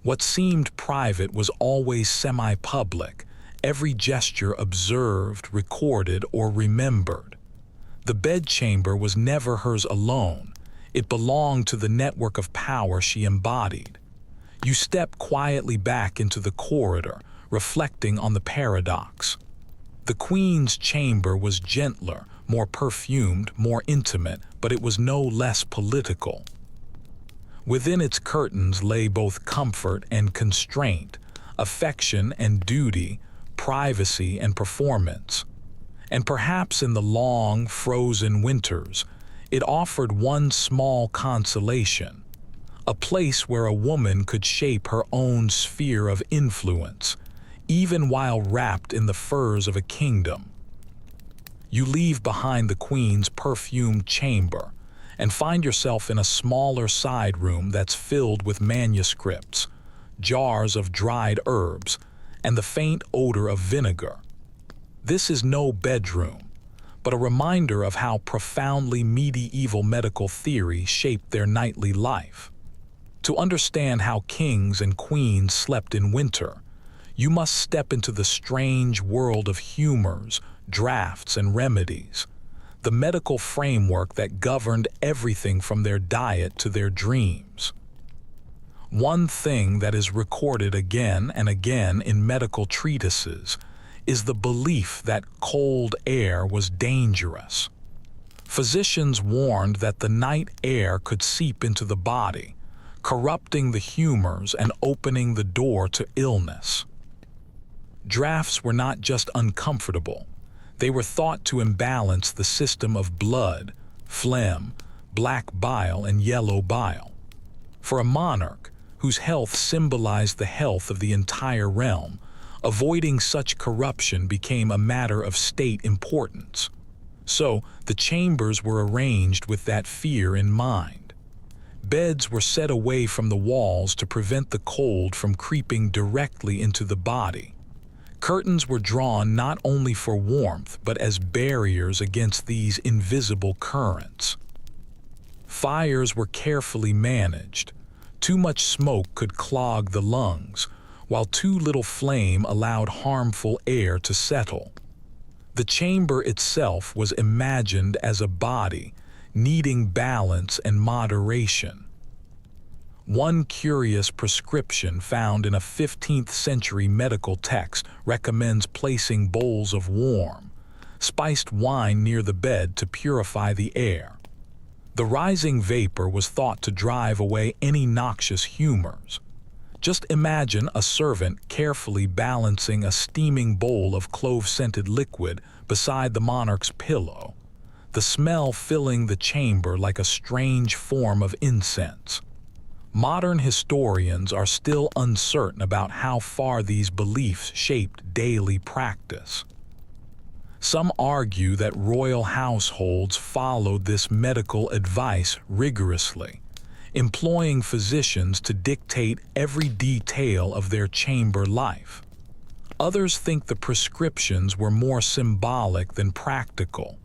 S1: What seemed private was always semi-public, every gesture observed, recorded, or remembered. The bedchamber was never hers alone. It belonged to the network of power she embodied. You step quietly back into the corridor, reflecting on the paradox. The queen's chamber was gentler, more perfumed, more intimate, but it was no less political. Within its curtains lay both comfort and constraint, affection and duty, privacy and performance. And perhaps in the long, frozen winters, it offered one small consolation: a place where a woman could shape her own sphere of influence, even while wrapped in the furs of a kingdom. You leave behind the queen's perfumed chamber and find yourself in a smaller side room that's filled with manuscripts, jars of dried herbs, and the faint odor of vinegar. This is no bedroom, but a reminder of how profoundly medieval medical theory shaped their nightly life. To understand how kings and queens slept in winter, you must step into the strange world of humors, drafts, and remedies, the medical framework that governed everything from their diet to their dreams. One thing that is recorded again and again in medical treatises is the belief that cold air was dangerous. Physicians warned that the night air could seep into the body, corrupting the humors and opening the door to illness. Drafts were not just uncomfortable. They were thought to imbalance the system of blood, phlegm, black bile, and yellow bile. For a monarch, whose health symbolized the health of the entire realm, avoiding such corruption became a matter of state importance. So, the chambers were arranged with that fear in mind. Beds were set away from the walls to prevent the cold from creeping directly into the body. Curtains were drawn not only for warmth but as barriers against these invisible currents. Fires were carefully managed. Too much smoke could clog the lungs, while too little flame allowed harmful air to settle. The chamber itself was imagined as a body, needing balance and moderation. One curious prescription found in a 15th century medical text recommends placing bowls of warm, spiced wine near the bed to purify the air. The rising vapor was thought to drive away any noxious humors. Just imagine a servant carefully balancing a steaming bowl of clove-scented liquid beside the monarch's pillow, the smell filling the chamber like a strange form of incense. Modern historians are still uncertain about how far these beliefs shaped daily practice. Some argue that royal households followed this medical advice rigorously, employing physicians to dictate every detail of their chamber life. Others think the prescriptions were more symbolic than practical,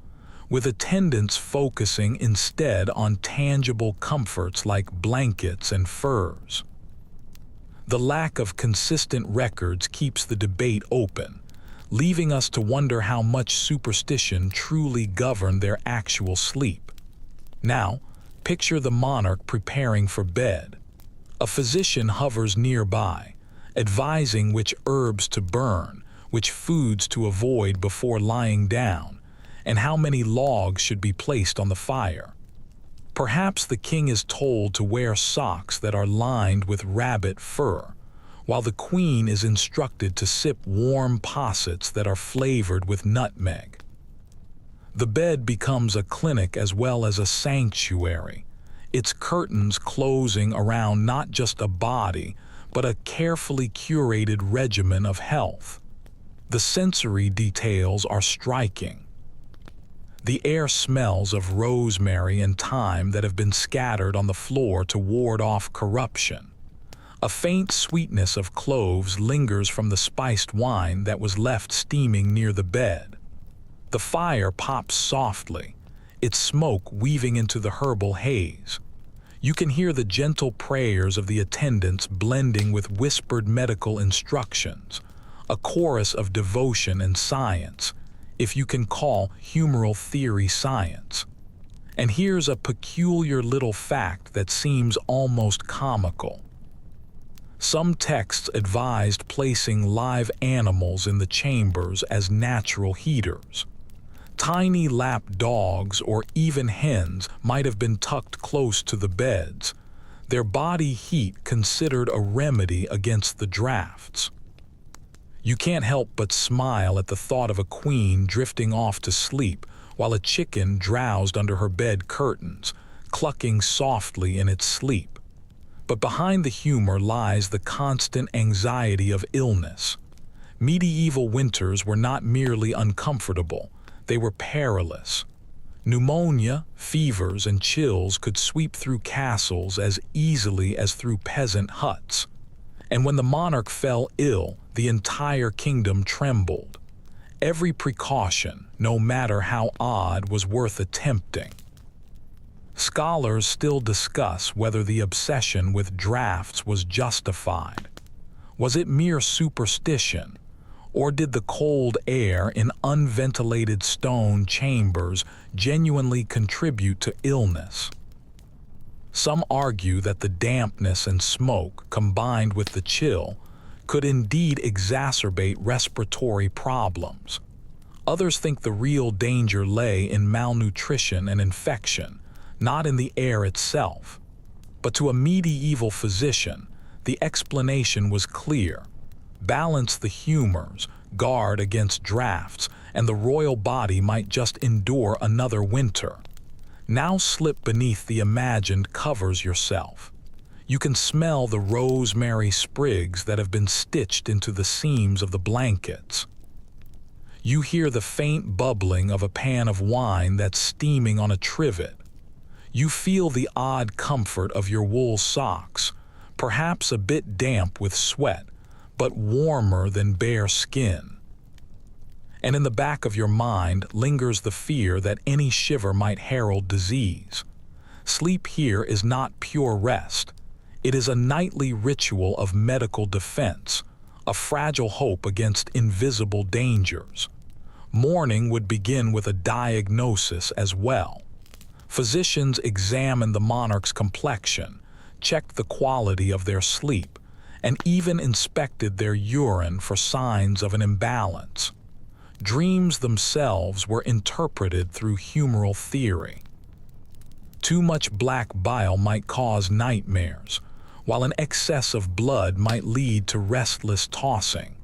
S1: with attendants focusing instead on tangible comforts like blankets and furs. The lack of consistent records keeps the debate open, leaving us to wonder how much superstition truly governed their actual sleep. Now, picture the monarch preparing for bed. A physician hovers nearby, advising which herbs to burn, which foods to avoid before lying down, and how many logs should be placed on the fire. Perhaps the king is told to wear socks that are lined with rabbit fur, while the queen is instructed to sip warm possets that are flavored with nutmeg. The bed becomes a clinic as well as a sanctuary, its curtains closing around not just a body, but a carefully curated regimen of health. The sensory details are striking. The air smells of rosemary and thyme that have been scattered on the floor to ward off corruption. A faint sweetness of cloves lingers from the spiced wine that was left steaming near the bed. The fire pops softly, its smoke weaving into the herbal haze. You can hear the gentle prayers of the attendants blending with whispered medical instructions, a chorus of devotion and science, if you can call humoral theory science. And here's a peculiar little fact that seems almost comical. Some texts advised placing live animals in the chambers as natural heaters. Tiny lap dogs or even hens might have been tucked close to the beds, their body heat considered a remedy against the drafts. You can't help but smile at the thought of a queen drifting off to sleep while a chicken drowsed under her bed curtains, clucking softly in its sleep. But behind the humor lies the constant anxiety of illness. Medieval winters were not merely uncomfortable, they were perilous. Pneumonia, fevers, and chills could sweep through castles as easily as through peasant huts. And when the monarch fell ill, the entire kingdom trembled. Every precaution, no matter how odd, was worth attempting. Scholars still discuss whether the obsession with drafts was justified. Was it mere superstition? Or did the cold air in unventilated stone chambers genuinely contribute to illness? Some argue that the dampness and smoke, combined with the chill, could indeed exacerbate respiratory problems. Others think the real danger lay in malnutrition and infection, not in the air itself. But to a medieval physician, the explanation was clear. Balance the humors, guard against drafts, and the royal body might just endure another winter. Now slip beneath the imagined covers yourself. You can smell the rosemary sprigs that have been stitched into the seams of the blankets. You hear the faint bubbling of a pan of wine that's steaming on a trivet. You feel the odd comfort of your wool socks, perhaps a bit damp with sweat, but warmer than bare skin. And in the back of your mind lingers the fear that any shiver might herald disease. Sleep here is not pure rest. It is a nightly ritual of medical defense, a fragile hope against invisible dangers. Morning would begin with a diagnosis as well. Physicians examined the monarch's complexion, checked the quality of their sleep, and even inspected their urine for signs of an imbalance. Dreams themselves were interpreted through humoral theory. Too much black bile might cause nightmares, while an excess of blood might lead to restless tossing.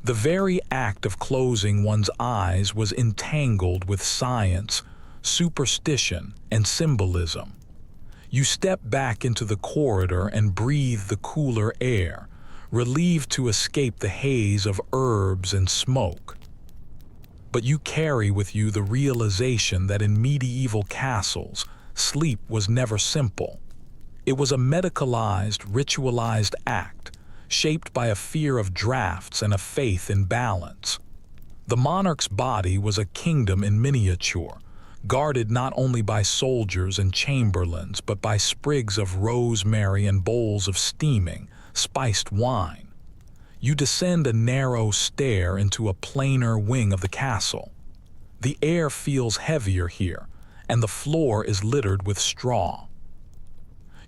S1: The very act of closing one's eyes was entangled with science, superstition, and symbolism. You step back into the corridor and breathe the cooler air, relieved to escape the haze of herbs and smoke. But you carry with you the realization that in medieval castles, sleep was never simple. It was a medicalized, ritualized act, shaped by a fear of drafts and a faith in balance. The monarch's body was a kingdom in miniature, guarded not only by soldiers and chamberlains, but by sprigs of rosemary and bowls of steaming, spiced wine. You descend a narrow stair into a plainer wing of the castle. The air feels heavier here, and the floor is littered with straw.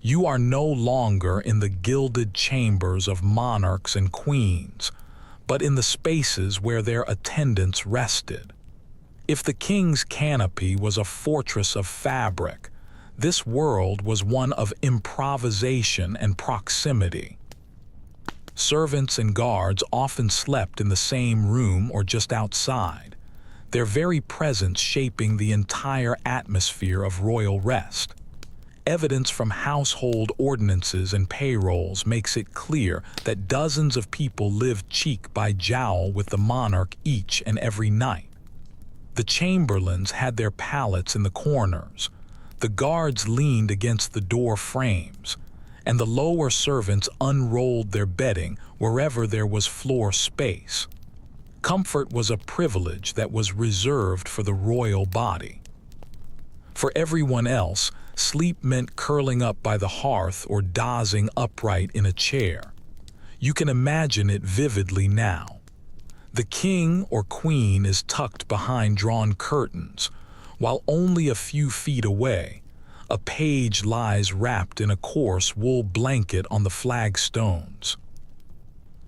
S1: You are no longer in the gilded chambers of monarchs and queens, but in the spaces where their attendants rested. If the king's canopy was a fortress of fabric, this world was one of improvisation and proximity. Servants and guards often slept in the same room or just outside, their very presence shaping the entire atmosphere of royal rest. Evidence from household ordinances and payrolls makes it clear that dozens of people lived cheek by jowl with the monarch each and every night. The chamberlains had their pallets in the corners, the guards leaned against the door frames, and the lower servants unrolled their bedding wherever there was floor space. Comfort was a privilege that was reserved for the royal body. For everyone else, sleep meant curling up by the hearth or dozing upright in a chair. You can imagine it vividly now. The king or queen is tucked behind drawn curtains, while only a few feet away, a page lies wrapped in a coarse wool blanket on the flagstones.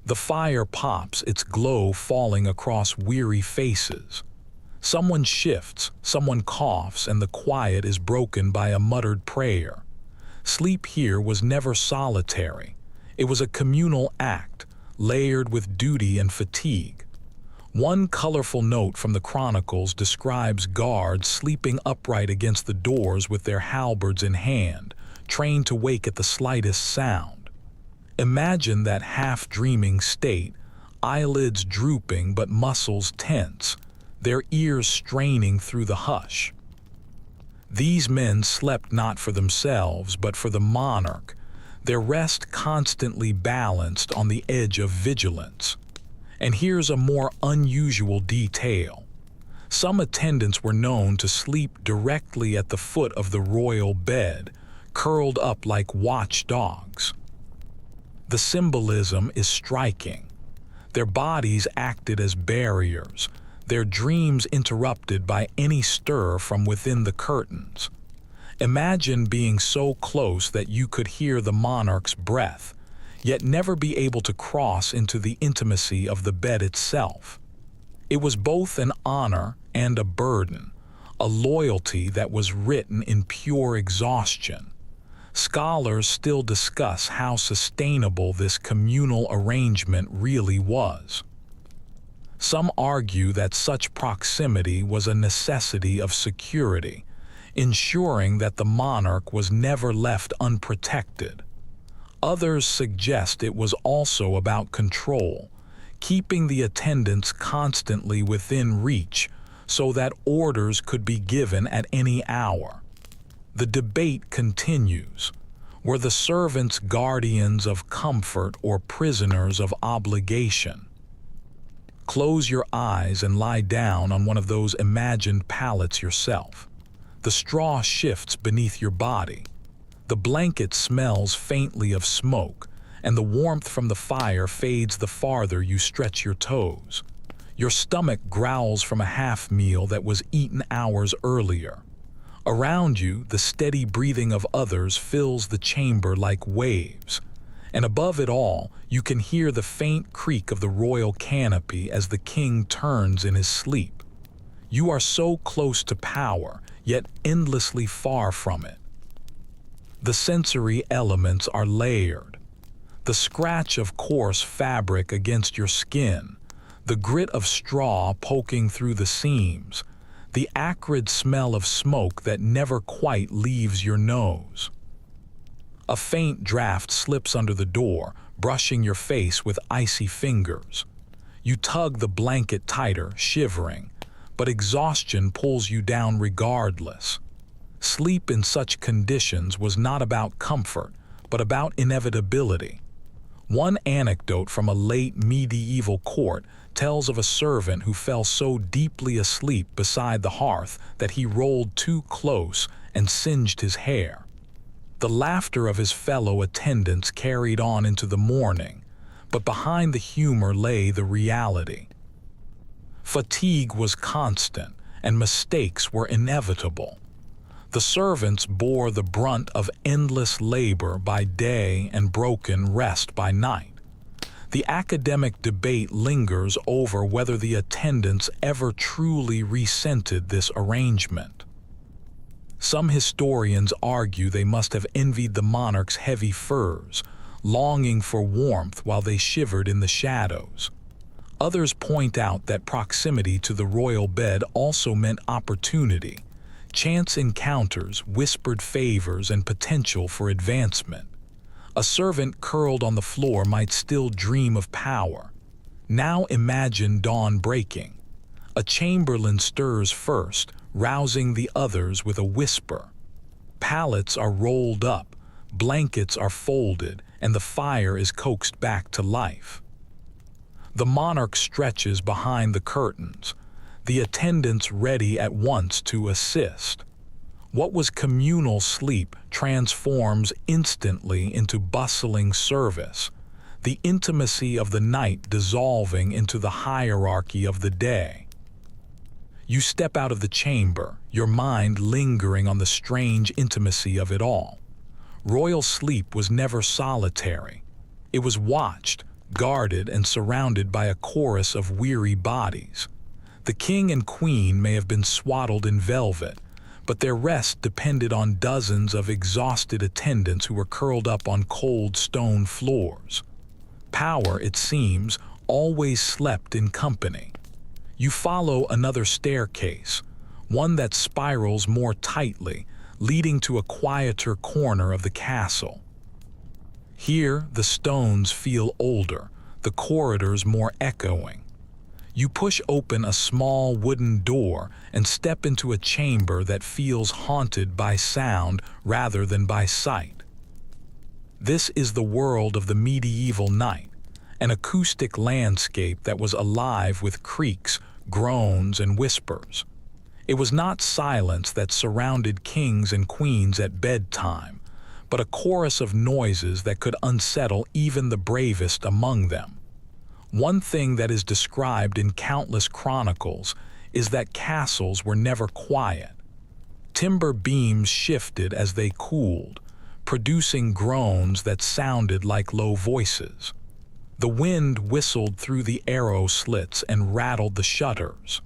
S1: The fire pops, its glow falling across weary faces. Someone shifts, someone coughs, and the quiet is broken by a muttered prayer. Sleep here was never solitary. It was a communal act, layered with duty and fatigue. One colorful note from the chronicles describes guards sleeping upright against the doors with their halberds in hand, trained to wake at the slightest sound. Imagine that half-dreaming state, eyelids drooping but muscles tense, their ears straining through the hush. These men slept not for themselves but for the monarch, their rest constantly balanced on the edge of vigilance. And here's a more unusual detail. Some attendants were known to sleep directly at the foot of the royal bed, curled up like watchdogs. The symbolism is striking. Their bodies acted as barriers, their dreams interrupted by any stir from within the curtains. Imagine being so close that you could hear the monarch's breath, yet never be able to cross into the intimacy of the bed itself. It was both an honor and a burden, a loyalty that was written in pure exhaustion. Scholars still discuss how sustainable this communal arrangement really was. Some argue that such proximity was a necessity of security, ensuring that the monarch was never left unprotected. Others suggest it was also about control, keeping the attendants constantly within reach so that orders could be given at any hour. The debate continues. Were the servants guardians of comfort or prisoners of obligation? Close your eyes and lie down on one of those imagined pallets yourself. The straw shifts beneath your body. The blanket smells faintly of smoke, and the warmth from the fire fades the farther you stretch your toes. Your stomach growls from a half meal that was eaten hours earlier. Around you, the steady breathing of others fills the chamber like waves. And above it all, you can hear the faint creak of the royal canopy as the king turns in his sleep. You are so close to power, yet endlessly far from it. The sensory elements are layered. The scratch of coarse fabric against your skin, the grit of straw poking through the seams, the acrid smell of smoke that never quite leaves your nose. A faint draft slips under the door, brushing your face with icy fingers. You tug the blanket tighter, shivering, but exhaustion pulls you down regardless. Sleep in such conditions was not about comfort, but about inevitability. One anecdote from a late medieval court tells of a servant who fell so deeply asleep beside the hearth that he rolled too close and singed his hair. The laughter of his fellow attendants carried on into the morning, but behind the humor lay the reality. Fatigue was constant, and mistakes were inevitable. The servants bore the brunt of endless labor by day and broken rest by night. The academic debate lingers over whether the attendants ever truly resented this arrangement. Some historians argue they must have envied the monarch's heavy furs, longing for warmth while they shivered in the shadows. Others point out that proximity to the royal bed also meant opportunity, chance encounters, whispered favors, and potential for advancement. A servant curled on the floor might still dream of power. Now imagine dawn breaking. A chamberlain stirs first, rousing the others with a whisper. Pallets are rolled up, blankets are folded, and the fire is coaxed back to life. The monarch stretches behind the curtains, the attendants ready at once to assist. What was communal sleep transforms instantly into bustling service, the intimacy of the night dissolving into the hierarchy of the day. You step out of the chamber, your mind lingering on the strange intimacy of it all. Royal sleep was never solitary. It was watched, guarded, and surrounded by a chorus of weary bodies. The king and queen may have been swaddled in velvet, but their rest depended on dozens of exhausted attendants who were curled up on cold stone floors. Power, it seems, always slept in company. You follow another staircase, one that spirals more tightly, leading to a quieter corner of the castle. Here, the stones feel older, the corridors more echoing. You push open a small wooden door and step into a chamber that feels haunted by sound rather than by sight. This is the world of the medieval night, an acoustic landscape that was alive with creaks, groans, and whispers. It was not silence that surrounded kings and queens at bedtime, but a chorus of noises that could unsettle even the bravest among them. One thing that is described in countless chronicles is that castles were never quiet. Timber beams shifted as they cooled, producing groans that sounded like low voices. The wind whistled through the arrow slits and rattled the shutters.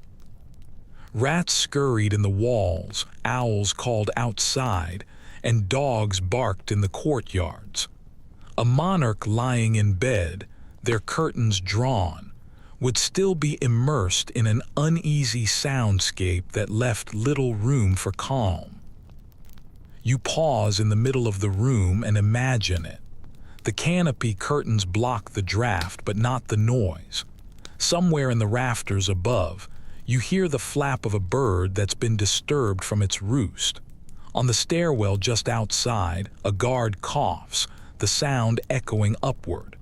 S1: Rats scurried in the walls, owls called outside, and dogs barked in the courtyards. A monarch lying in bed, their curtains drawn, would still be immersed in an uneasy soundscape that left little room for calm. You pause in the middle of the room and imagine it. The canopy curtains block the draft, but not the noise. Somewhere in the rafters above, you hear the flap of a bird that's been disturbed from its roost. On the stairwell just outside, a guard coughs, the sound echoing upward.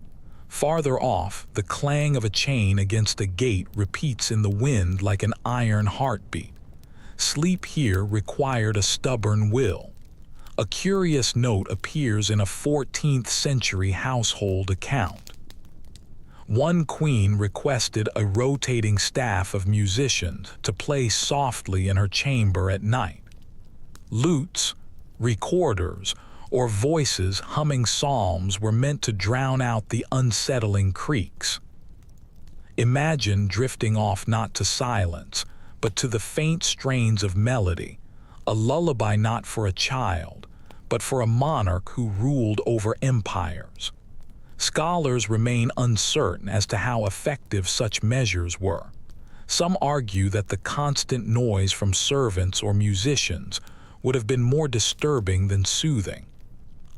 S1: Farther off, the clang of a chain against a gate repeats in the wind like an iron heartbeat. Sleep here required a stubborn will. A curious note appears in a 14th century household account. One queen requested a rotating staff of musicians to play softly in her chamber at night. Lutes, recorders, or voices humming psalms were meant to drown out the unsettling creaks. Imagine drifting off not to silence, but to the faint strains of melody, a lullaby not for a child, but for a monarch who ruled over empires. Scholars remain uncertain as to how effective such measures were. Some argue that the constant noise from servants or musicians would have been more disturbing than soothing.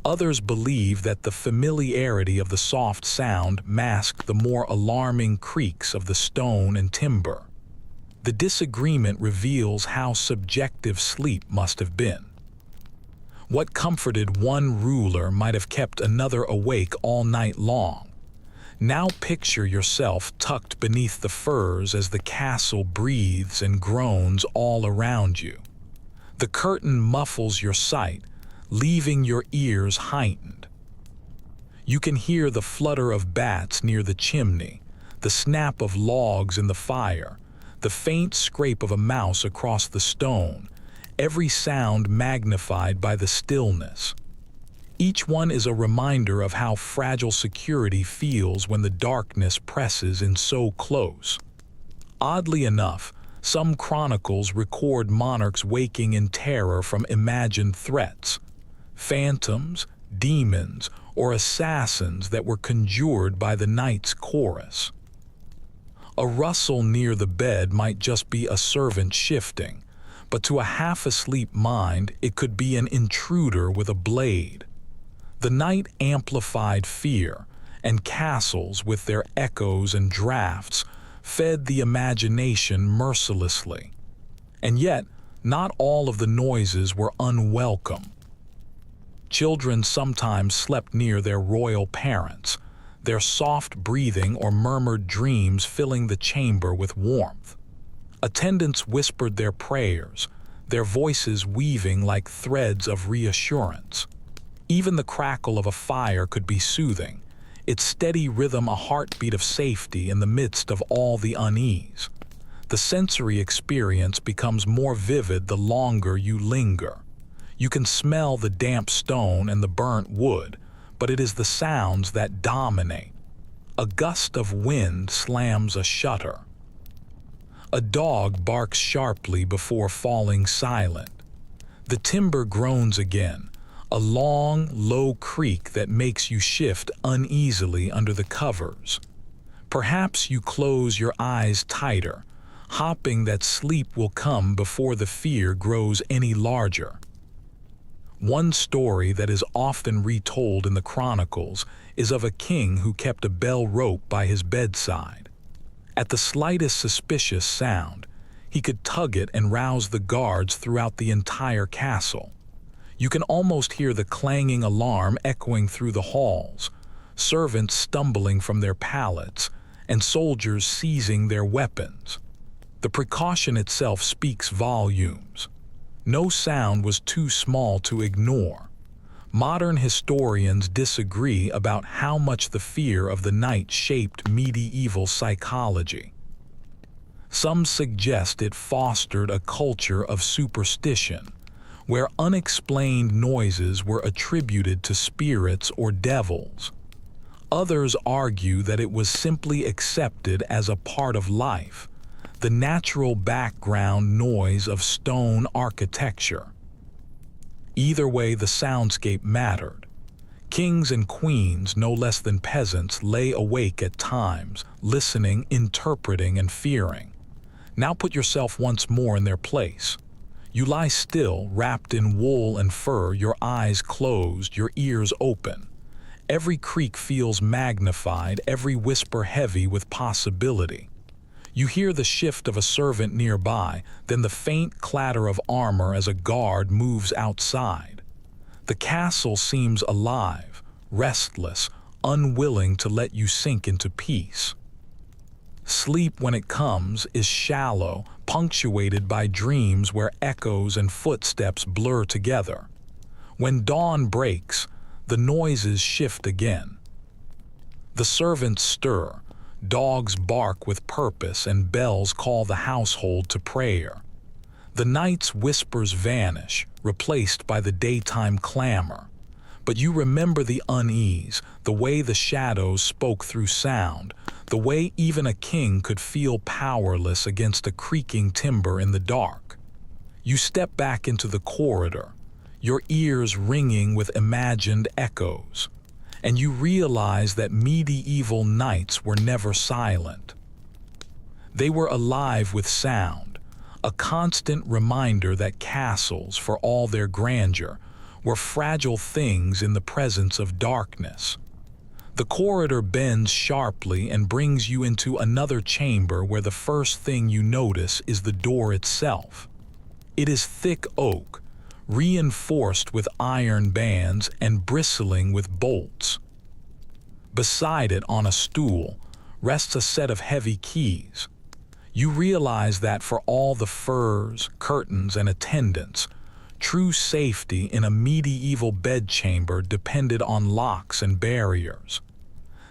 S1: Others believe that the familiarity of the soft sound masked the more alarming creaks of the stone and timber. The disagreement reveals how subjective sleep must have been. What comforted one ruler might have kept another awake all night long. Now picture yourself tucked beneath the firs as the castle breathes and groans all around you. The curtain muffles your sight, leaving your ears heightened. You can hear the flutter of bats near the chimney, the snap of logs in the fire, the faint scrape of a mouse across the stone, every sound magnified by the stillness. Each one is a reminder of how fragile security feels when the darkness presses in so close. Oddly enough, some chronicles record monarchs waking in terror from imagined threats, phantoms, demons, or assassins that were conjured by the night's chorus. A rustle near the bed might just be a servant shifting, but to a half-asleep mind it could be an intruder with a blade. The night amplified fear, and castles with their echoes and drafts fed the imagination mercilessly. And yet, not all of the noises were unwelcome. Children sometimes slept near their royal parents, their soft breathing or murmured dreams filling the chamber with warmth. Attendants whispered their prayers, their voices weaving like threads of reassurance. Even the crackle of a fire could be soothing, its steady rhythm a heartbeat of safety in the midst of all the unease. The sensory experience becomes more vivid the longer you linger. You can smell the damp stone and the burnt wood, but it is the sounds that dominate. A gust of wind slams a shutter. A dog barks sharply before falling silent. The timber groans again, a long, low creak that makes you shift uneasily under the covers. Perhaps you close your eyes tighter, hoping that sleep will come before the fear grows any larger. One story that is often retold in the chronicles is of a king who kept a bell rope by his bedside. At the slightest suspicious sound, he could tug it and rouse the guards throughout the entire castle. You can almost hear the clanging alarm echoing through the halls, servants stumbling from their pallets, and soldiers seizing their weapons. The precaution itself speaks volumes. No sound was too small to ignore. Modern historians disagree about how much the fear of the night shaped medieval psychology. Some suggest it fostered a culture of superstition, where unexplained noises were attributed to spirits or devils. Others argue that it was simply accepted as a part of life, the natural background noise of stone architecture. Either way, the soundscape mattered. Kings and queens, no less than peasants, lay awake at times, listening, interpreting, and fearing. Now put yourself once more in their place. You lie still, wrapped in wool and fur, your eyes closed, your ears open. Every creak feels magnified, every whisper heavy with possibility. You hear the shift of a servant nearby, then the faint clatter of armor as a guard moves outside. The castle seems alive, restless, unwilling to let you sink into peace. Sleep, when it comes, is shallow, punctuated by dreams where echoes and footsteps blur together. When dawn breaks, the noises shift again. The servants stir, dogs bark with purpose, and bells call the household to prayer. The night's whispers vanish, replaced by the daytime clamor. But you remember the unease, the way the shadows spoke through sound, the way even a king could feel powerless against a creaking timber in the dark. You step back into the corridor, your ears ringing with imagined echoes, and you realize that medieval nights were never silent. They were alive with sound, a constant reminder that castles, for all their grandeur, were fragile things in the presence of darkness. The corridor bends sharply and brings you into another chamber where the first thing you notice is the door itself. It is thick oak, reinforced with iron bands and bristling with bolts. Beside it, on a stool, rests a set of heavy keys. You realize that for all the furs, curtains, and attendants, true safety in a medieval bedchamber depended on locks and barriers.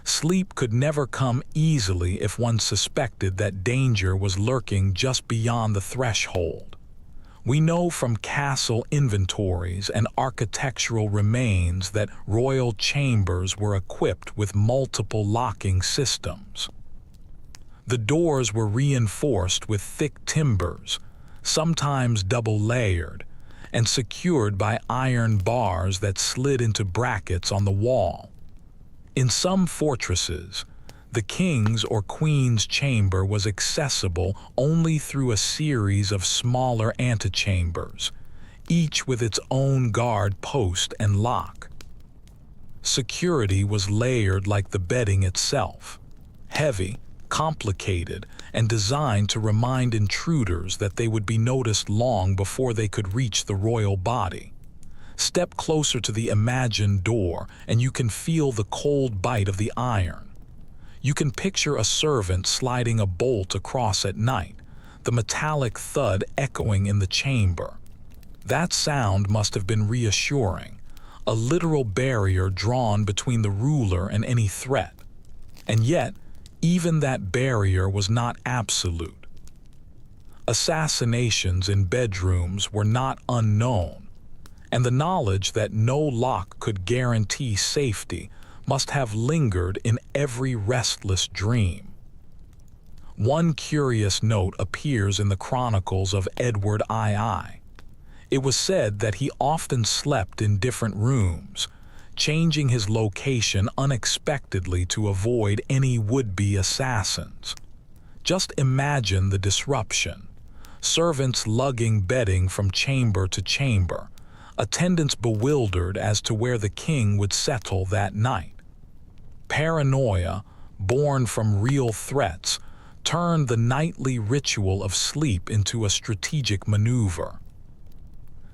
S1: Sleep could never come easily if one suspected that danger was lurking just beyond the threshold. We know from castle inventories and architectural remains that royal chambers were equipped with multiple locking systems. The doors were reinforced with thick timbers, sometimes double-layered, and secured by iron bars that slid into brackets on the wall. In some fortresses, the king's or queen's chamber was accessible only through a series of smaller antechambers, each with its own guard post and lock. Security was layered like the bedding itself, heavy, complicated, and designed to remind intruders that they would be noticed long before they could reach the royal body. Step closer to the imagined door, and you can feel the cold bite of the iron. You can picture a servant sliding a bolt across at night, the metallic thud echoing in the chamber. That sound must have been reassuring, a literal barrier drawn between the ruler and any threat. And yet, even that barrier was not absolute. Assassinations in bedrooms were not unknown, and the knowledge that no lock could guarantee safety must have lingered in every restless dream. One curious note appears in the chronicles of Edward II. It was said that he often slept in different rooms, changing his location unexpectedly to avoid any would-be assassins. Just imagine the disruption. Servants lugging bedding from chamber to chamber, attendants bewildered as to where the king would settle that night. Paranoia, born from real threats, turned the nightly ritual of sleep into a strategic maneuver.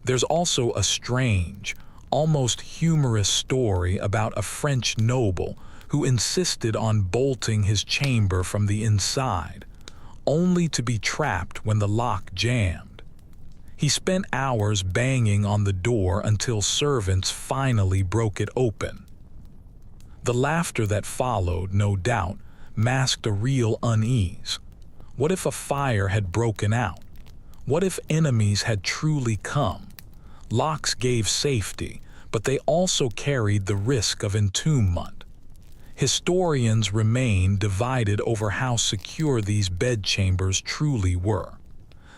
S1: There's also a strange, almost humorous story about a French noble who insisted on bolting his chamber from the inside, only to be trapped when the lock jammed. He spent hours banging on the door until servants finally broke it open. The laughter that followed, no doubt, masked a real unease. What if a fire had broken out? What if enemies had truly come? Locks gave safety, but they also carried the risk of entombment. Historians remain divided over how secure these bedchambers truly were.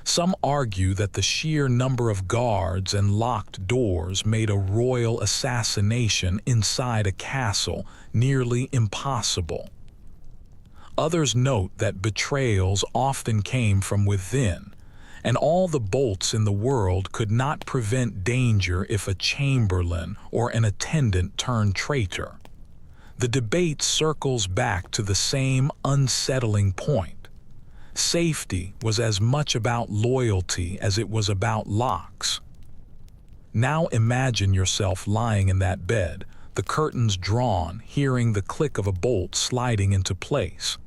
S1: Some argue that the sheer number of guards and locked doors made a royal assassination inside a castle nearly impossible. Others note that betrayals often came from within, and all the bolts in the world could not prevent danger if a chamberlain or an attendant turned traitor. The debate circles back to the same unsettling point. Safety was as much about loyalty as it was about locks. Now imagine yourself lying in that bed, the curtains drawn, hearing the click of a bolt sliding into place.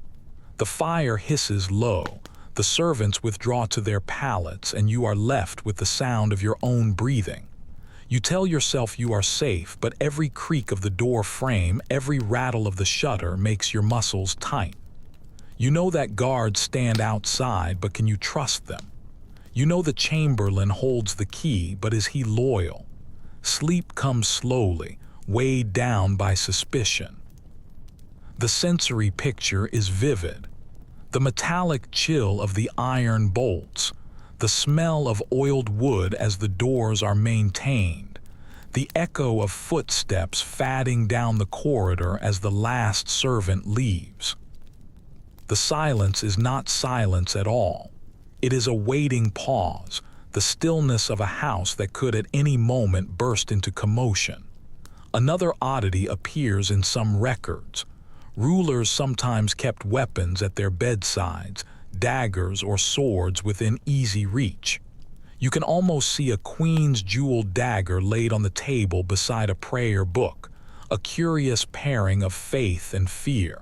S1: The fire hisses low, the servants withdraw to their pallets, and you are left with the sound of your own breathing. You tell yourself you are safe, but every creak of the door frame, every rattle of the shutter makes your muscles tight. You know that guards stand outside, but can you trust them? You know the chamberlain holds the key, but is he loyal? Sleep comes slowly, weighed down by suspicion. The sensory picture is vivid. The metallic chill of the iron bolts, the smell of oiled wood as the doors are maintained, the echo of footsteps fading down the corridor as the last servant leaves. The silence is not silence at all. It is a waiting pause, the stillness of a house that could at any moment burst into commotion. Another oddity appears in some records. Rulers sometimes kept weapons at their bedsides, daggers or swords within easy reach. You can almost see a queen's jeweled dagger laid on the table beside a prayer book, a curious pairing of faith and fear.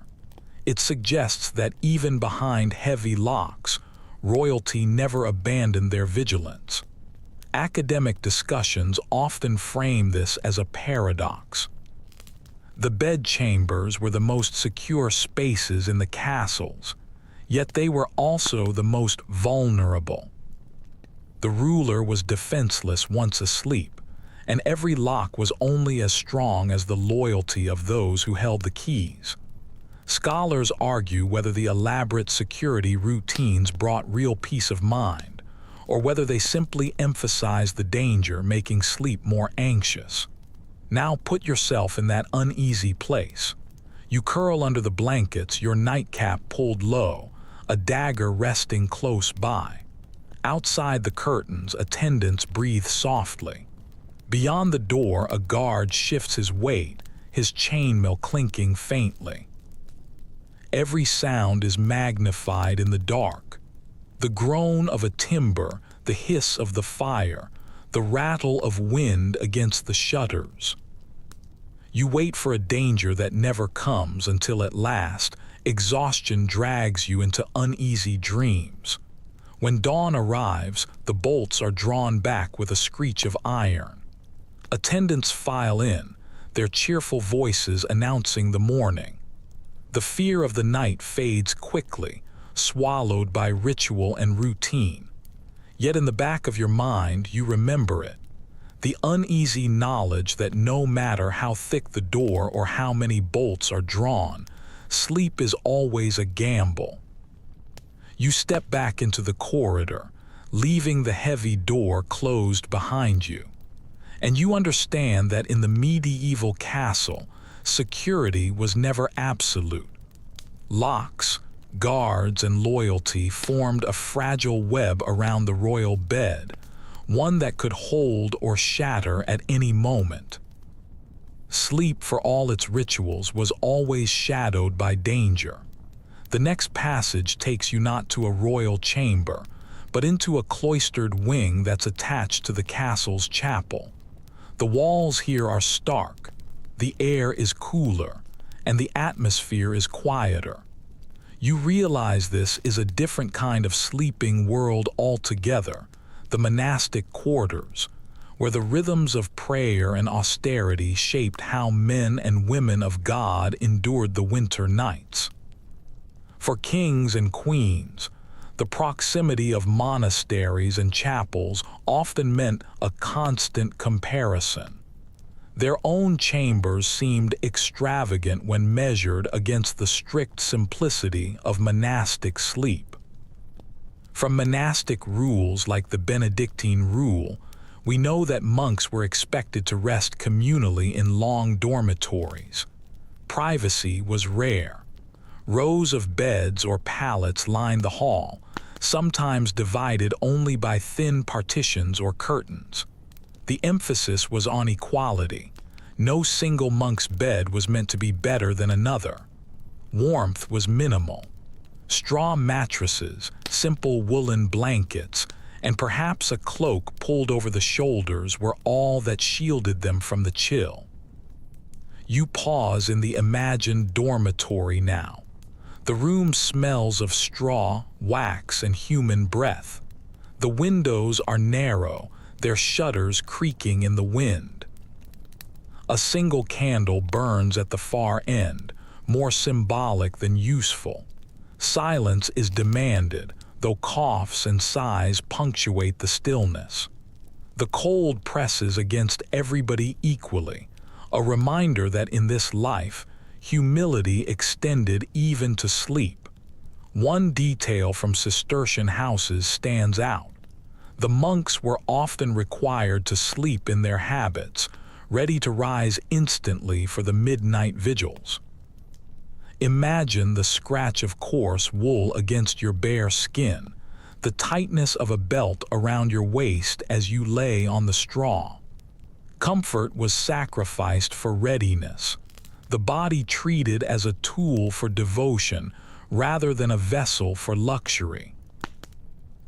S1: It suggests that even behind heavy locks, royalty never abandoned their vigilance. Academic discussions often frame this as a paradox. The bedchambers were the most secure spaces in the castles, yet they were also the most vulnerable. The ruler was defenseless once asleep, and every lock was only as strong as the loyalty of those who held the keys. Scholars argue whether the elaborate security routines brought real peace of mind, or whether they simply emphasized the danger, making sleep more anxious. Now put yourself in that uneasy place. You curl under the blankets, your nightcap pulled low, a dagger resting close by. Outside the curtains, attendants breathe softly. Beyond the door, a guard shifts his weight, his chainmail clinking faintly. Every sound is magnified in the dark. The groan of a timber, the hiss of the fire, the rattle of wind against the shutters. You wait for a danger that never comes until at last, exhaustion drags you into uneasy dreams. When dawn arrives, the bolts are drawn back with a screech of iron. Attendants file in, their cheerful voices announcing the morning. The fear of the night fades quickly, swallowed by ritual and routine. Yet in the back of your mind, you remember it. The uneasy knowledge that no matter how thick the door or how many bolts are drawn, sleep is always a gamble. You step back into the corridor, leaving the heavy door closed behind you. And you understand that in the medieval castle, security was never absolute. Locks, guards, and loyalty formed a fragile web around the royal bed, one that could hold or shatter at any moment. Sleep, for all its rituals, was always shadowed by danger. The next passage takes you not to a royal chamber, but into a cloistered wing that's attached to the castle's chapel. The walls here are stark, the air is cooler, and the atmosphere is quieter. You realize this is a different kind of sleeping world altogether, the monastic quarters, where the rhythms of prayer and austerity shaped how men and women of God endured the winter nights. For kings and queens, the proximity of monasteries and chapels often meant a constant comparison. Their own chambers seemed extravagant when measured against the strict simplicity of monastic sleep. From monastic rules like the Benedictine rule, we know that monks were expected to rest communally in long dormitories. Privacy was rare. Rows of beds or pallets lined the hall, sometimes divided only by thin partitions or curtains. The emphasis was on equality. No single monk's bed was meant to be better than another. Warmth was minimal. Straw mattresses, simple woolen blankets, and perhaps a cloak pulled over the shoulders were all that shielded them from the chill. You pause in the imagined dormitory now. The room smells of straw, wax, and human breath. The windows are narrow, their shutters creaking in the wind. A single candle burns at the far end, more symbolic than useful. Silence is demanded, though coughs and sighs punctuate the stillness. The cold presses against everybody equally, a reminder that in this life, humility extended even to sleep. One detail from Cistercian houses stands out. The monks were often required to sleep in their habits, ready to rise instantly for the midnight vigils. Imagine the scratch of coarse wool against your bare skin, the tightness of a belt around your waist as you lay on the straw. Comfort was sacrificed for readiness, the body treated as a tool for devotion rather than a vessel for luxury.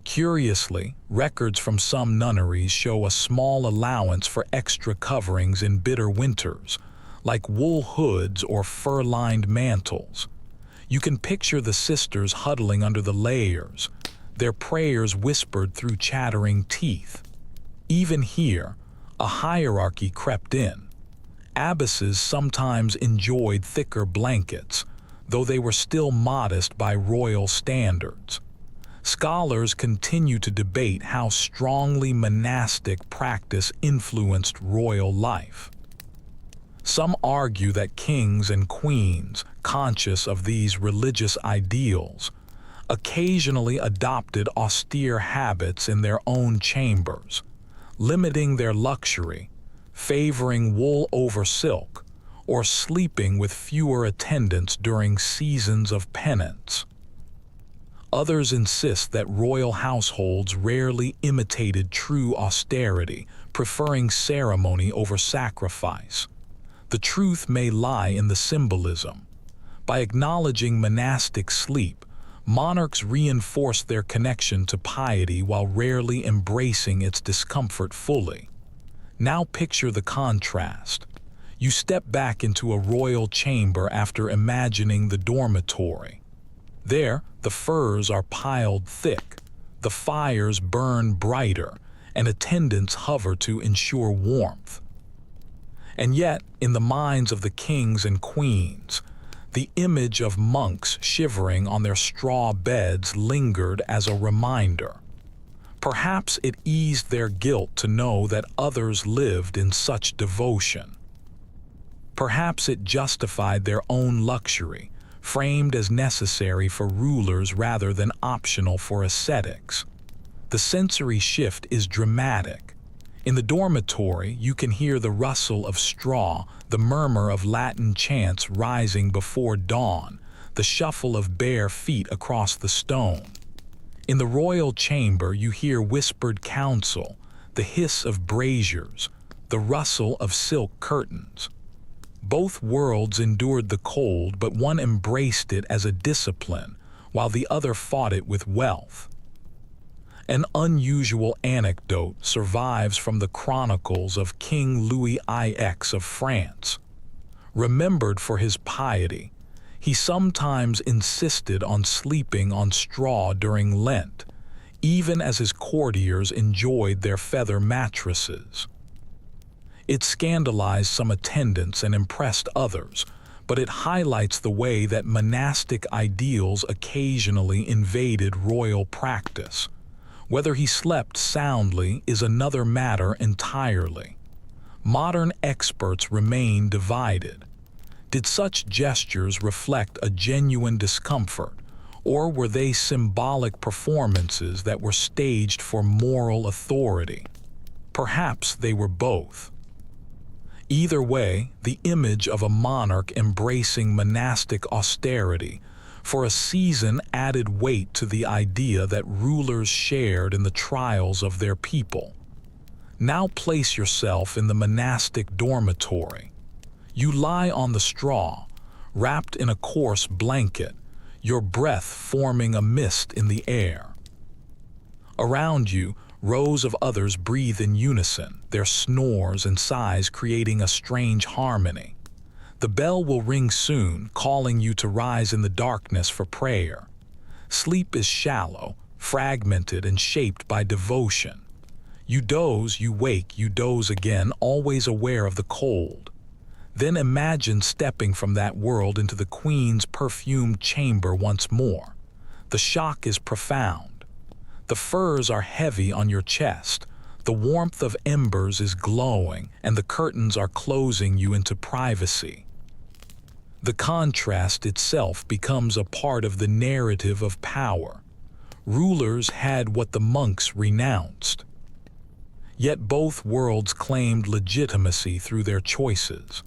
S1: Curiously, records from some nunneries show a small allowance for extra coverings in bitter winters, like wool hoods or fur-lined mantles. You can picture the sisters huddling under the layers, their prayers whispered through chattering teeth. Even here, a hierarchy crept in. Abbesses sometimes enjoyed thicker blankets, though they were still modest by royal standards. Scholars continue to debate how strongly monastic practice influenced royal life. Some argue that kings and queens, conscious of these religious ideals, occasionally adopted austere habits in their own chambers, limiting their luxury, favoring wool over silk, or sleeping with fewer attendants during seasons of penance. Others insist that royal households rarely imitated true austerity, preferring ceremony over sacrifice. The truth may lie in the symbolism. By acknowledging monastic sleep, monarchs reinforced their connection to piety while rarely embracing its discomfort fully. Now picture the contrast. You step back into a royal chamber after imagining the dormitory. There, the furs are piled thick, the fires burn brighter, and attendants hover to ensure warmth. And yet, in the minds of the kings and queens, the image of monks shivering on their straw beds lingered as a reminder. Perhaps it eased their guilt to know that others lived in such devotion. Perhaps it justified their own luxury, framed as necessary for rulers rather than optional for ascetics. The sensory shift is dramatic. In the dormitory, you can hear the rustle of straw, the murmur of Latin chants rising before dawn, the shuffle of bare feet across the stone. In the royal chamber, you hear whispered counsel, the hiss of braziers, the rustle of silk curtains. Both worlds endured the cold, but one embraced it as a discipline, while the other fought it with wealth. An unusual anecdote survives from the chronicles of King Louis IX of France. Remembered for his piety, he sometimes insisted on sleeping on straw during Lent, even as his courtiers enjoyed their feather mattresses. It scandalized some attendants and impressed others, but it highlights the way that monastic ideals occasionally invaded royal practice. Whether he slept soundly is another matter entirely. Modern experts remain divided. Did such gestures reflect a genuine discomfort, or were they symbolic performances that were staged for moral authority? Perhaps they were both. Either way, the image of a monarch embracing monastic austerity for a season added weight to the idea that rulers shared in the trials of their people. Now place yourself in the monastic dormitory. You lie on the straw, wrapped in a coarse blanket, your breath forming a mist in the air. Around you, rows of others breathe in unison, their snores and sighs creating a strange harmony. The bell will ring soon, calling you to rise in the darkness for prayer. Sleep is shallow, fragmented, and shaped by devotion. You doze, you wake, you doze again, always aware of the cold. Then imagine stepping from that world into the Queen's perfumed chamber once more. The shock is profound. The furs are heavy on your chest, the warmth of embers is glowing, and the curtains are closing you into privacy. The contrast itself becomes a part of the narrative of power. Rulers had what the monks renounced. Yet both worlds claimed legitimacy through their choices.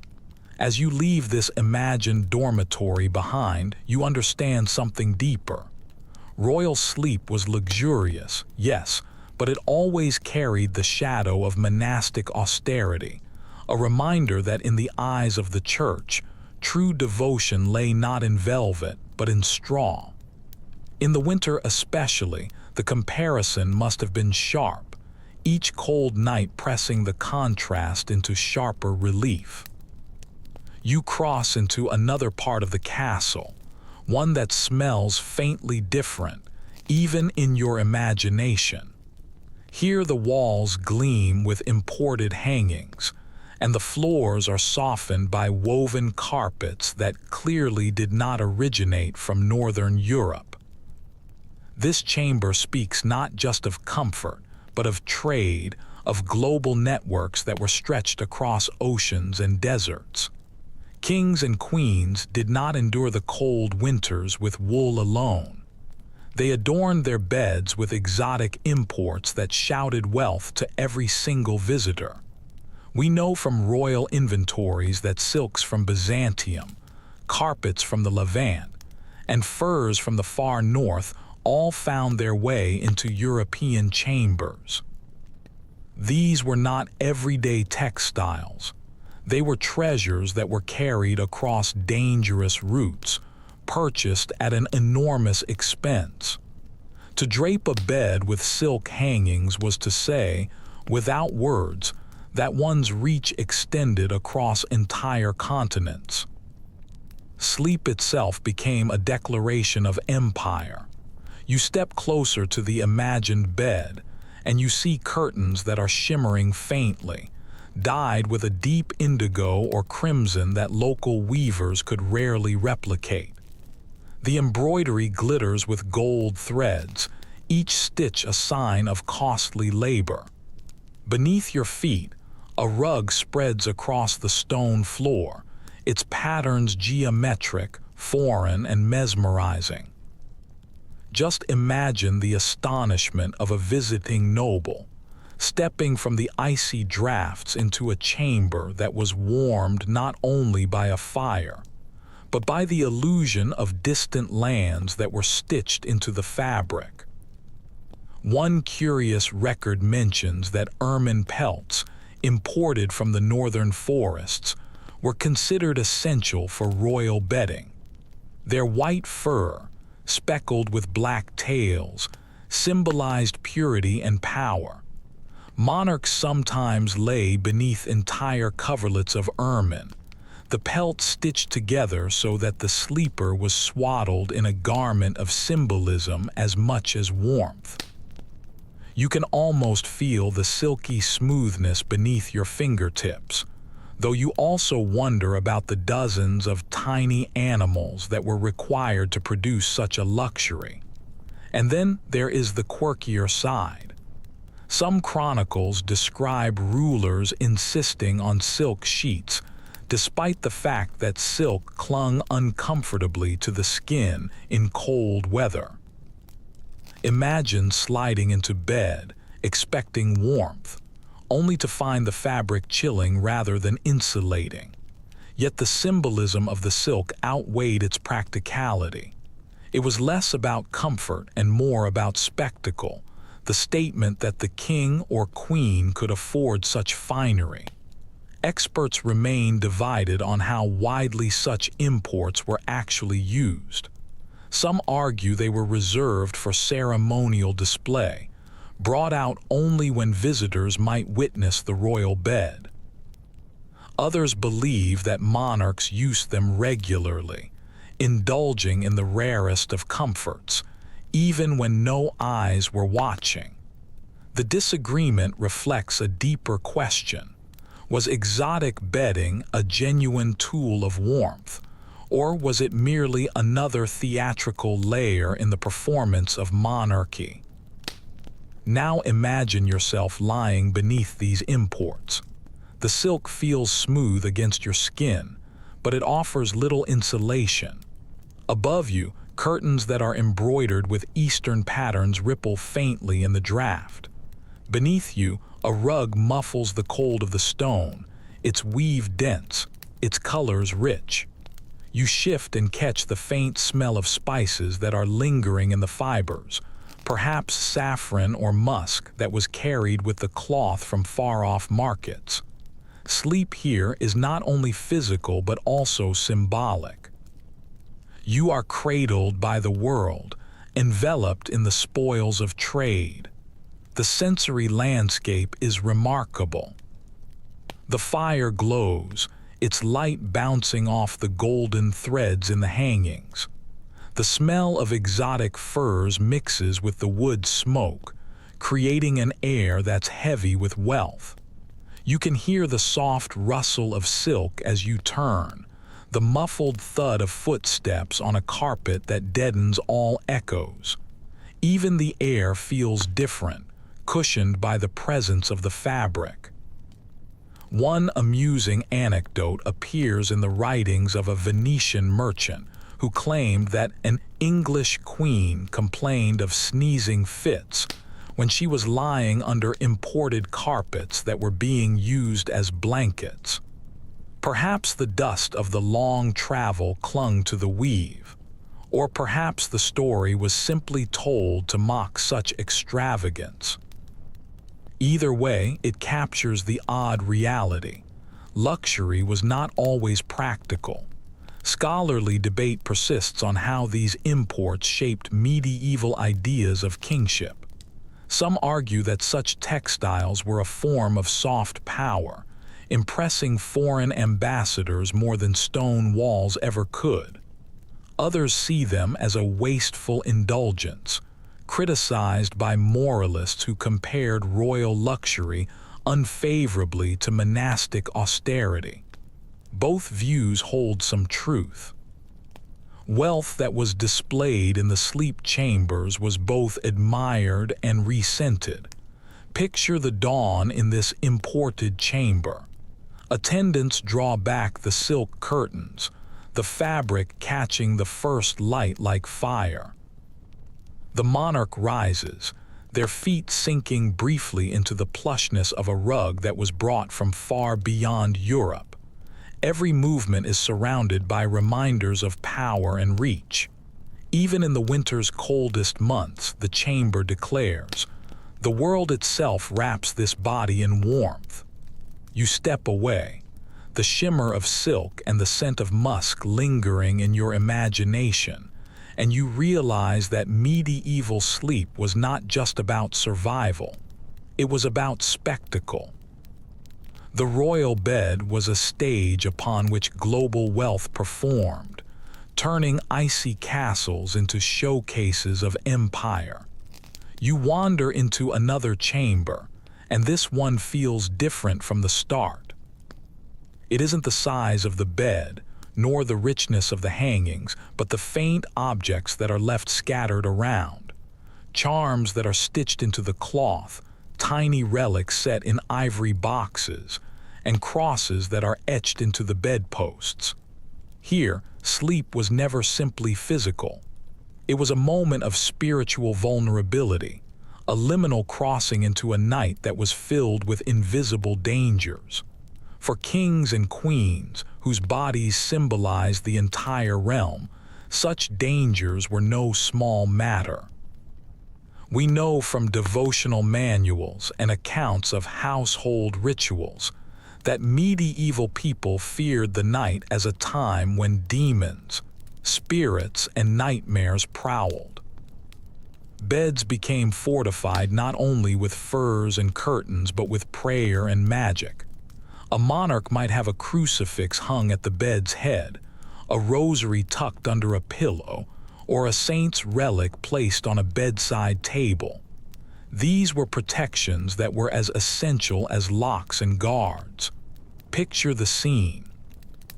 S1: As you leave this imagined dormitory behind, you understand something deeper. Royal sleep was luxurious, yes, but it always carried the shadow of monastic austerity, a reminder that in the eyes of the Church, true devotion lay not in velvet, but in straw. In the winter especially, the comparison must have been sharp, each cold night pressing the contrast into sharper relief. You cross into another part of the castle, one that smells faintly different, even in your imagination. Here the walls gleam with imported hangings, and the floors are softened by woven carpets that clearly did not originate from Northern Europe. This chamber speaks not just of comfort, but of trade, of global networks that were stretched across oceans and deserts. Kings and queens did not endure the cold winters with wool alone. They adorned their beds with exotic imports that shouted wealth to every single visitor. We know from royal inventories that silks from Byzantium, carpets from the Levant, and furs from the far north all found their way into European chambers. These were not everyday textiles. They were treasures that were carried across dangerous routes, purchased at an enormous expense. To drape a bed with silk hangings was to say, without words, that one's reach extended across entire continents. Sleep itself became a declaration of empire. You step closer to the imagined bed, and you see curtains that are shimmering faintly, dyed with a deep indigo or crimson that local weavers could rarely replicate. The embroidery glitters with gold threads, each stitch a sign of costly labor. Beneath your feet, a rug spreads across the stone floor, its patterns geometric, foreign, and mesmerizing. Just imagine the astonishment of a visiting noble, stepping from the icy drafts into a chamber that was warmed not only by a fire, but by the illusion of distant lands that were stitched into the fabric. One curious record mentions that ermine pelts, imported from the northern forests, were considered essential for royal bedding. Their white fur, speckled with black tails, symbolized purity and power. Monarchs sometimes lay beneath entire coverlets of ermine, the pelt stitched together so that the sleeper was swaddled in a garment of symbolism as much as warmth. You can almost feel the silky smoothness beneath your fingertips, though you also wonder about the dozens of tiny animals that were required to produce such a luxury. And then there is the quirkier side. Some chronicles describe rulers insisting on silk sheets, despite the fact that silk clung uncomfortably to the skin in cold weather. Imagine sliding into bed, expecting warmth, only to find the fabric chilling rather than insulating. Yet the symbolism of the silk outweighed its practicality. It was less about comfort and more about spectacle, the statement that the king or queen could afford such finery. Experts remain divided on how widely such imports were actually used. Some argue they were reserved for ceremonial display, brought out only when visitors might witness the royal bed. Others believe that monarchs used them regularly, indulging in the rarest of comforts, even when no eyes were watching. The disagreement reflects a deeper question. Was exotic bedding a genuine tool of warmth, or was it merely another theatrical layer in the performance of monarchy? Now imagine yourself lying beneath these imports. The silk feels smooth against your skin, but it offers little insulation. Above you, curtains that are embroidered with Eastern patterns ripple faintly in the draft. Beneath you, a rug muffles the cold of the stone, its weave dense, its colors rich. You shift and catch the faint smell of spices that are lingering in the fibers, perhaps saffron or musk that was carried with the cloth from far-off markets. Sleep here is not only physical but also symbolic. You are cradled by the world, enveloped in the spoils of trade. The sensory landscape is remarkable. The fire glows, its light bouncing off the golden threads in the hangings. The smell of exotic furs mixes with the wood smoke, creating an air that's heavy with wealth. You can hear the soft rustle of silk as you turn, the muffled thud of footsteps on a carpet that deadens all echoes. Even the air feels different, cushioned by the presence of the fabric. One amusing anecdote appears in the writings of a Venetian merchant who claimed that an English queen complained of sneezing fits when she was lying under imported carpets that were being used as blankets. Perhaps the dust of the long travel clung to the weave, or perhaps the story was simply told to mock such extravagance. Either way, it captures the odd reality. Luxury was not always practical. Scholarly debate persists on how these imports shaped medieval ideas of kingship. Some argue that such textiles were a form of soft power, impressing foreign ambassadors more than stone walls ever could. Others see them as a wasteful indulgence, criticized by moralists who compared royal luxury unfavorably to monastic austerity. Both views hold some truth. Wealth that was displayed in the sleep chambers was both admired and resented. Picture the dawn in this imported chamber. Attendants draw back the silk curtains, the fabric catching the first light like fire. The monarch rises, their feet sinking briefly into the plushness of a rug that was brought from far beyond Europe. Every movement is surrounded by reminders of power and reach. Even in the winter's coldest months, the chamber declares, the world itself wraps this body in warmth. You step away, the shimmer of silk and the scent of musk lingering in your imagination, and you realize that medieval sleep was not just about survival. It was about spectacle. The royal bed was a stage upon which global wealth performed, turning icy castles into showcases of empire. You wander into another chamber, and this one feels different from the start. It isn't the size of the bed, nor the richness of the hangings, but the faint objects that are left scattered around. Charms that are stitched into the cloth, tiny relics set in ivory boxes, and crosses that are etched into the bedposts. Here, sleep was never simply physical. It was a moment of spiritual vulnerability, a liminal crossing into a night that was filled with invisible dangers. For kings and queens, whose bodies symbolized the entire realm, such dangers were no small matter. We know from devotional manuals and accounts of household rituals that medieval people feared the night as a time when demons, spirits, and nightmares prowled. Beds became fortified not only with furs and curtains but with prayer and magic. A monarch might have a crucifix hung at the bed's head, a rosary tucked under a pillow, or a saint's relic placed on a bedside table. These were protections that were as essential as locks and guards. Picture the scene.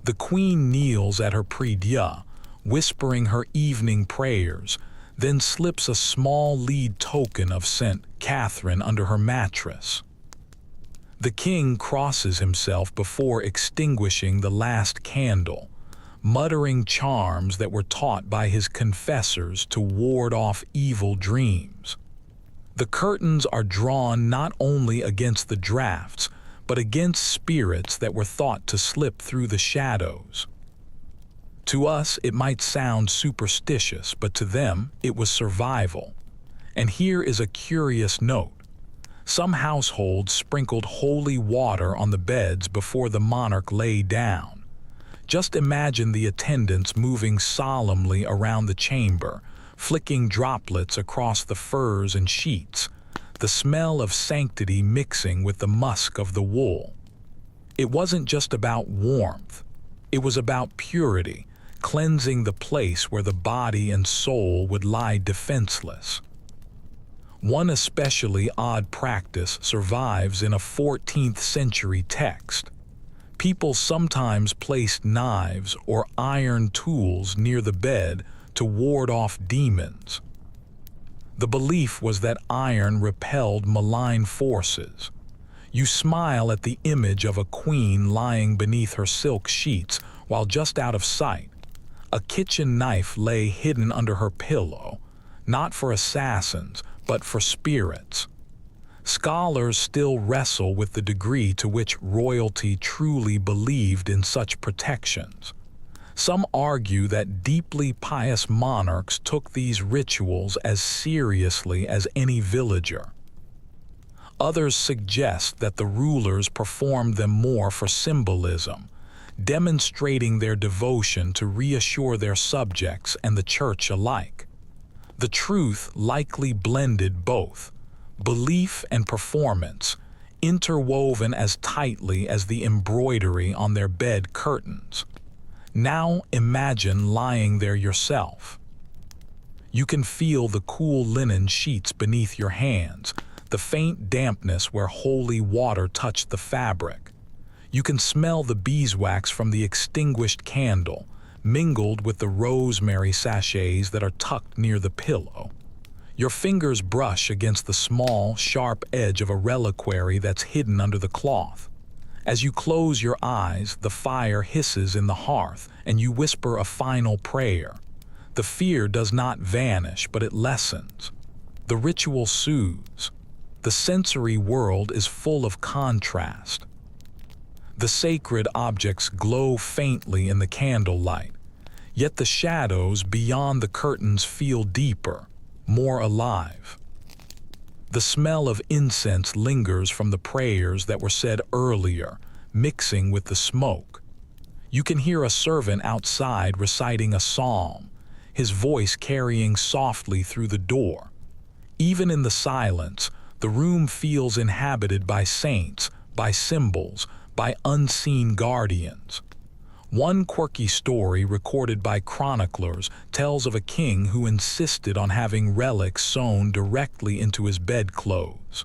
S1: The queen kneels at her prie-dieu, whispering her evening prayers, then slips a small lead token of St. Catherine under her mattress. The king crosses himself before extinguishing the last candle, muttering charms that were taught by his confessors to ward off evil dreams. The curtains are drawn not only against the drafts, but against spirits that were thought to slip through the shadows. To us, it might sound superstitious, but to them, it was survival. And here is a curious note. Some households sprinkled holy water on the beds before the monarch lay down. Just imagine the attendants moving solemnly around the chamber, flicking droplets across the furs and sheets, the smell of sanctity mixing with the musk of the wool. It wasn't just about warmth. It was about purity, cleansing the place where the body and soul would lie defenseless. One especially odd practice survives in a 14th century text. People sometimes placed knives or iron tools near the bed to ward off demons. The belief was that iron repelled malign forces. You smile at the image of a queen lying beneath her silk sheets while just out of sight. A kitchen knife lay hidden under her pillow, not for assassins, but for spirits. Scholars still wrestle with the degree to which royalty truly believed in such protections. Some argue that deeply pious monarchs took these rituals as seriously as any villager. Others suggest that the rulers performed them more for symbolism, demonstrating their devotion to reassure their subjects and the church alike. The truth likely blended both, belief and performance, interwoven as tightly as the embroidery on their bed curtains. Now imagine lying there yourself. You can feel the cool linen sheets beneath your hands, the faint dampness where holy water touched the fabric. You can smell the beeswax from the extinguished candle, mingled with the rosemary sachets that are tucked near the pillow. Your fingers brush against the small, sharp edge of a reliquary that's hidden under the cloth. As you close your eyes, the fire hisses in the hearth, and you whisper a final prayer. The fear does not vanish, but it lessens. The ritual soothes. The sensory world is full of contrast. The sacred objects glow faintly in the candlelight, Yet the shadows beyond the curtains feel deeper, more alive. The smell of incense lingers from the prayers that were said earlier, mixing with the smoke. You can hear a servant outside reciting a psalm, his voice carrying softly through the door. Even in the silence, the room feels inhabited by saints, by symbols, by unseen guardians. One quirky story recorded by chroniclers tells of a king who insisted on having relics sewn directly into his bedclothes.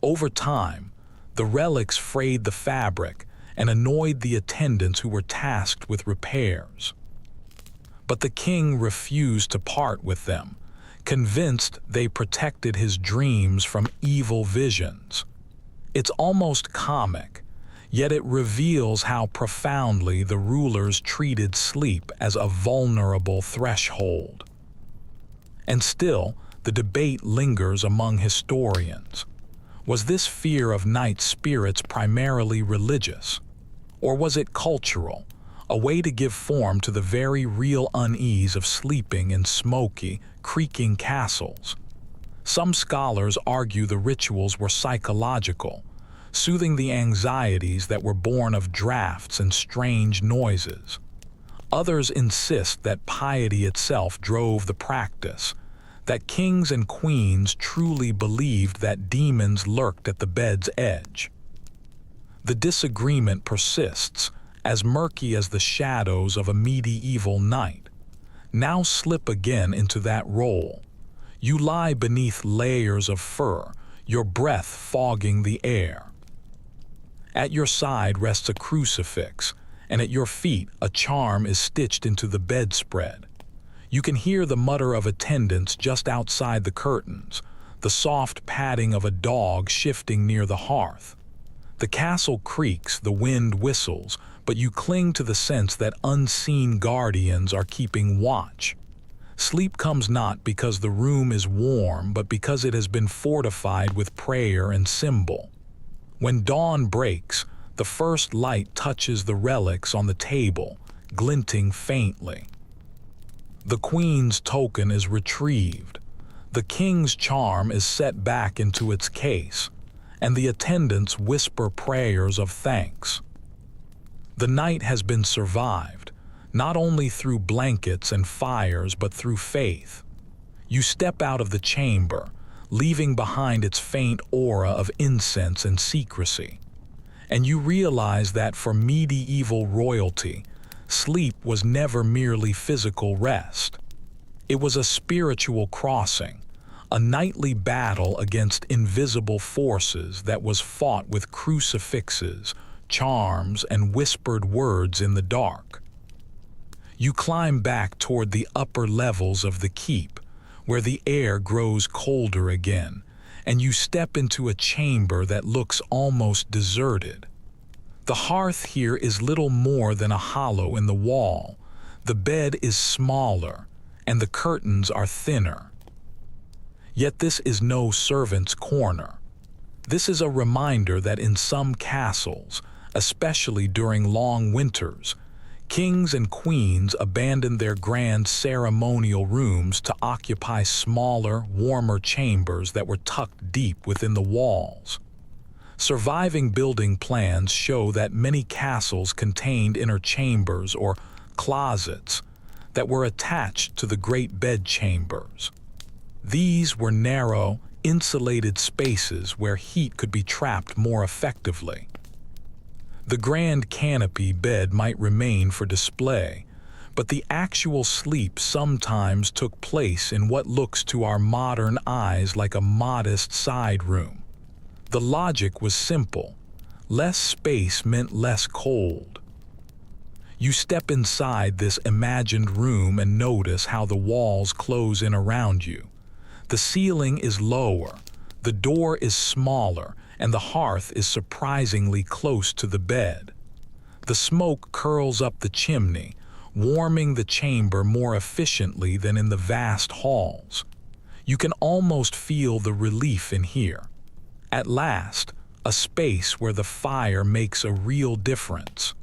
S1: Over time, the relics frayed the fabric and annoyed the attendants who were tasked with repairs. But the king refused to part with them, convinced they protected his dreams from evil visions. It's almost comic, yet it reveals how profoundly the rulers treated sleep as a vulnerable threshold. And still, the debate lingers among historians. Was this fear of night spirits primarily religious? Or was it cultural, a way to give form to the very real unease of sleeping in smoky, creaking castles? Some scholars argue the rituals were psychological, soothing the anxieties that were born of drafts and strange noises. Others insist that piety itself drove the practice, that kings and queens truly believed that demons lurked at the bed's edge. The disagreement persists, as murky as the shadows of a medieval night. Now slip again into that role. You lie beneath layers of fur, your breath fogging the air. At your side rests a crucifix, and at your feet a charm is stitched into the bedspread. You can hear the mutter of attendants just outside the curtains, the soft padding of a dog shifting near the hearth. The castle creaks, the wind whistles, but you cling to the sense that unseen guardians are keeping watch. Sleep comes not because the room is warm, but because it has been fortified with prayer and symbol. When dawn breaks, the first light touches the relics on the table, glinting faintly. The queen's token is retrieved. The king's charm is set back into its case, and the attendants whisper prayers of thanks. The night has been survived, not only through blankets and fires, but through faith. You step out of the chamber, leaving behind its faint aura of incense and secrecy. And you realize that for medieval royalty, sleep was never merely physical rest. It was a spiritual crossing, a nightly battle against invisible forces that was fought with crucifixes, charms, and whispered words in the dark. You climb back toward the upper levels of the keep, where the air grows colder again, and you step into a chamber that looks almost deserted. The hearth here is little more than a hollow in the wall. The bed is smaller, and the curtains are thinner. Yet this is no servant's corner. This is a reminder that in some castles, especially during long winters, kings and queens abandoned their grand ceremonial rooms to occupy smaller, warmer chambers that were tucked deep within the walls. Surviving building plans show that many castles contained inner chambers or closets that were attached to the great bedchambers. These were narrow, insulated spaces where heat could be trapped more effectively. The grand canopy bed might remain for display, but the actual sleep sometimes took place in what looks to our modern eyes like a modest side room. The logic was simple. Less space meant less cold. You step inside this imagined room and notice how the walls close in around you. The ceiling is lower, the door is smaller, and the hearth is surprisingly close to the bed. The smoke curls up the chimney, warming the chamber more efficiently than in the vast halls. You can almost feel the relief in here. At last, a space where the fire makes a real difference.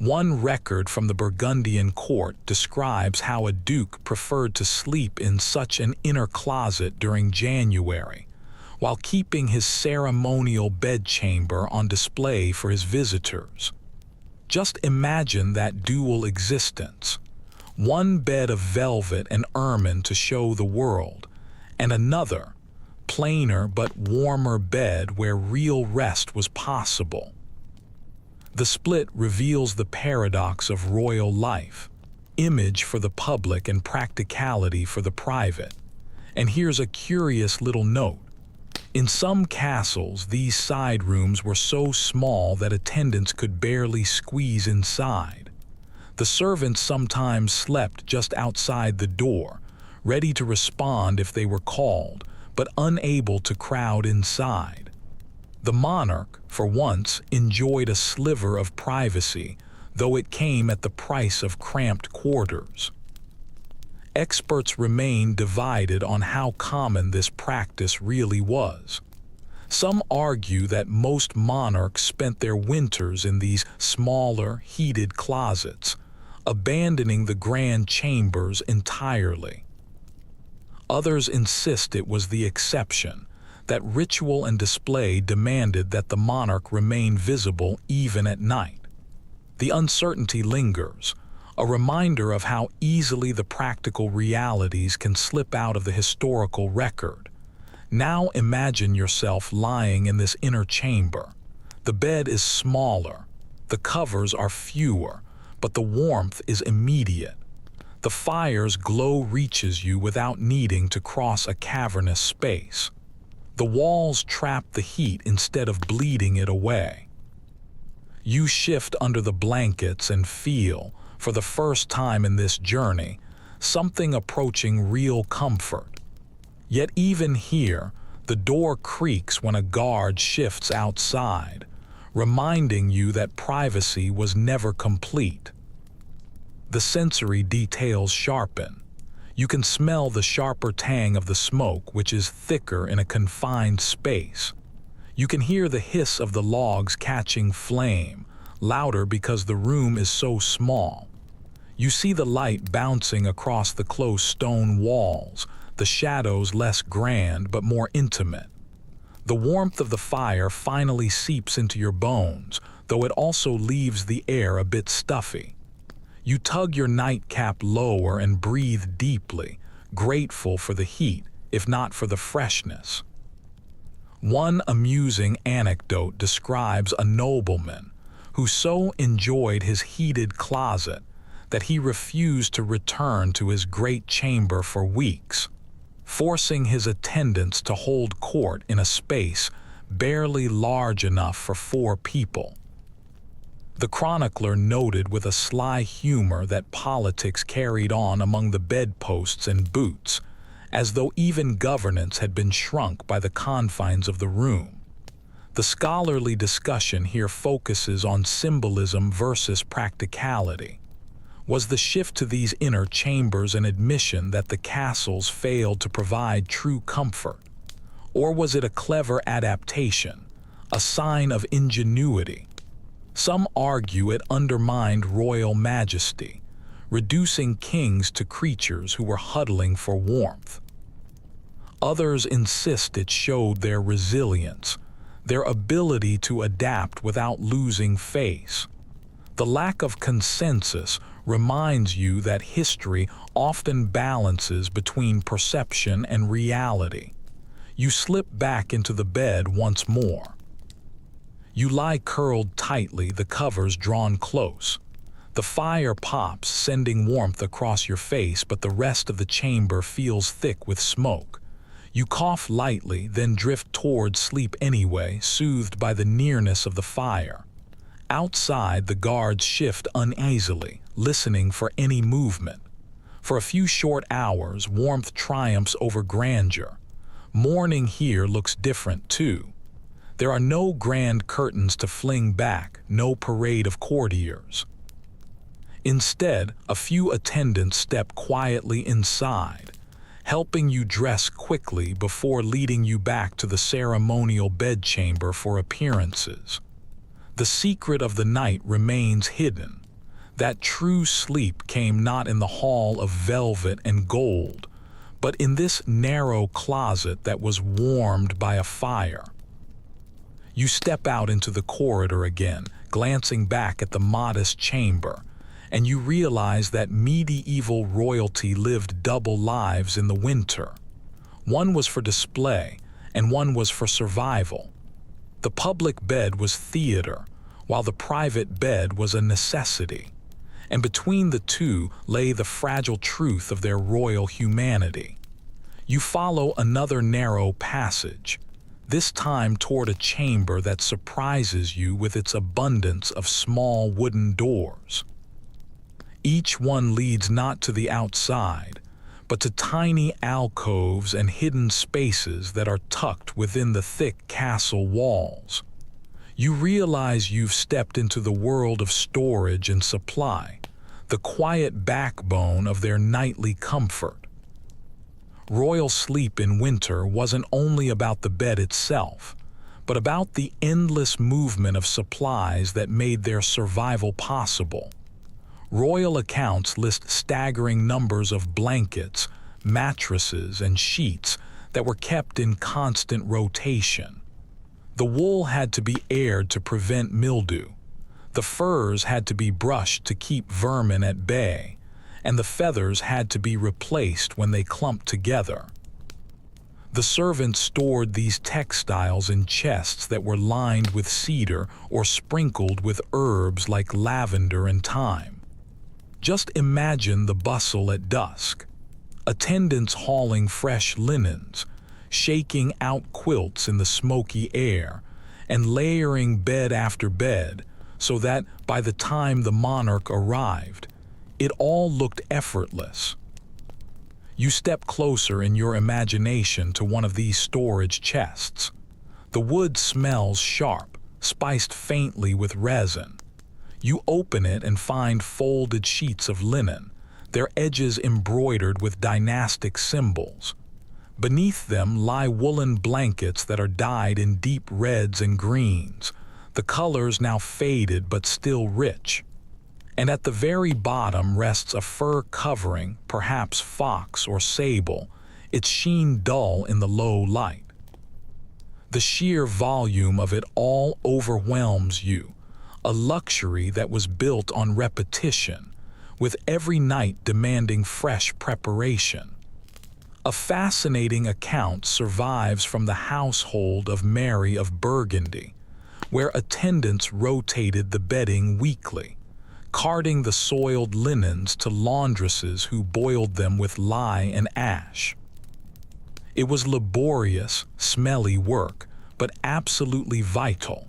S1: One record from the Burgundian court describes how a duke preferred to sleep in such an inner closet during January, while keeping his ceremonial bedchamber on display for his visitors. Just imagine that dual existence. One bed of velvet and ermine to show the world, and another, plainer but warmer bed where real rest was possible. The split reveals the paradox of royal life, image for the public and practicality for the private. And here's a curious little note. In some castles, these side rooms were so small that attendants could barely squeeze inside. The servants sometimes slept just outside the door, ready to respond if they were called, but unable to crowd inside. The monarch, for once, enjoyed a sliver of privacy, though it came at the price of cramped quarters. Experts remain divided on how common this practice really was. Some argue that most monarchs spent their winters in these smaller, heated closets, abandoning the grand chambers entirely. Others insist it was the exception, that ritual and display demanded that the monarch remain visible even at night. The uncertainty lingers, a reminder of how easily the practical realities can slip out of the historical record. Now imagine yourself lying in this inner chamber. The bed is smaller, the covers are fewer, but the warmth is immediate. The fire's glow reaches you without needing to cross a cavernous space. The walls trap the heat instead of bleeding it away. You shift under the blankets and feel, for the first time in this journey, something approaching real comfort. Yet even here, the door creaks when a guard shifts outside, reminding you that privacy was never complete. The sensory details sharpen. You can smell the sharper tang of the smoke, which is thicker in a confined space. You can hear the hiss of the logs catching flame, louder because the room is so small. You see the light bouncing across the close stone walls, the shadows less grand but more intimate. The warmth of the fire finally seeps into your bones, though it also leaves the air a bit stuffy. You tug your nightcap lower and breathe deeply, grateful for the heat, if not for the freshness. One amusing anecdote describes a nobleman who so enjoyed his heated closet that he refused to return to his great chamber for weeks, forcing his attendants to hold court in a space barely large enough for 4 people. The chronicler noted with a sly humor that politics carried on among the bedposts and boots, as though even governance had been shrunk by the confines of the room. The scholarly discussion here focuses on symbolism versus practicality. Was the shift to these inner chambers an admission that the castles failed to provide true comfort? Or was it a clever adaptation, a sign of ingenuity? Some argue it undermined royal majesty, reducing kings to creatures who were huddling for warmth. Others insist it showed their resilience, their ability to adapt without losing face. The lack of consensus reminds you that history often balances between perception and reality. You slip back into the bed once more. You lie curled tightly, the covers drawn close. The fire pops, sending warmth across your face, but the rest of the chamber feels thick with smoke. You cough lightly, then drift towards sleep anyway, soothed by the nearness of the fire. Outside, the guards shift uneasily, listening for any movement. For a few short hours, warmth triumphs over grandeur. Morning here looks different too. There are no grand curtains to fling back, no parade of courtiers. Instead, a few attendants step quietly inside, helping you dress quickly before leading you back to the ceremonial bedchamber for appearances. The secret of the night remains hidden. That true sleep came not in the hall of velvet and gold, but in this narrow closet that was warmed by a fire. You step out into the corridor again, glancing back at the modest chamber, and you realize that medieval royalty lived double lives in the winter. One was for display, and one was for survival. The public bed was theater, while the private bed was a necessity. And between the two lay the fragile truth of their royal humanity. You follow another narrow passage, this time toward a chamber that surprises you with its abundance of small wooden doors. Each one leads not to the outside, but to tiny alcoves and hidden spaces that are tucked within the thick castle walls. You realize you've stepped into the world of storage and supply, the quiet backbone of their nightly comfort. Royal sleep in winter wasn't only about the bed itself, but about the endless movement of supplies that made their survival possible. Royal accounts list staggering numbers of blankets, mattresses, and sheets that were kept in constant rotation. The wool had to be aired to prevent mildew. The furs had to be brushed to keep vermin at bay, and the feathers had to be replaced when they clumped together. The servants stored these textiles in chests that were lined with cedar or sprinkled with herbs like lavender and thyme. Just imagine the bustle at dusk. Attendants hauling fresh linens, shaking out quilts in the smoky air, and layering bed after bed so that by the time the monarch arrived, it all looked effortless. You step closer in your imagination to one of these storage chests. The wood smells sharp, spiced faintly with resin. You open it and find folded sheets of linen, their edges embroidered with dynastic symbols. Beneath them lie woolen blankets that are dyed in deep reds and greens, the colors now faded but still rich. And at the very bottom rests a fur covering, perhaps fox or sable, its sheen dull in the low light. The sheer volume of it all overwhelms you, a luxury that was built on repetition, with every night demanding fresh preparation. A fascinating account survives from the household of Mary of Burgundy, where attendants rotated the bedding weekly, carting the soiled linens to laundresses who boiled them with lye and ash. It was laborious, smelly work, but absolutely vital.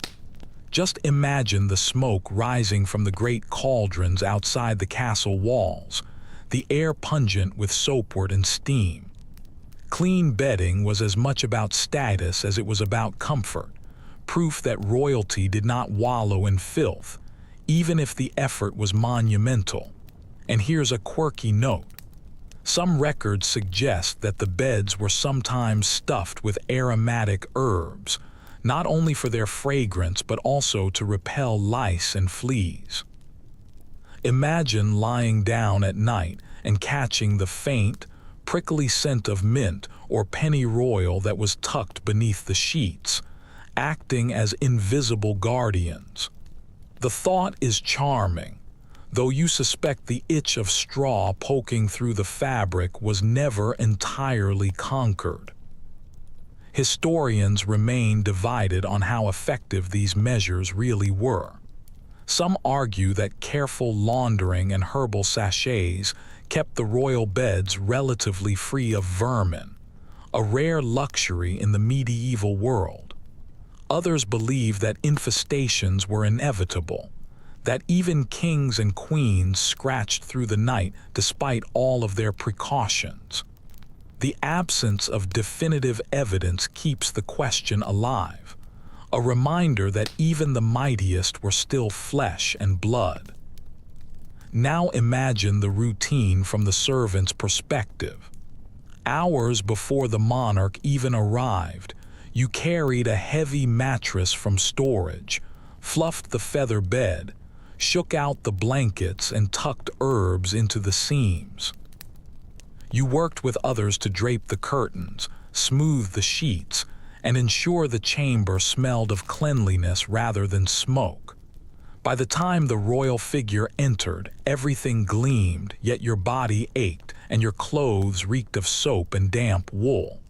S1: Just imagine the smoke rising from the great cauldrons outside the castle walls, the air pungent with soapwort and steam. Clean bedding was as much about status as it was about comfort, proof that royalty did not wallow in filth, even if the effort was monumental. And here's a quirky note. Some records suggest that the beds were sometimes stuffed with aromatic herbs, not only for their fragrance but also to repel lice and fleas. Imagine lying down at night and catching the faint, prickly scent of mint or pennyroyal that was tucked beneath the sheets, acting as invisible guardians. The thought is charming, though you suspect the itch of straw poking through the fabric was never entirely conquered. Historians remain divided on how effective these measures really were. Some argue that careful laundering and herbal sachets kept the royal beds relatively free of vermin, a rare luxury in the medieval world. Others believe that infestations were inevitable, that even kings and queens scratched through the night despite all of their precautions. The absence of definitive evidence keeps the question alive, a reminder that even the mightiest were still flesh and blood. Now imagine the routine from the servant's perspective. Hours before the monarch even arrived, you carried a heavy mattress from storage, fluffed the feather bed, shook out the blankets and tucked herbs into the seams. You worked with others to drape the curtains, smooth the sheets, and ensure the chamber smelled of cleanliness rather than smoke. By the time the royal figure entered, everything gleamed, yet your body ached, and your clothes reeked of soap and damp wool.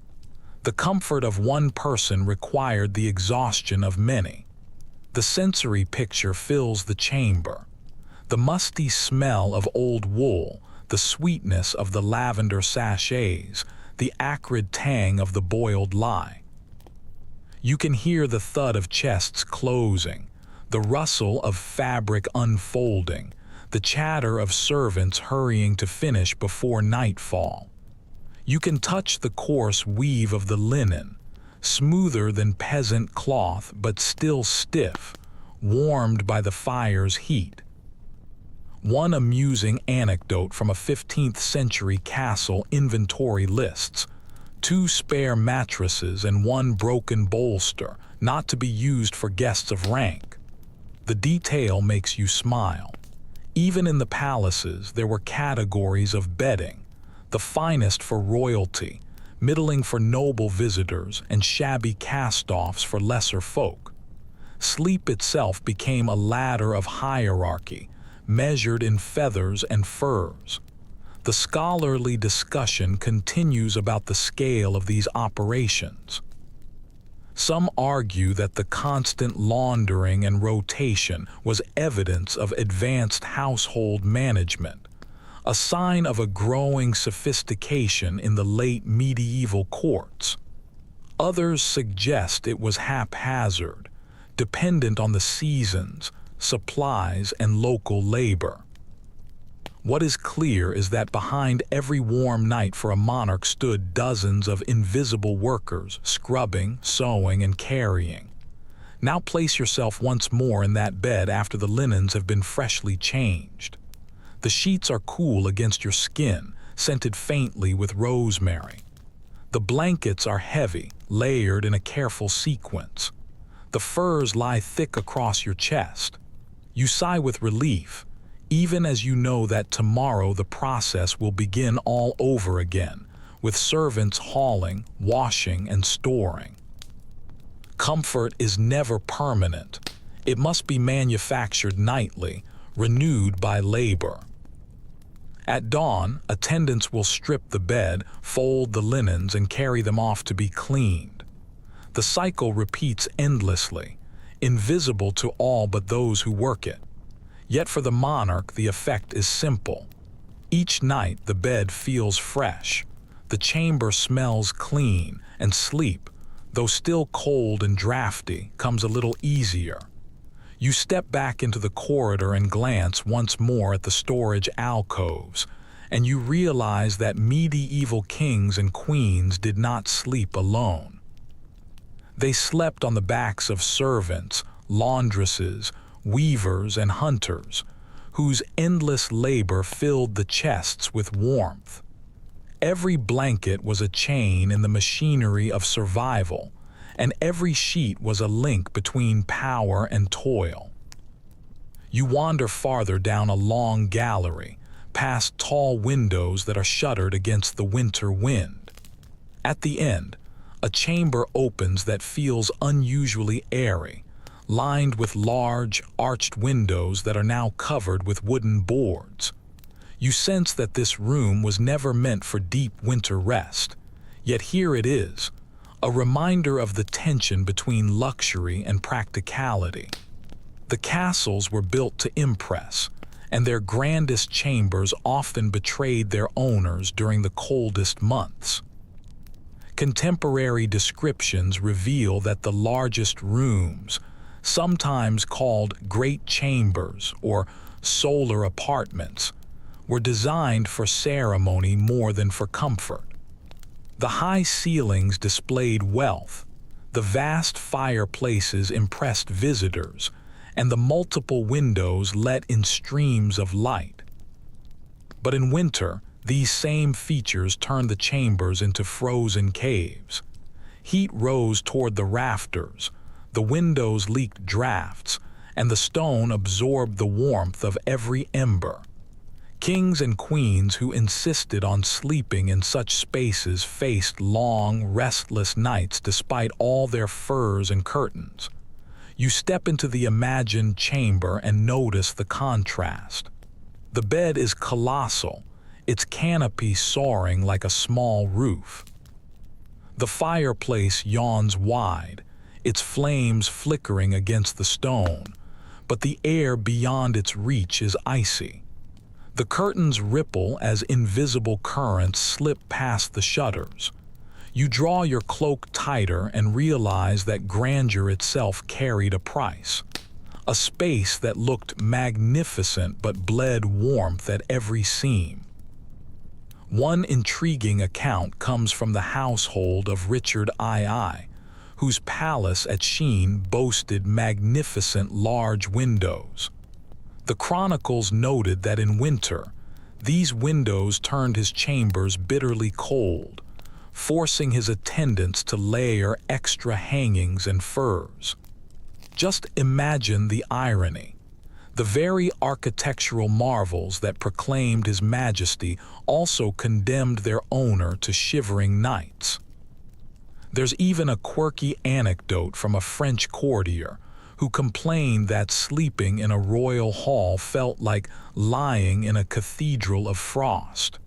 S1: The comfort of one person required the exhaustion of many. The sensory picture fills the chamber. The musty smell of old wool, the sweetness of the lavender sachets, the acrid tang of the boiled lye. You can hear the thud of chests closing, the rustle of fabric unfolding, the chatter of servants hurrying to finish before nightfall. You can touch the coarse weave of the linen, smoother than peasant cloth but still stiff, warmed by the fire's heat. One amusing anecdote from a 15th century castle inventory lists 2 spare mattresses and 1 broken bolster, not to be used for guests of rank. The detail makes you smile. Even in the palaces, there were categories of bedding, the finest for royalty, middling for noble visitors, and shabby cast-offs for lesser folk. Sleep itself became a ladder of hierarchy, measured in feathers and furs. The scholarly discussion continues about the scale of these operations. Some argue that the constant laundering and rotation was evidence of advanced household management, a sign of a growing sophistication in the late medieval courts. Others suggest it was haphazard, dependent on the seasons, supplies, and local labor. What is clear is that behind every warm night for a monarch stood dozens of invisible workers, scrubbing, sewing, and carrying. Now place yourself once more in that bed after the linens have been freshly changed. The sheets are cool against your skin, scented faintly with rosemary. The blankets are heavy, layered in a careful sequence. The furs lie thick across your chest. You sigh with relief, even as you know that tomorrow the process will begin all over again, with servants hauling, washing, and storing. Comfort is never permanent. It must be manufactured nightly, renewed by labor. At dawn, attendants will strip the bed, fold the linens, and carry them off to be cleaned. The cycle repeats endlessly, invisible to all but those who work it. Yet for the monarch, the effect is simple. Each night the bed feels fresh, the chamber smells clean, and sleep, though still cold and drafty, comes a little easier. You step back into the corridor and glance once more at the storage alcoves, and you realize that medieval kings and queens did not sleep alone. They slept on the backs of servants, laundresses, weavers, and hunters, whose endless labor filled the chests with warmth. Every blanket was a chain in the machinery of survival, and every sheet was a link between power and toil. You wander farther down a long gallery, past tall windows that are shuttered against the winter wind. At the end, a chamber opens that feels unusually airy, lined with large, arched windows that are now covered with wooden boards. You sense that this room was never meant for deep winter rest, yet here it is, a reminder of the tension between luxury and practicality. The castles were built to impress, and their grandest chambers often betrayed their owners during the coldest months. Contemporary descriptions reveal that the largest rooms, sometimes called great chambers or solar apartments, were designed for ceremony more than for comfort. The high ceilings displayed wealth, the vast fireplaces impressed visitors, and the multiple windows let in streams of light. But in winter, these same features turned the chambers into frozen caves. Heat rose toward the rafters, the windows leaked drafts, and the stone absorbed the warmth of every ember. Kings and queens who insisted on sleeping in such spaces faced long, restless nights despite all their furs and curtains. You step into the imagined chamber and notice the contrast. The bed is colossal, its canopy soaring like a small roof. The fireplace yawns wide, its flames flickering against the stone, but the air beyond its reach is icy. The curtains ripple as invisible currents slip past the shutters. You draw your cloak tighter and realize that grandeur itself carried a price. A space that looked magnificent but bled warmth at every seam. One intriguing account comes from the household of Richard II, whose palace at Sheen boasted magnificent large windows. The chronicles noted that in winter, these windows turned his chambers bitterly cold, forcing his attendants to layer extra hangings and furs. Just imagine the irony. The very architectural marvels that proclaimed his majesty also condemned their owner to shivering nights. There's even a quirky anecdote from a French courtier who complained that sleeping in a royal hall felt like lying in a cathedral of frost.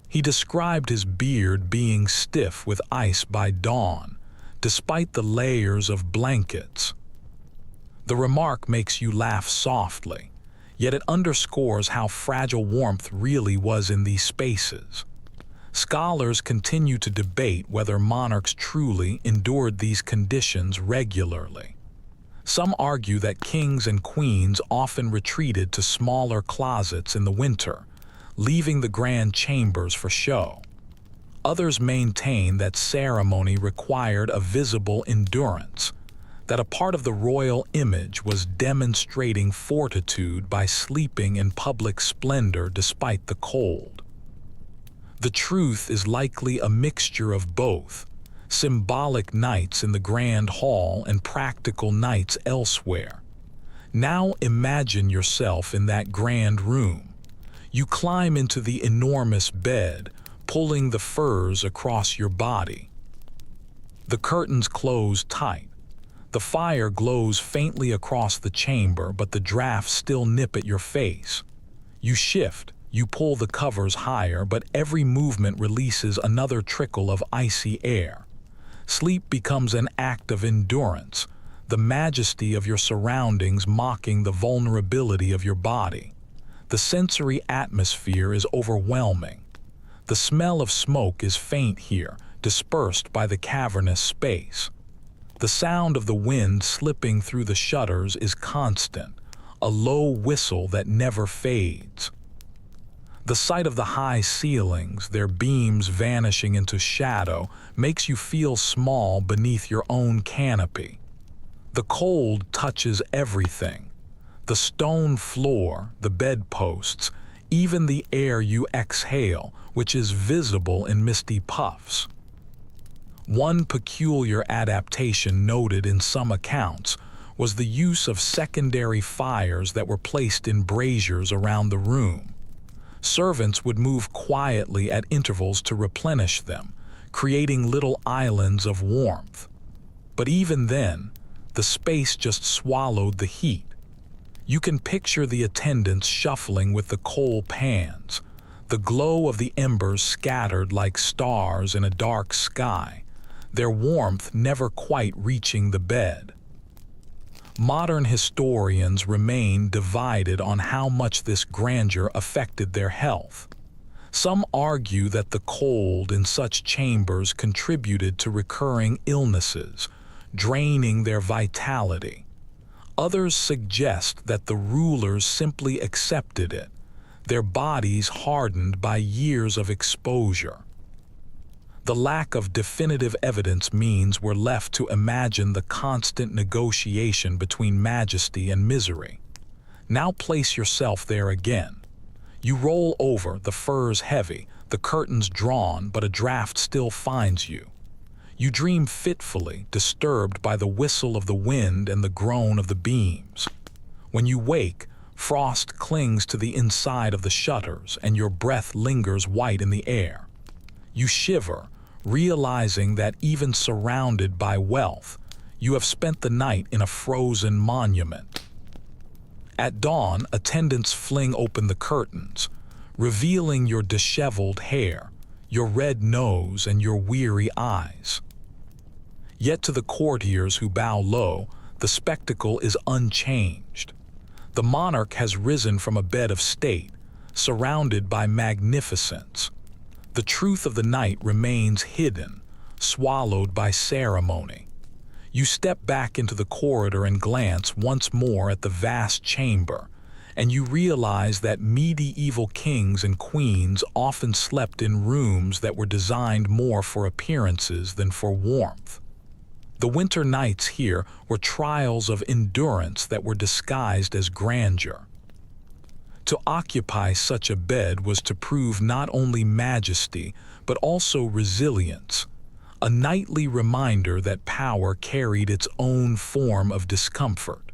S1: He described his beard being stiff with ice by dawn, despite the layers of blankets. The remark makes you laugh softly, yet it underscores how fragile warmth really was in these spaces. Scholars continue to debate whether monarchs truly endured these conditions regularly. Some argue that kings and queens often retreated to smaller closets in the winter, leaving the grand chambers for show. Others maintain that ceremony required a visible endurance, that a part of the royal image was demonstrating fortitude by sleeping in public splendor despite the cold. The truth is likely a mixture of both, symbolic nights in the grand hall and practical nights elsewhere. Now imagine yourself in that grand room. You climb into the enormous bed, pulling the furs across your body. The curtains close tight. The fire glows faintly across the chamber, but the drafts still nip at your face. You shift, you pull the covers higher, but every movement releases another trickle of icy air. Sleep becomes an act of endurance, the majesty of your surroundings mocking the vulnerability of your body. The sensory atmosphere is overwhelming. The smell of smoke is faint here, dispersed by the cavernous space. The sound of the wind slipping through the shutters is constant, a low whistle that never fades. The sight of the high ceilings, their beams vanishing into shadow, makes you feel small beneath your own canopy. The cold touches everything. The stone floor, the bedposts, even the air you exhale, which is visible in misty puffs. One peculiar adaptation noted in some accounts was the use of secondary fires that were placed in braziers around the room. Servants would move quietly at intervals to replenish them, creating little islands of warmth. But even then, the space just swallowed the heat. You can picture the attendants shuffling with the coal pans, the glow of the embers scattered like stars in a dark sky, their warmth never quite reaching the bed. Modern historians remain divided on how much this grandeur affected their health. Some argue that the cold in such chambers contributed to recurring illnesses, draining their vitality. Others suggest that the rulers simply accepted it, their bodies hardened by years of exposure. The lack of definitive evidence means we're left to imagine the constant negotiation between majesty and misery. Now place yourself there again. You roll over, the furs heavy, the curtains drawn, but a draft still finds you. You dream fitfully, disturbed by the whistle of the wind and the groan of the beams. When you wake, frost clings to the inside of the shutters and your breath lingers white in the air. You shiver, realizing that even surrounded by wealth, you have spent the night in a frozen monument. At dawn, attendants fling open the curtains, revealing your disheveled hair, your red nose, and your weary eyes. Yet to the courtiers who bow low, the spectacle is unchanged. The monarch has risen from a bed of state, surrounded by magnificence. The truth of the night remains hidden, swallowed by ceremony. You step back into the corridor and glance once more at the vast chamber, and you realize that medieval kings and queens often slept in rooms that were designed more for appearances than for warmth. The winter nights here were trials of endurance that were disguised as grandeur. To occupy such a bed was to prove not only majesty, but also resilience, a nightly reminder that power carried its own form of discomfort.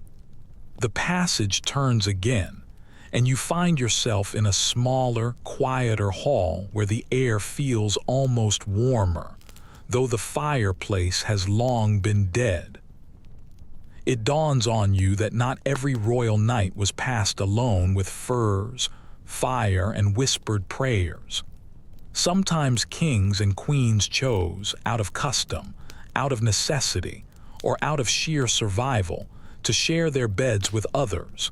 S1: The passage turns again, and you find yourself in a smaller, quieter hall where the air feels almost warmer, though the fireplace has long been dead. It dawns on you that not every royal night was passed alone with furs, fire, and whispered prayers. Sometimes kings and queens chose, out of custom, out of necessity, or out of sheer survival, to share their beds with others,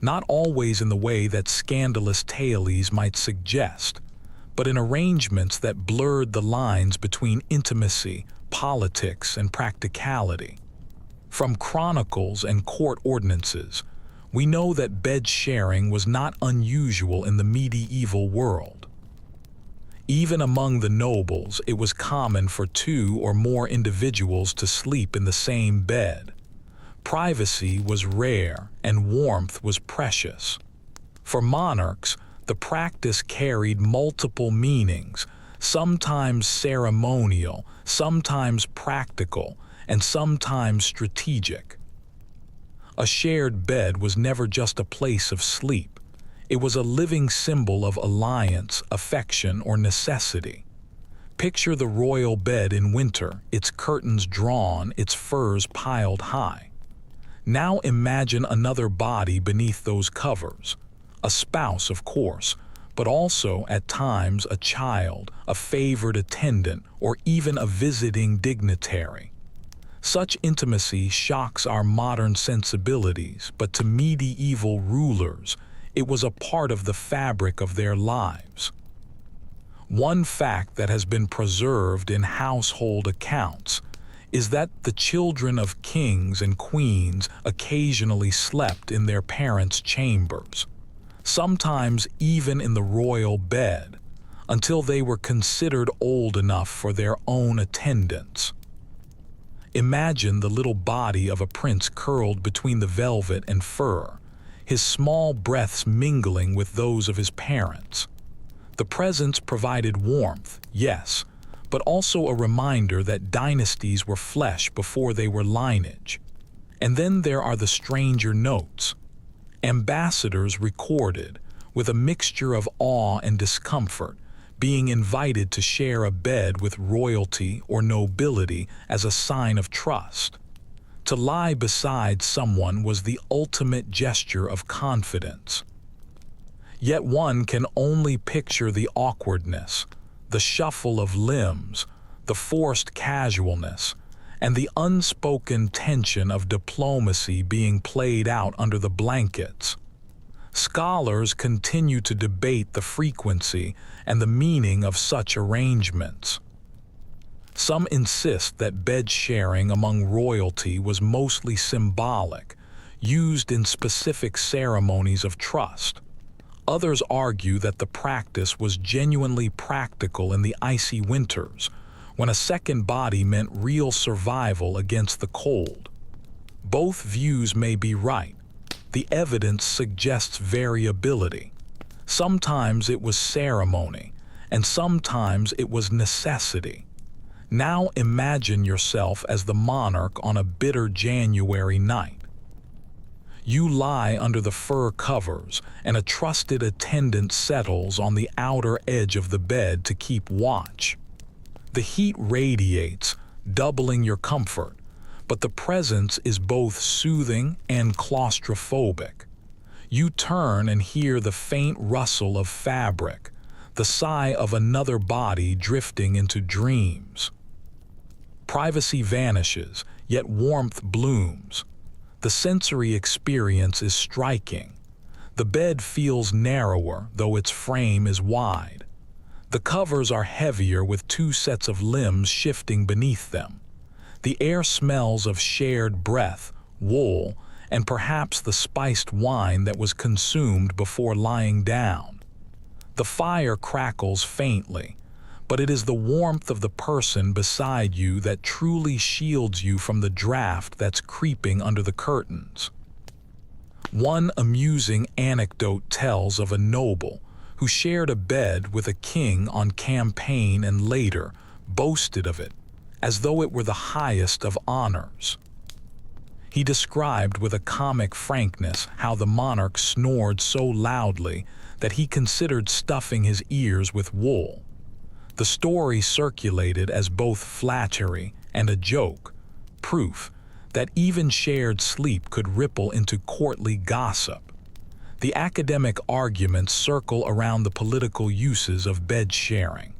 S1: not always in the way that scandalous tales might suggest, but in arrangements that blurred the lines between intimacy, politics, and practicality. From chronicles and court ordinances, we know that bed sharing was not unusual in the medieval world. Even among the nobles, it was common for 2 or more individuals to sleep in the same bed. Privacy was rare and warmth was precious. For monarchs, the practice carried multiple meanings, sometimes ceremonial, sometimes practical, and sometimes strategic. A shared bed was never just a place of sleep. It was a living symbol of alliance, affection, or necessity. Picture the royal bed in winter, its curtains drawn, its furs piled high. Now imagine another body beneath those covers. A spouse, of course, but also, at times, a child, a favored attendant, or even a visiting dignitary. Such intimacy shocks our modern sensibilities, but to medieval rulers, it was a part of the fabric of their lives. One fact that has been preserved in household accounts is that the children of kings and queens occasionally slept in their parents' chambers, sometimes even in the royal bed, until they were considered old enough for their own attendance. Imagine the little body of a prince curled between the velvet and fur, his small breaths mingling with those of his parents. The presents provided warmth, yes, but also a reminder that dynasties were flesh before they were lineage. And then there are the stranger notes. Ambassadors recorded, with a mixture of awe and discomfort, being invited to share a bed with royalty or nobility as a sign of trust. To lie beside someone was the ultimate gesture of confidence. Yet one can only picture the awkwardness, the shuffle of limbs, the forced casualness, and the unspoken tension of diplomacy being played out under the blankets. Scholars continue to debate the frequency and the meaning of such arrangements. Some insist that bed sharing among royalty was mostly symbolic, used in specific ceremonies of trust. Others argue that the practice was genuinely practical in the icy winters, when a second body meant real survival against the cold. Both views may be right. The evidence suggests variability. Sometimes it was ceremony, and sometimes it was necessity. Now imagine yourself as the monarch on a bitter January night. You lie under the fur covers, and a trusted attendant settles on the outer edge of the bed to keep watch. The heat radiates, doubling your comfort, but the presence is both soothing and claustrophobic. You turn and hear the faint rustle of fabric, the sigh of another body drifting into dreams. Privacy vanishes, yet warmth blooms. The sensory experience is striking. The bed feels narrower, though its frame is wide. The covers are heavier with two sets of limbs shifting beneath them. The air smells of shared breath, wool, and perhaps the spiced wine that was consumed before lying down. The fire crackles faintly, but it is the warmth of the person beside you that truly shields you from the draft that's creeping under the curtains. One amusing anecdote tells of a noble who shared a bed with a king on campaign and later boasted of it, as though it were the highest of honors. He described with a comic frankness how the monarch snored so loudly that he considered stuffing his ears with wool. The story circulated as both flattery and a joke, proof that even shared sleep could ripple into courtly gossip. The academic arguments circle around the political uses of bed sharing.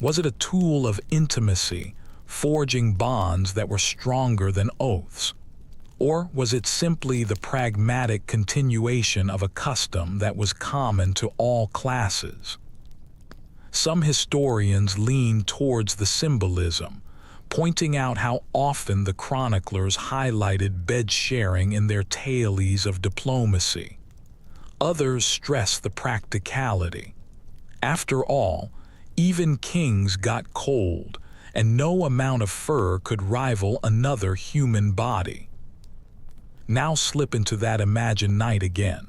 S1: Was it a tool of intimacy, forging bonds that were stronger than oaths? Or was it simply the pragmatic continuation of a custom that was common to all classes? Some historians lean towards the symbolism, pointing out how often the chroniclers highlighted bed sharing in their tales of diplomacy. Others stress the practicality. After all, even kings got cold, and no amount of fur could rival another human body. Now slip into that imagined night again.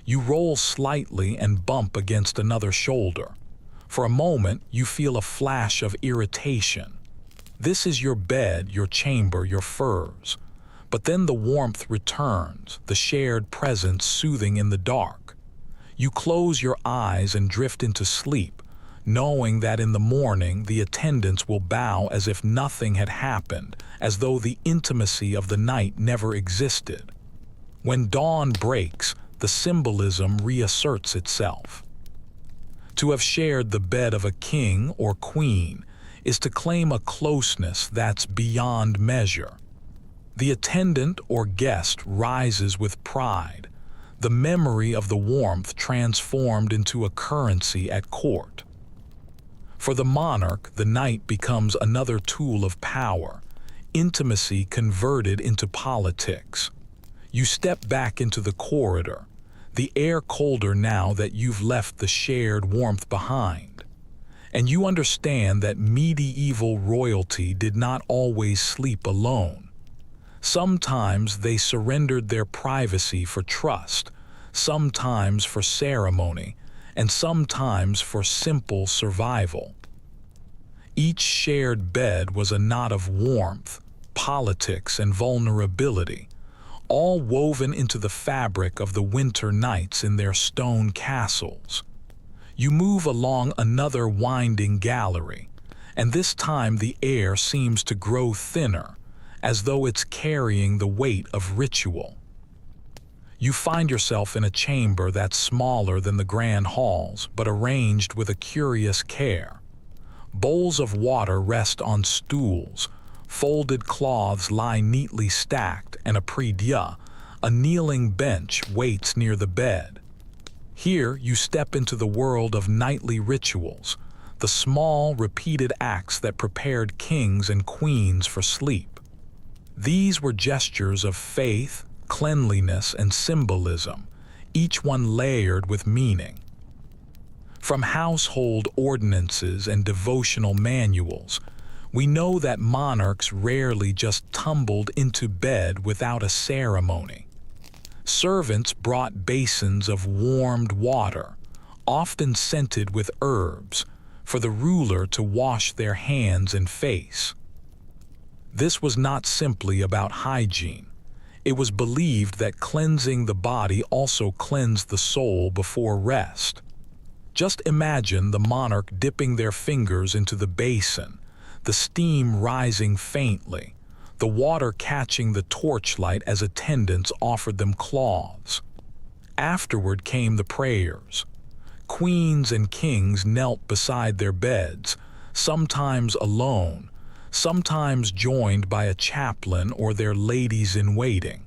S1: You roll slightly and bump against another shoulder. For a moment, you feel a flash of irritation. This is your bed, your chamber, your furs. But then the warmth returns, the shared presence soothing in the dark. You close your eyes and drift into sleep, knowing that in the morning the attendants will bow as if nothing had happened, as though the intimacy of the night never existed. When dawn breaks, the symbolism reasserts itself. To have shared the bed of a king or queen is to claim a closeness that's beyond measure. The attendant or guest rises with pride, the memory of the warmth transformed into a currency at court. For the monarch, the night becomes another tool of power, intimacy converted into politics. You step back into the corridor, the air colder now that you've left the shared warmth behind. And you understand that medieval royalty did not always sleep alone. Sometimes they surrendered their privacy for trust, sometimes for ceremony, and sometimes for simple survival. Each shared bed was a knot of warmth, politics, and vulnerability, all woven into the fabric of the winter nights in their stone castles. You move along another winding gallery, and this time the air seems to grow thinner, as though it's carrying the weight of ritual. You find yourself in a chamber that's smaller than the grand halls, but arranged with a curious care. Bowls of water rest on stools, folded cloths lie neatly stacked, and a prie-dieu, a kneeling bench, waits near the bed. Here you step into the world of nightly rituals, the small, repeated acts that prepared kings and queens for sleep. These were gestures of faith, cleanliness, and symbolism, each one layered with meaning. From household ordinances and devotional manuals, we know that monarchs rarely just tumbled into bed without a ceremony. Servants brought basins of warmed water, often scented with herbs, for the ruler to wash their hands and face. This was not simply about hygiene. It was believed that cleansing the body also cleansed the soul before rest. Just imagine the monarch dipping their fingers into the basin, the steam rising faintly, the water catching the torchlight as attendants offered them cloths. Afterward came the prayers. Queens and kings knelt beside their beds, sometimes alone, sometimes joined by a chaplain or their ladies-in-waiting.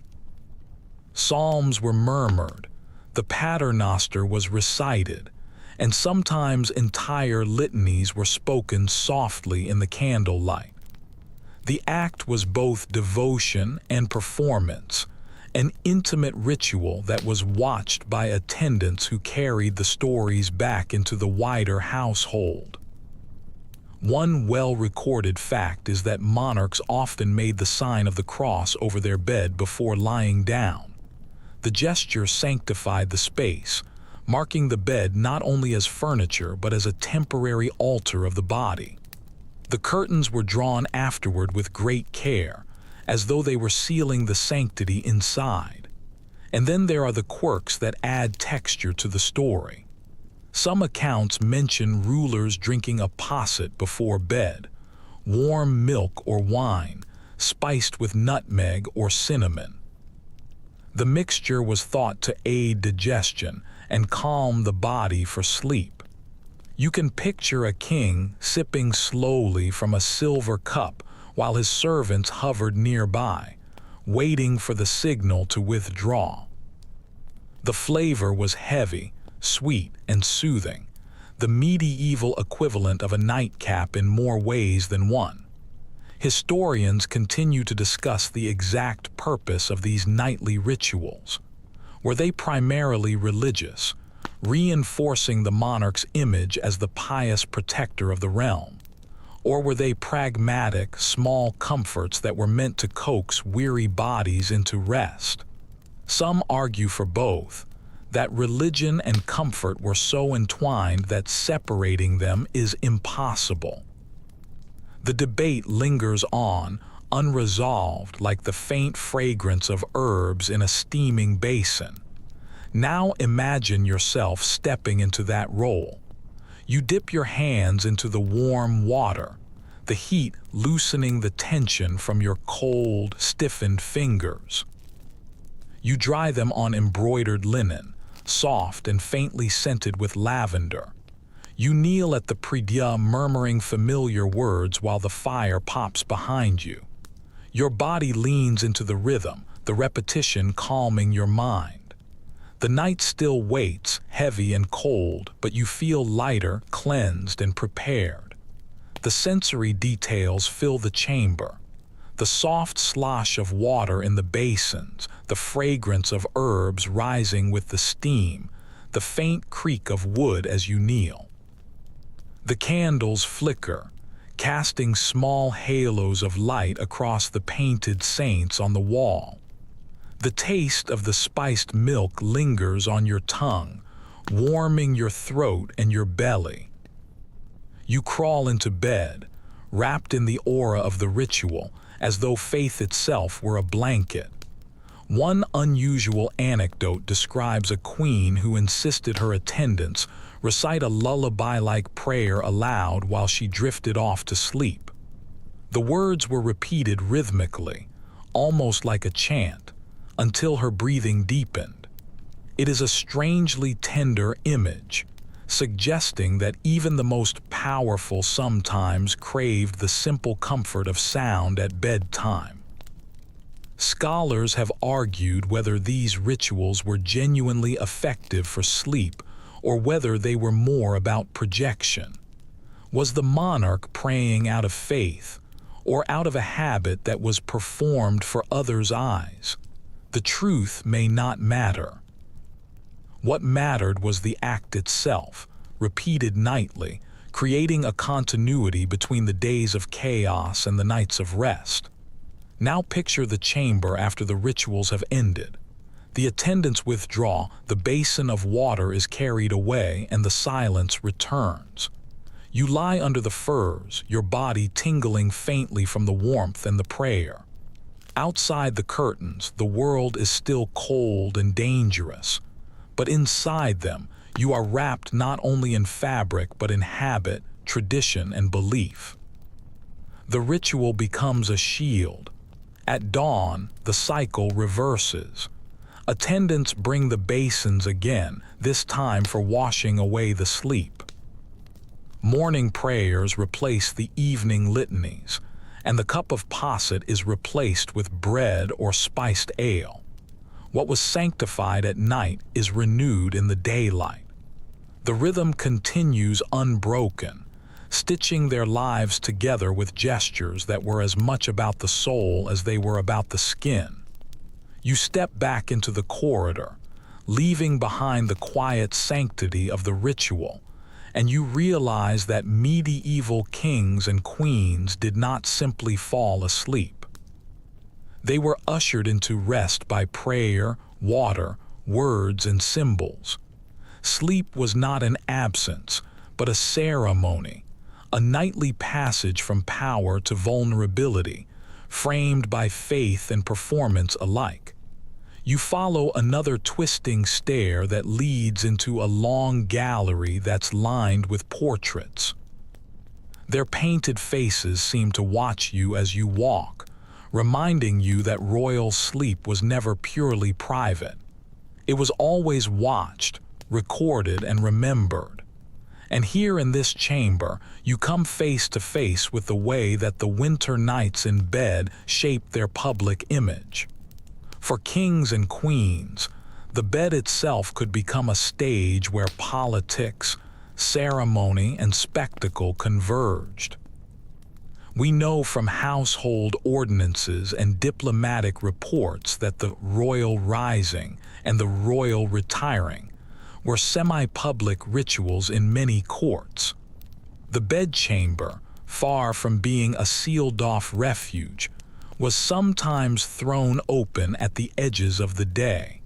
S1: Psalms were murmured, the paternoster was recited, and sometimes entire litanies were spoken softly in the candlelight. The act was both devotion and performance, an intimate ritual that was watched by attendants who carried the stories back into the wider household. One well-recorded fact is that monarchs often made the sign of the cross over their bed before lying down. The gesture sanctified the space, marking the bed not only as furniture but as a temporary altar of the body. The curtains were drawn afterward with great care, as though they were sealing the sanctity inside. And then there are the quirks that add texture to the story. Some accounts mention rulers drinking a posset before bed, warm milk or wine, spiced with nutmeg or cinnamon. The mixture was thought to aid digestion and calm the body for sleep. You can picture a king sipping slowly from a silver cup while his servants hovered nearby, waiting for the signal to withdraw. The flavor was heavy, sweet, and soothing, the medieval equivalent of a nightcap in more ways than one. Historians continue to discuss the exact purpose of these nightly rituals. Were they primarily religious, reinforcing the monarch's image as the pious protector of the realm? Or were they pragmatic, small comforts that were meant to coax weary bodies into rest? Some argue for both, that religion and comfort were so entwined that separating them is impossible. The debate lingers on, unresolved like the faint fragrance of herbs in a steaming basin. Now imagine yourself stepping into that role. You dip your hands into the warm water, the heat loosening the tension from your cold, stiffened fingers. You dry them on embroidered linen, soft and faintly scented with lavender. You kneel at the prie-dieu murmuring familiar words while the fire pops behind you. Your body leans into the rhythm, the repetition calming your mind. The night still waits, heavy and cold, but you feel lighter, cleansed, and prepared. The sensory details fill the chamber. The soft slosh of water in the basins, the fragrance of herbs rising with the steam, the faint creak of wood as you kneel. The candles flicker, casting small halos of light across the painted saints on the wall. The taste of the spiced milk lingers on your tongue, warming your throat and your belly. You crawl into bed, wrapped in the aura of the ritual, as though faith itself were a blanket. One unusual anecdote describes a queen who insisted her attendants recite a lullaby-like prayer aloud while she drifted off to sleep. The words were repeated rhythmically, almost like a chant, until her breathing deepened. It is a strangely tender image, suggesting that even the most powerful sometimes craved the simple comfort of sound at bedtime. Scholars have argued whether these rituals were genuinely effective for sleep or whether they were more about projection. Was the monarch praying out of faith or out of a habit that was performed for others' eyes? The truth may not matter. What mattered was the act itself, repeated nightly, creating a continuity between the days of chaos and the nights of rest. Now picture the chamber after the rituals have ended. The attendants withdraw, the basin of water is carried away, and the silence returns. You lie under the firs, your body tingling faintly from the warmth and the prayer. Outside the curtains, the world is still cold and dangerous, but inside them, you are wrapped not only in fabric but in habit, tradition, and belief. The ritual becomes a shield. At dawn, the cycle reverses. Attendants bring the basins again, this time for washing away the sleep. Morning prayers replace the evening litanies, and the cup of posset is replaced with bread or spiced ale. What was sanctified at night is renewed in the daylight. The rhythm continues unbroken, stitching their lives together with gestures that were as much about the soul as they were about the skin. You step back into the corridor, leaving behind the quiet sanctity of the ritual, and you realize that medieval kings and queens did not simply fall asleep. They were ushered into rest by prayer, water, words, and symbols. Sleep was not an absence, but a ceremony, a nightly passage from power to vulnerability, framed by faith and performance alike. You follow another twisting stair that leads into a long gallery that's lined with portraits. Their painted faces seem to watch you as you walk, reminding you that royal sleep was never purely private. It was always watched, recorded, and remembered. And here in this chamber, you come face to face with the way that the winter nights in bed shaped their public image. For kings and queens, the bed itself could become a stage where politics, ceremony, and spectacle converged. We know from household ordinances and diplomatic reports that the royal rising and the royal retiring were semi-public rituals in many courts. The bedchamber, far from being a sealed-off refuge, was sometimes thrown open at the edges of the day.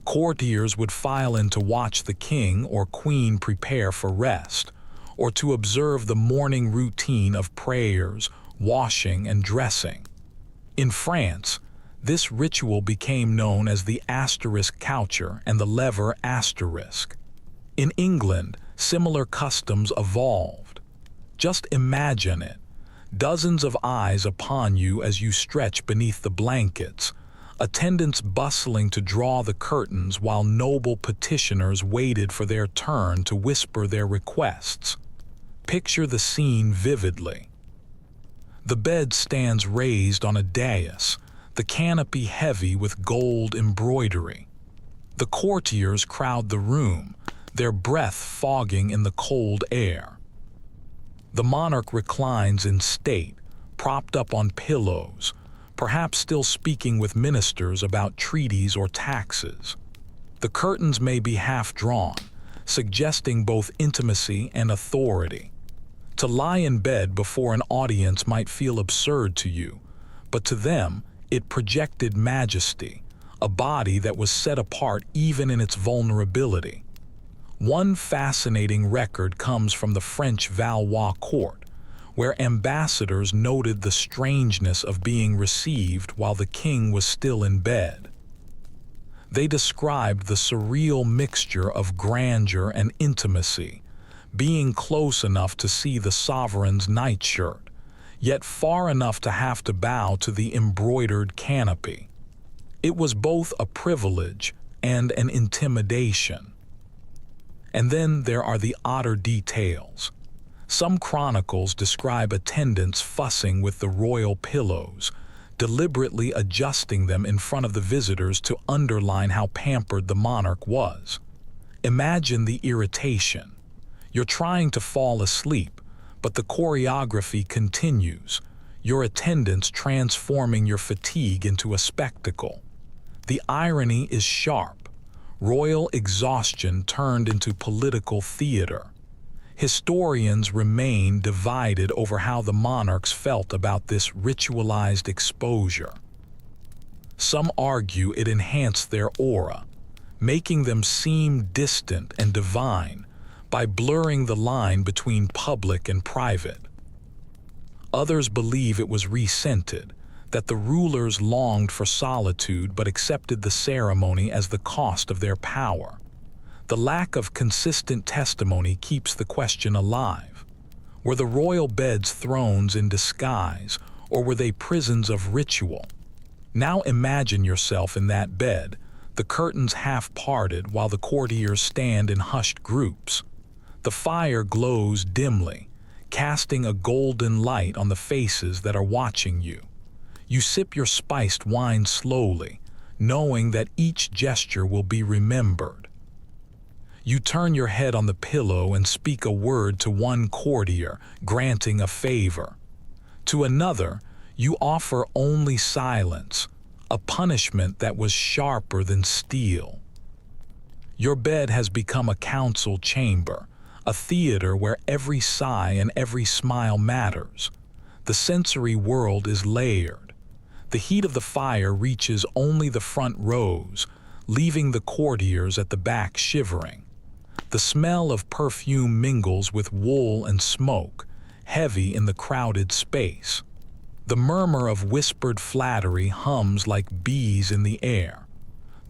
S1: Courtiers would file in to watch the king or queen prepare for rest, or to observe the morning routine of prayers, washing, and dressing. In France, this ritual became known as the asterisk coucher and the lever asterisk. In England, similar customs evolved. Just imagine it. Dozens of eyes upon you as you stretch beneath the blankets, attendants bustling to draw the curtains while noble petitioners waited for their turn to whisper their requests. Picture the scene vividly. The bed stands raised on a dais, the canopy heavy with gold embroidery. The courtiers crowd the room, their breath fogging in the cold air. The monarch reclines in state, propped up on pillows, perhaps still speaking with ministers about treaties or taxes. The curtains may be half drawn, suggesting both intimacy and authority. To lie in bed before an audience might feel absurd to you, but to them it projected majesty, a body that was set apart even in its vulnerability. One fascinating record comes from the French Valois court, where ambassadors noted the strangeness of being received while the king was still in bed. They described the surreal mixture of grandeur and intimacy, being close enough to see the sovereign's nightshirt, yet far enough to have to bow to the embroidered canopy. It was both a privilege and an intimidation. And then there are the odder details. Some chronicles describe attendants fussing with the royal pillows, deliberately adjusting them in front of the visitors to underline how pampered the monarch was. Imagine the irritation. You're trying to fall asleep, but the choreography continues, your attendants transforming your fatigue into a spectacle. The irony is sharp. Royal exhaustion turned into political theater. Historians remain divided over how the monarchs felt about this ritualized exposure. Some argue it enhanced their aura, making them seem distant and divine by blurring the line between public and private. Others believe it was resented, that the rulers longed for solitude but accepted the ceremony as the cost of their power. The lack of consistent testimony keeps the question alive. Were the royal beds thrones in disguise, or were they prisons of ritual? Now imagine yourself in that bed, the curtains half parted while the courtiers stand in hushed groups. The fire glows dimly, casting a golden light on the faces that are watching you. You sip your spiced wine slowly, knowing that each gesture will be remembered. You turn your head on the pillow and speak a word to one courtier, granting a favor. To another, you offer only silence, a punishment that was sharper than steel. Your bed has become a council chamber, a theater where every sigh and every smile matters. The sensory world is layered. The heat of the fire reaches only the front rows, leaving the courtiers at the back shivering. The smell of perfume mingles with wool and smoke, heavy in the crowded space. The murmur of whispered flattery hums like bees in the air.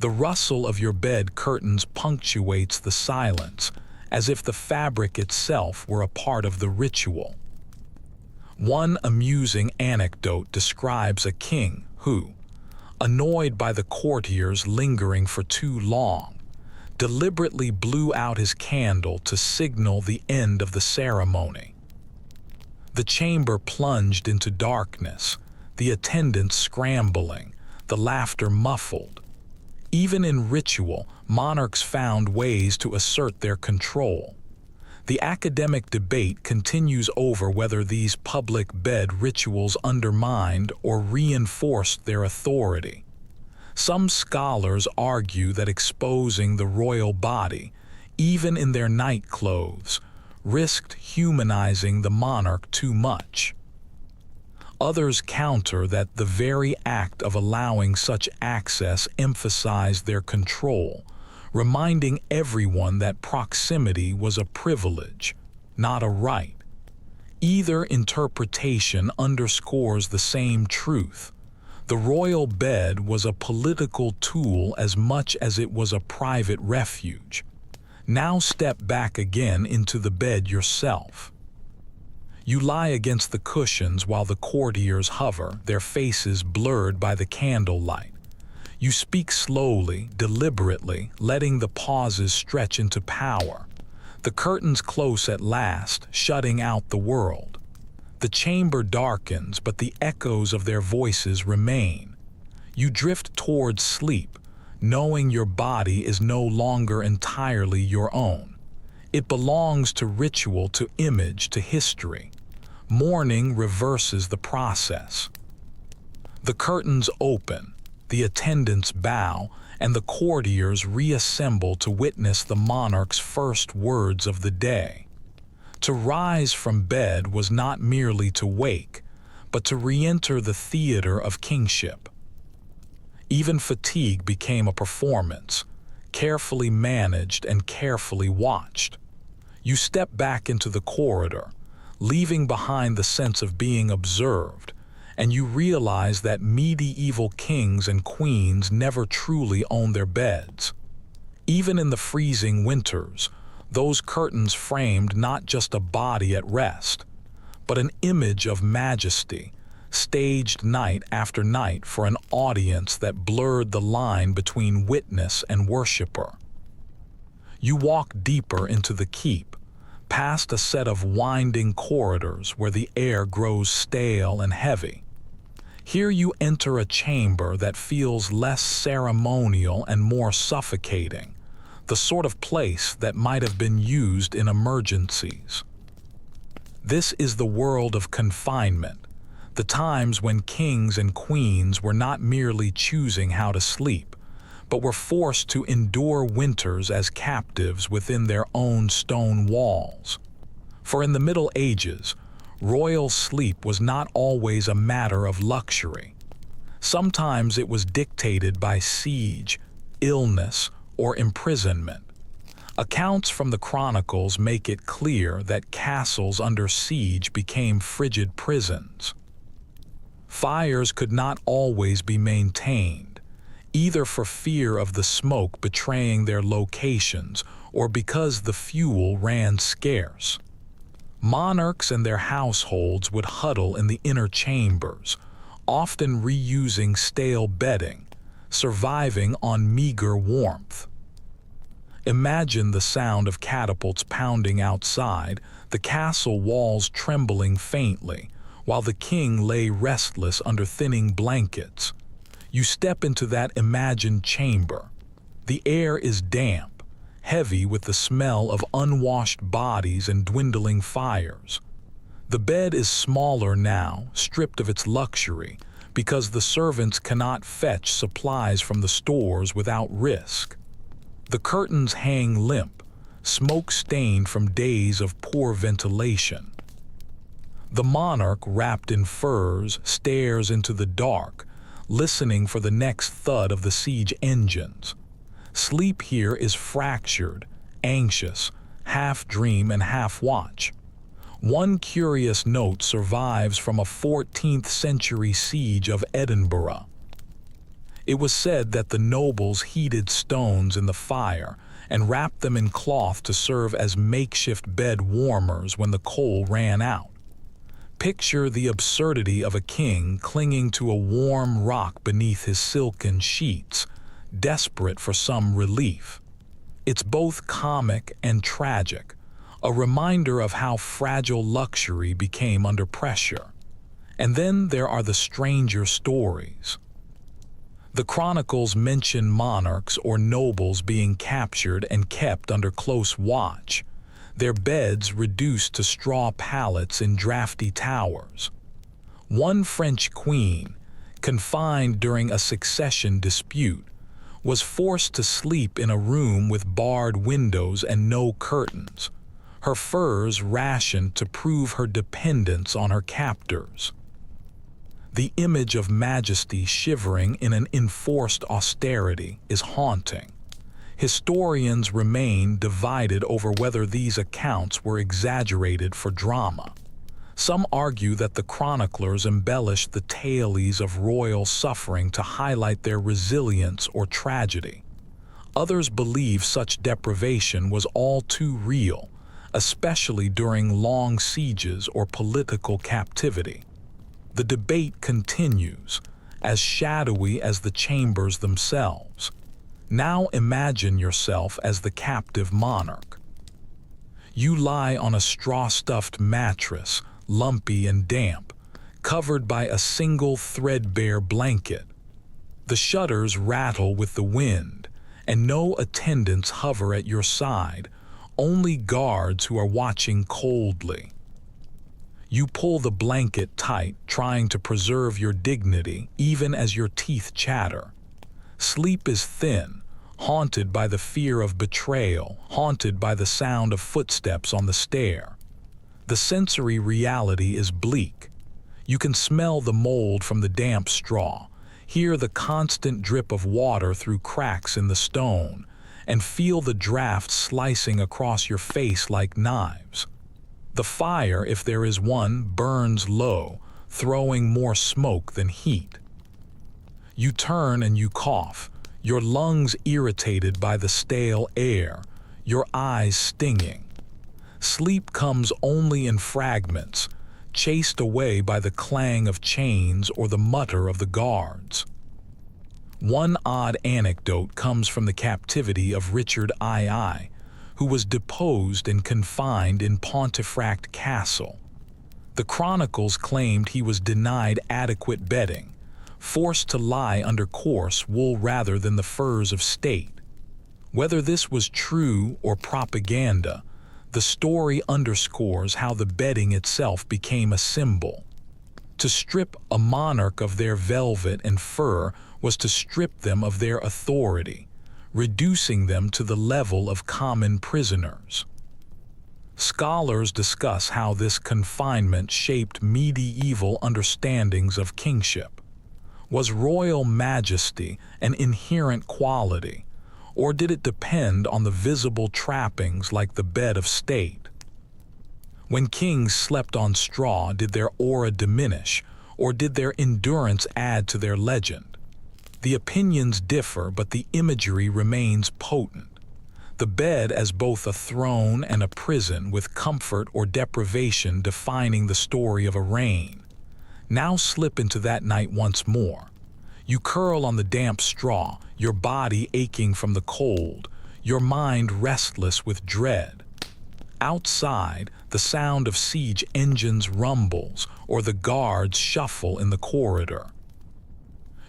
S1: The rustle of your bed curtains punctuates the silence, as if the fabric itself were a part of the ritual. One amusing anecdote describes a king who, annoyed by the courtiers lingering for too long, deliberately blew out his candle to signal the end of the ceremony. The chamber plunged into darkness, the attendants scrambling, the laughter muffled. Even in ritual, monarchs found ways to assert their control. The academic debate continues over whether these public bed rituals undermined or reinforced their authority. Some scholars argue that exposing the royal body, even in their night clothes, risked humanizing the monarch too much. Others counter that the very act of allowing such access emphasized their control, reminding everyone that proximity was a privilege, not a right. Either interpretation underscores the same truth. The royal bed was a political tool as much as it was a private refuge. Now step back again into the bed yourself. You lie against the cushions while the courtiers hover, their faces blurred by the candlelight. You speak slowly, deliberately, letting the pauses stretch into power. The curtains close at last, shutting out the world. The chamber darkens, but the echoes of their voices remain. You drift towards sleep, knowing your body is no longer entirely your own. It belongs to ritual, to image, to history. Morning reverses the process. The curtains open, the attendants bow, and the courtiers reassemble to witness the monarch's first words of the day. To rise from bed was not merely to wake, but to re-enter the theater of kingship. Even fatigue became a performance, carefully managed and carefully watched. You step back into the corridor, leaving behind the sense of being observed, and you realize that medieval kings and queens never truly owned their beds. Even in the freezing winters, those curtains framed not just a body at rest, but an image of majesty, staged night after night for an audience that blurred the line between witness and worshiper. You walk deeper into the keep, past a set of winding corridors where the air grows stale and heavy. Here you enter a chamber that feels less ceremonial and more suffocating, the sort of place that might have been used in emergencies. This is the world of confinement, the times when kings and queens were not merely choosing how to sleep, but were forced to endure winters as captives within their own stone walls. For in the Middle Ages, royal sleep was not always a matter of luxury. Sometimes it was dictated by siege, illness, or imprisonment. Accounts from the chronicles make it clear that castles under siege became frigid prisons. Fires could not always be maintained, either for fear of the smoke betraying their locations or because the fuel ran scarce. Monarchs and their households would huddle in the inner chambers, often reusing stale bedding, surviving on meager warmth. Imagine the sound of catapults pounding outside, the castle walls trembling faintly, while the king lay restless under thinning blankets. You step into that imagined chamber. The air is damp, heavy with the smell of unwashed bodies and dwindling fires. The bed is smaller now, stripped of its luxury, because the servants cannot fetch supplies from the stores without risk. The curtains hang limp, smoke-stained from days of poor ventilation. The monarch, wrapped in furs, stares into the dark, listening for the next thud of the siege engines. Sleep here is fractured, anxious, half dream and half watch. One curious note survives from a 14th century siege of Edinburgh. It was said that the nobles heated stones in the fire and wrapped them in cloth to serve as makeshift bed warmers when the coal ran out. Picture the absurdity of a king clinging to a warm rock beneath his silken sheets, desperate for some relief. It's both comic and tragic, a reminder of how fragile luxury became under pressure. And then there are the stranger stories. The chronicles mention monarchs or nobles being captured and kept under close watch, their beds reduced to straw pallets in drafty towers. One French queen, confined during a succession dispute, was forced to sleep in a room with barred windows and no curtains, her furs rationed to prove her dependence on her captors. The image of majesty shivering in an enforced austerity is haunting. Historians remain divided over whether these accounts were exaggerated for drama. Some argue that the chroniclers embellished the tales of royal suffering to highlight their resilience or tragedy. Others believe such deprivation was all too real, especially during long sieges or political captivity. The debate continues, as shadowy as the chambers themselves. Now imagine yourself as the captive monarch. You lie on a straw-stuffed mattress, lumpy and damp, covered by a single threadbare blanket. The shutters rattle with the wind, and no attendants hover at your side, only guards who are watching coldly. You pull the blanket tight, trying to preserve your dignity, even as your teeth chatter. Sleep is thin, haunted by the fear of betrayal, haunted by the sound of footsteps on the stair. The sensory reality is bleak. You can smell the mold from the damp straw, hear the constant drip of water through cracks in the stone, and feel the draft slicing across your face like knives. The fire, if there is one, burns low, throwing more smoke than heat. You turn and you cough, your lungs irritated by the stale air, your eyes stinging. Sleep comes only in fragments, chased away by the clang of chains or the mutter of the guards. One odd anecdote comes from the captivity of Richard II, who was deposed and confined in Pontefract Castle. The chronicles claimed he was denied adequate bedding, forced to lie under coarse wool rather than the furs of state. Whether this was true or propaganda, the story underscores how the bedding itself became a symbol. To strip a monarch of their velvet and fur was to strip them of their authority, reducing them to the level of common prisoners. Scholars discuss how this confinement shaped medieval understandings of kingship. Was royal majesty an inherent quality, or did it depend on the visible trappings like the bed of state? When kings slept on straw, did their aura diminish, or did their endurance add to their legend? The opinions differ, but the imagery remains potent. The bed as both a throne and a prison, with comfort or deprivation defining the story of a reign. Now slip into that night once more. You curl on the damp straw, your body aching from the cold, your mind restless with dread. Outside, the sound of siege engines rumbles, or the guards shuffle in the corridor.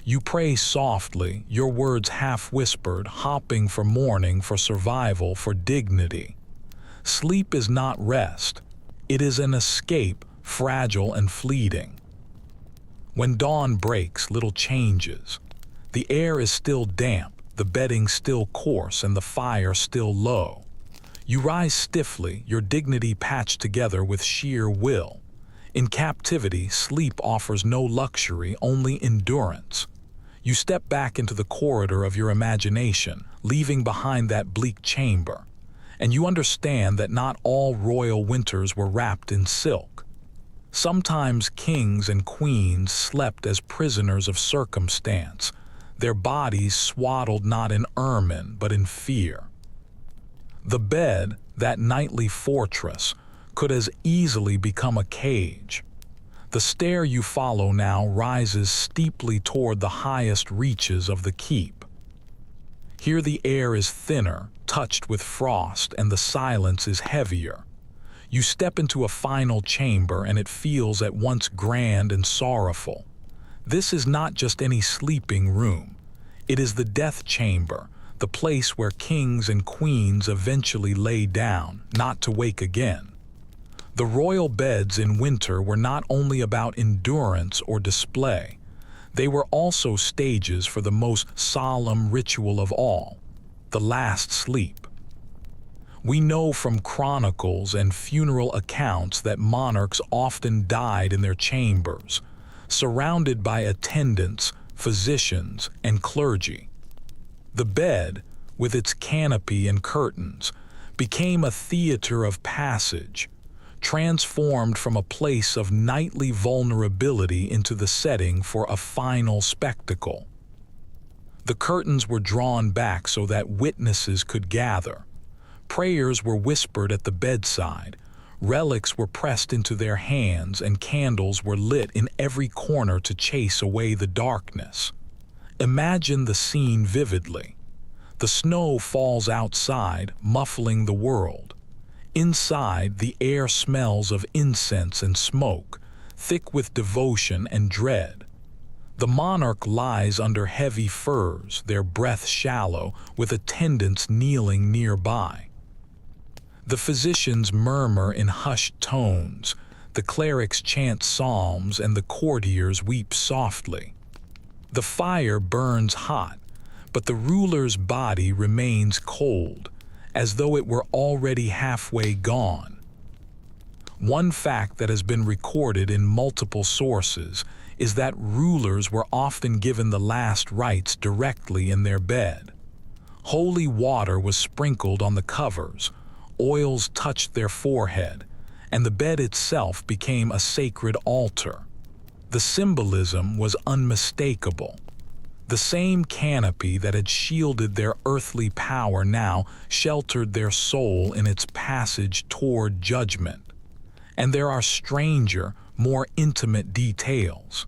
S1: You pray softly, your words half-whispered, hoping for morning, for survival, for dignity. Sleep is not rest. It is an escape, fragile and fleeting. When dawn breaks, little changes. The air is still damp, the bedding still coarse, and the fire still low. You rise stiffly, your dignity patched together with sheer will. In captivity, sleep offers no luxury, only endurance. You step back into the corridor of your imagination, leaving behind that bleak chamber, and you understand that not all royal winters were wrapped in silk. Sometimes kings and queens slept as prisoners of circumstance, their bodies swaddled not in ermine but in fear. The bed, that nightly fortress, could as easily become a cage. The stair you follow now rises steeply toward the highest reaches of the keep. Here the air is thinner, touched with frost, and the silence is heavier. You step into a final chamber, and it feels at once grand and sorrowful. This is not just any sleeping room. It is the death chamber, the place where kings and queens eventually lay down, not to wake again. The royal beds in winter were not only about endurance or display, they were also stages for the most solemn ritual of all, the last sleep. We know from chronicles and funeral accounts that monarchs often died in their chambers, surrounded by attendants, physicians, and clergy. The bed, with its canopy and curtains, became a theater of passage, transformed from a place of nightly vulnerability into the setting for a final spectacle. The curtains were drawn back so that witnesses could gather. Prayers were whispered at the bedside, relics were pressed into their hands, and candles were lit in every corner to chase away the darkness. Imagine the scene vividly. The snow falls outside, muffling the world. Inside, the air smells of incense and smoke, thick with devotion and dread. The monarch lies under heavy furs, their breath shallow, with attendants kneeling nearby. The physicians murmur in hushed tones, the clerics chant psalms, and the courtiers weep softly. The fire burns hot, but the ruler's body remains cold, as though it were already halfway gone. One fact that has been recorded in multiple sources is that rulers were often given the last rites directly in their bed. Holy water was sprinkled on the covers, oils touched their forehead, and the bed itself became a sacred altar. The symbolism was unmistakable. The same canopy that had shielded their earthly power now sheltered their soul in its passage toward judgment. And there are stranger, more intimate details.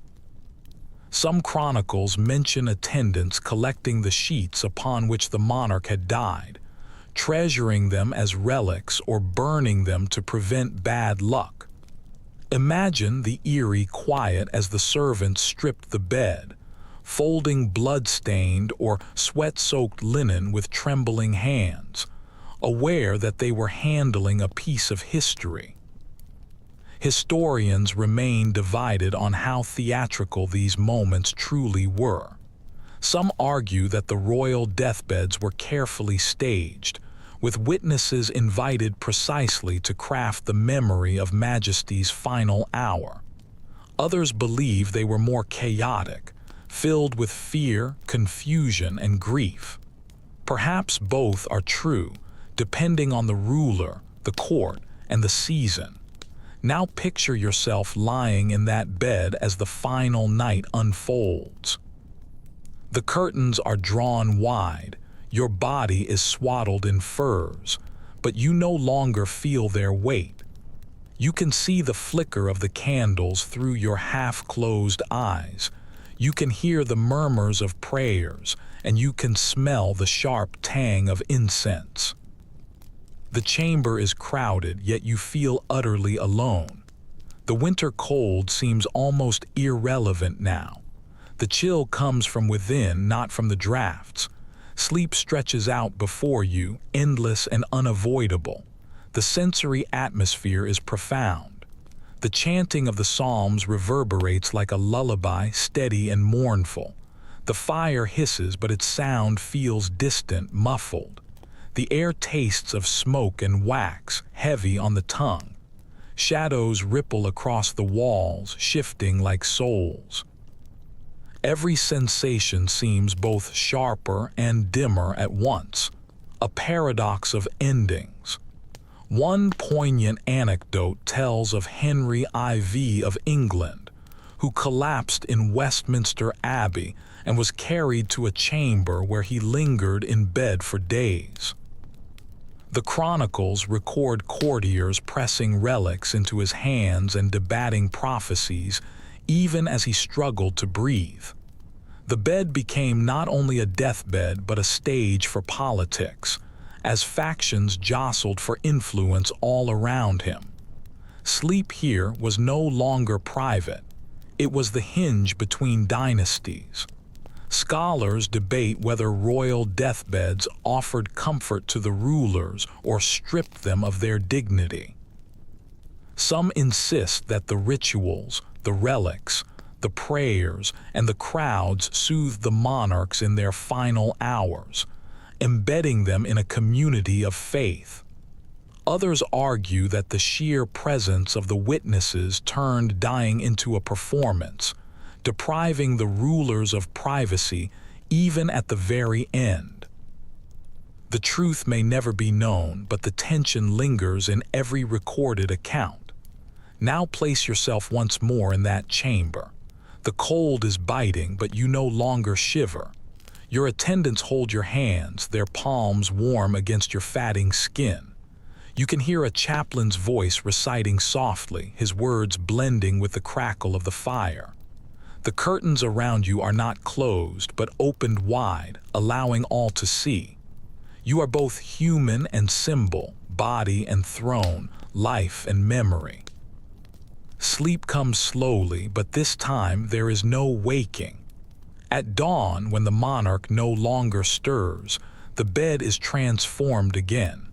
S1: Some chronicles mention attendants collecting the sheets upon which the monarch had died, treasuring them as relics or burning them to prevent bad luck. Imagine the eerie quiet as the servants stripped the bed, folding blood-stained or sweat-soaked linen with trembling hands, aware that they were handling a piece of history. Historians remain divided on how theatrical these moments truly were. Some argue that the royal deathbeds were carefully staged, with witnesses invited precisely to craft the memory of Majesty's final hour. Others believe they were more chaotic, filled with fear, confusion, and grief. Perhaps both are true, depending on the ruler, the court, and the season. Now picture yourself lying in that bed as the final night unfolds. The curtains are drawn wide, your body is swaddled in furs, but you no longer feel their weight. You can see the flicker of the candles through your half-closed eyes. You can hear the murmurs of prayers, and you can smell the sharp tang of incense. The chamber is crowded, yet you feel utterly alone. The winter cold seems almost irrelevant now. The chill comes from within, not from the drafts. Sleep stretches out before you, endless and unavoidable. The sensory atmosphere is profound. The chanting of the psalms reverberates like a lullaby, steady and mournful. The fire hisses, but its sound feels distant, muffled. The air tastes of smoke and wax, heavy on the tongue. Shadows ripple across the walls, shifting like souls. Every sensation seems both sharper and dimmer at once, a paradox of endings. One poignant anecdote tells of Henry IV of England, who collapsed in Westminster Abbey and was carried to a chamber where he lingered in bed for days. The chronicles record courtiers pressing relics into his hands and debating prophecies, even as he struggled to breathe. The bed became not only a deathbed but a stage for politics, as factions jostled for influence all around him. Sleep here was no longer private. It was the hinge between dynasties. Scholars debate whether royal deathbeds offered comfort to the rulers or stripped them of their dignity. Some insist that the rituals, the relics, the prayers, and the crowds soothed the monarchs in their final hours, embedding them in a community of faith. Others argue that the sheer presence of the witnesses turned dying into a performance, depriving the rulers of privacy even at the very end. The truth may never be known, but the tension lingers in every recorded account. Now place yourself once more in that chamber. The cold is biting, but you no longer shiver. Your attendants hold your hands, their palms warm against your fatting skin. You can hear a chaplain's voice reciting softly, his words blending with the crackle of the fire. The curtains around you are not closed, but opened wide, allowing all to see. You are both human and symbol, body and throne, life and memory. Sleep comes slowly, but this time there is no waking. At dawn, when the monarch no longer stirs, the bed is transformed again.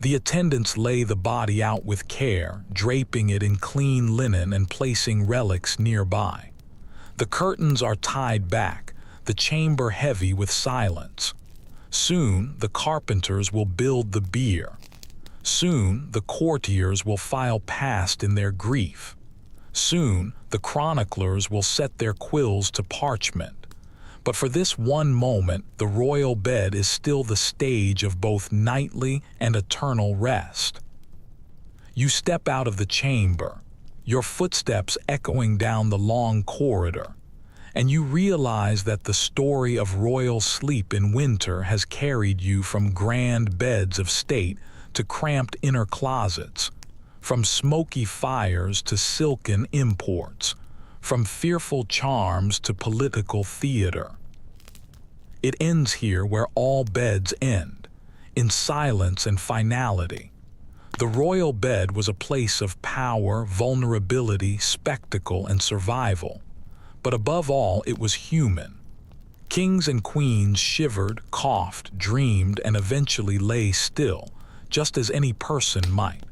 S1: The attendants lay the body out with care, draping it in clean linen and placing relics nearby. The curtains are tied back, the chamber heavy with silence. Soon the carpenters will build the bier. Soon the courtiers will file past in their grief. Soon the chroniclers will set their quills to parchment. But for this one moment, the royal bed is still the stage of both nightly and eternal rest. You step out of the chamber, your footsteps echoing down the long corridor, and you realize that the story of royal sleep in winter has carried you from grand beds of state to cramped inner closets, from smoky fires to silken imports, from fearful charms to political theater. It ends here where all beds end, in silence and finality. The royal bed was a place of power, vulnerability, spectacle, and survival. But above all, it was human. Kings and queens shivered, coughed, dreamed, and eventually lay still, just as any person might.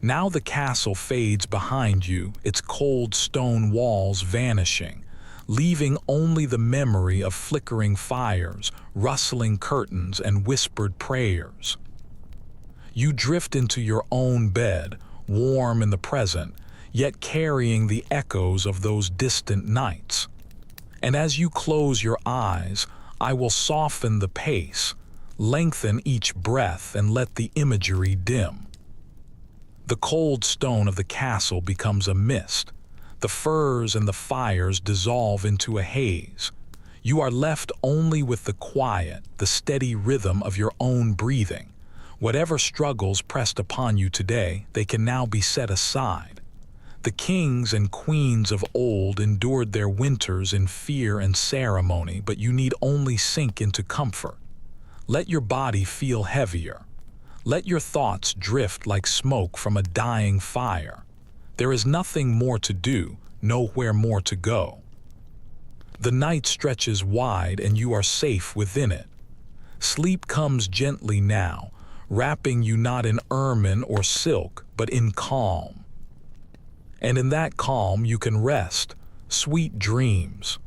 S1: Now the castle fades behind you, its cold stone walls vanishing, leaving only the memory of flickering fires, rustling curtains, and whispered prayers. You drift into your own bed, warm in the present, yet carrying the echoes of those distant nights. And as you close your eyes, I will soften the pace, lengthen each breath, and let the imagery dim. The cold stone of the castle becomes a mist. The firs and the fires dissolve into a haze. You are left only with the quiet, the steady rhythm of your own breathing. Whatever struggles pressed upon you today, they can now be set aside. The kings and queens of old endured their winters in fear and ceremony, but you need only sink into comfort. Let your body feel heavier. Let your thoughts drift like smoke from a dying fire. There is nothing more to do, nowhere more to go. The night stretches wide and you are safe within it. Sleep comes gently now, wrapping you not in ermine or silk, but in calm. And in that calm you can rest, sweet dreams.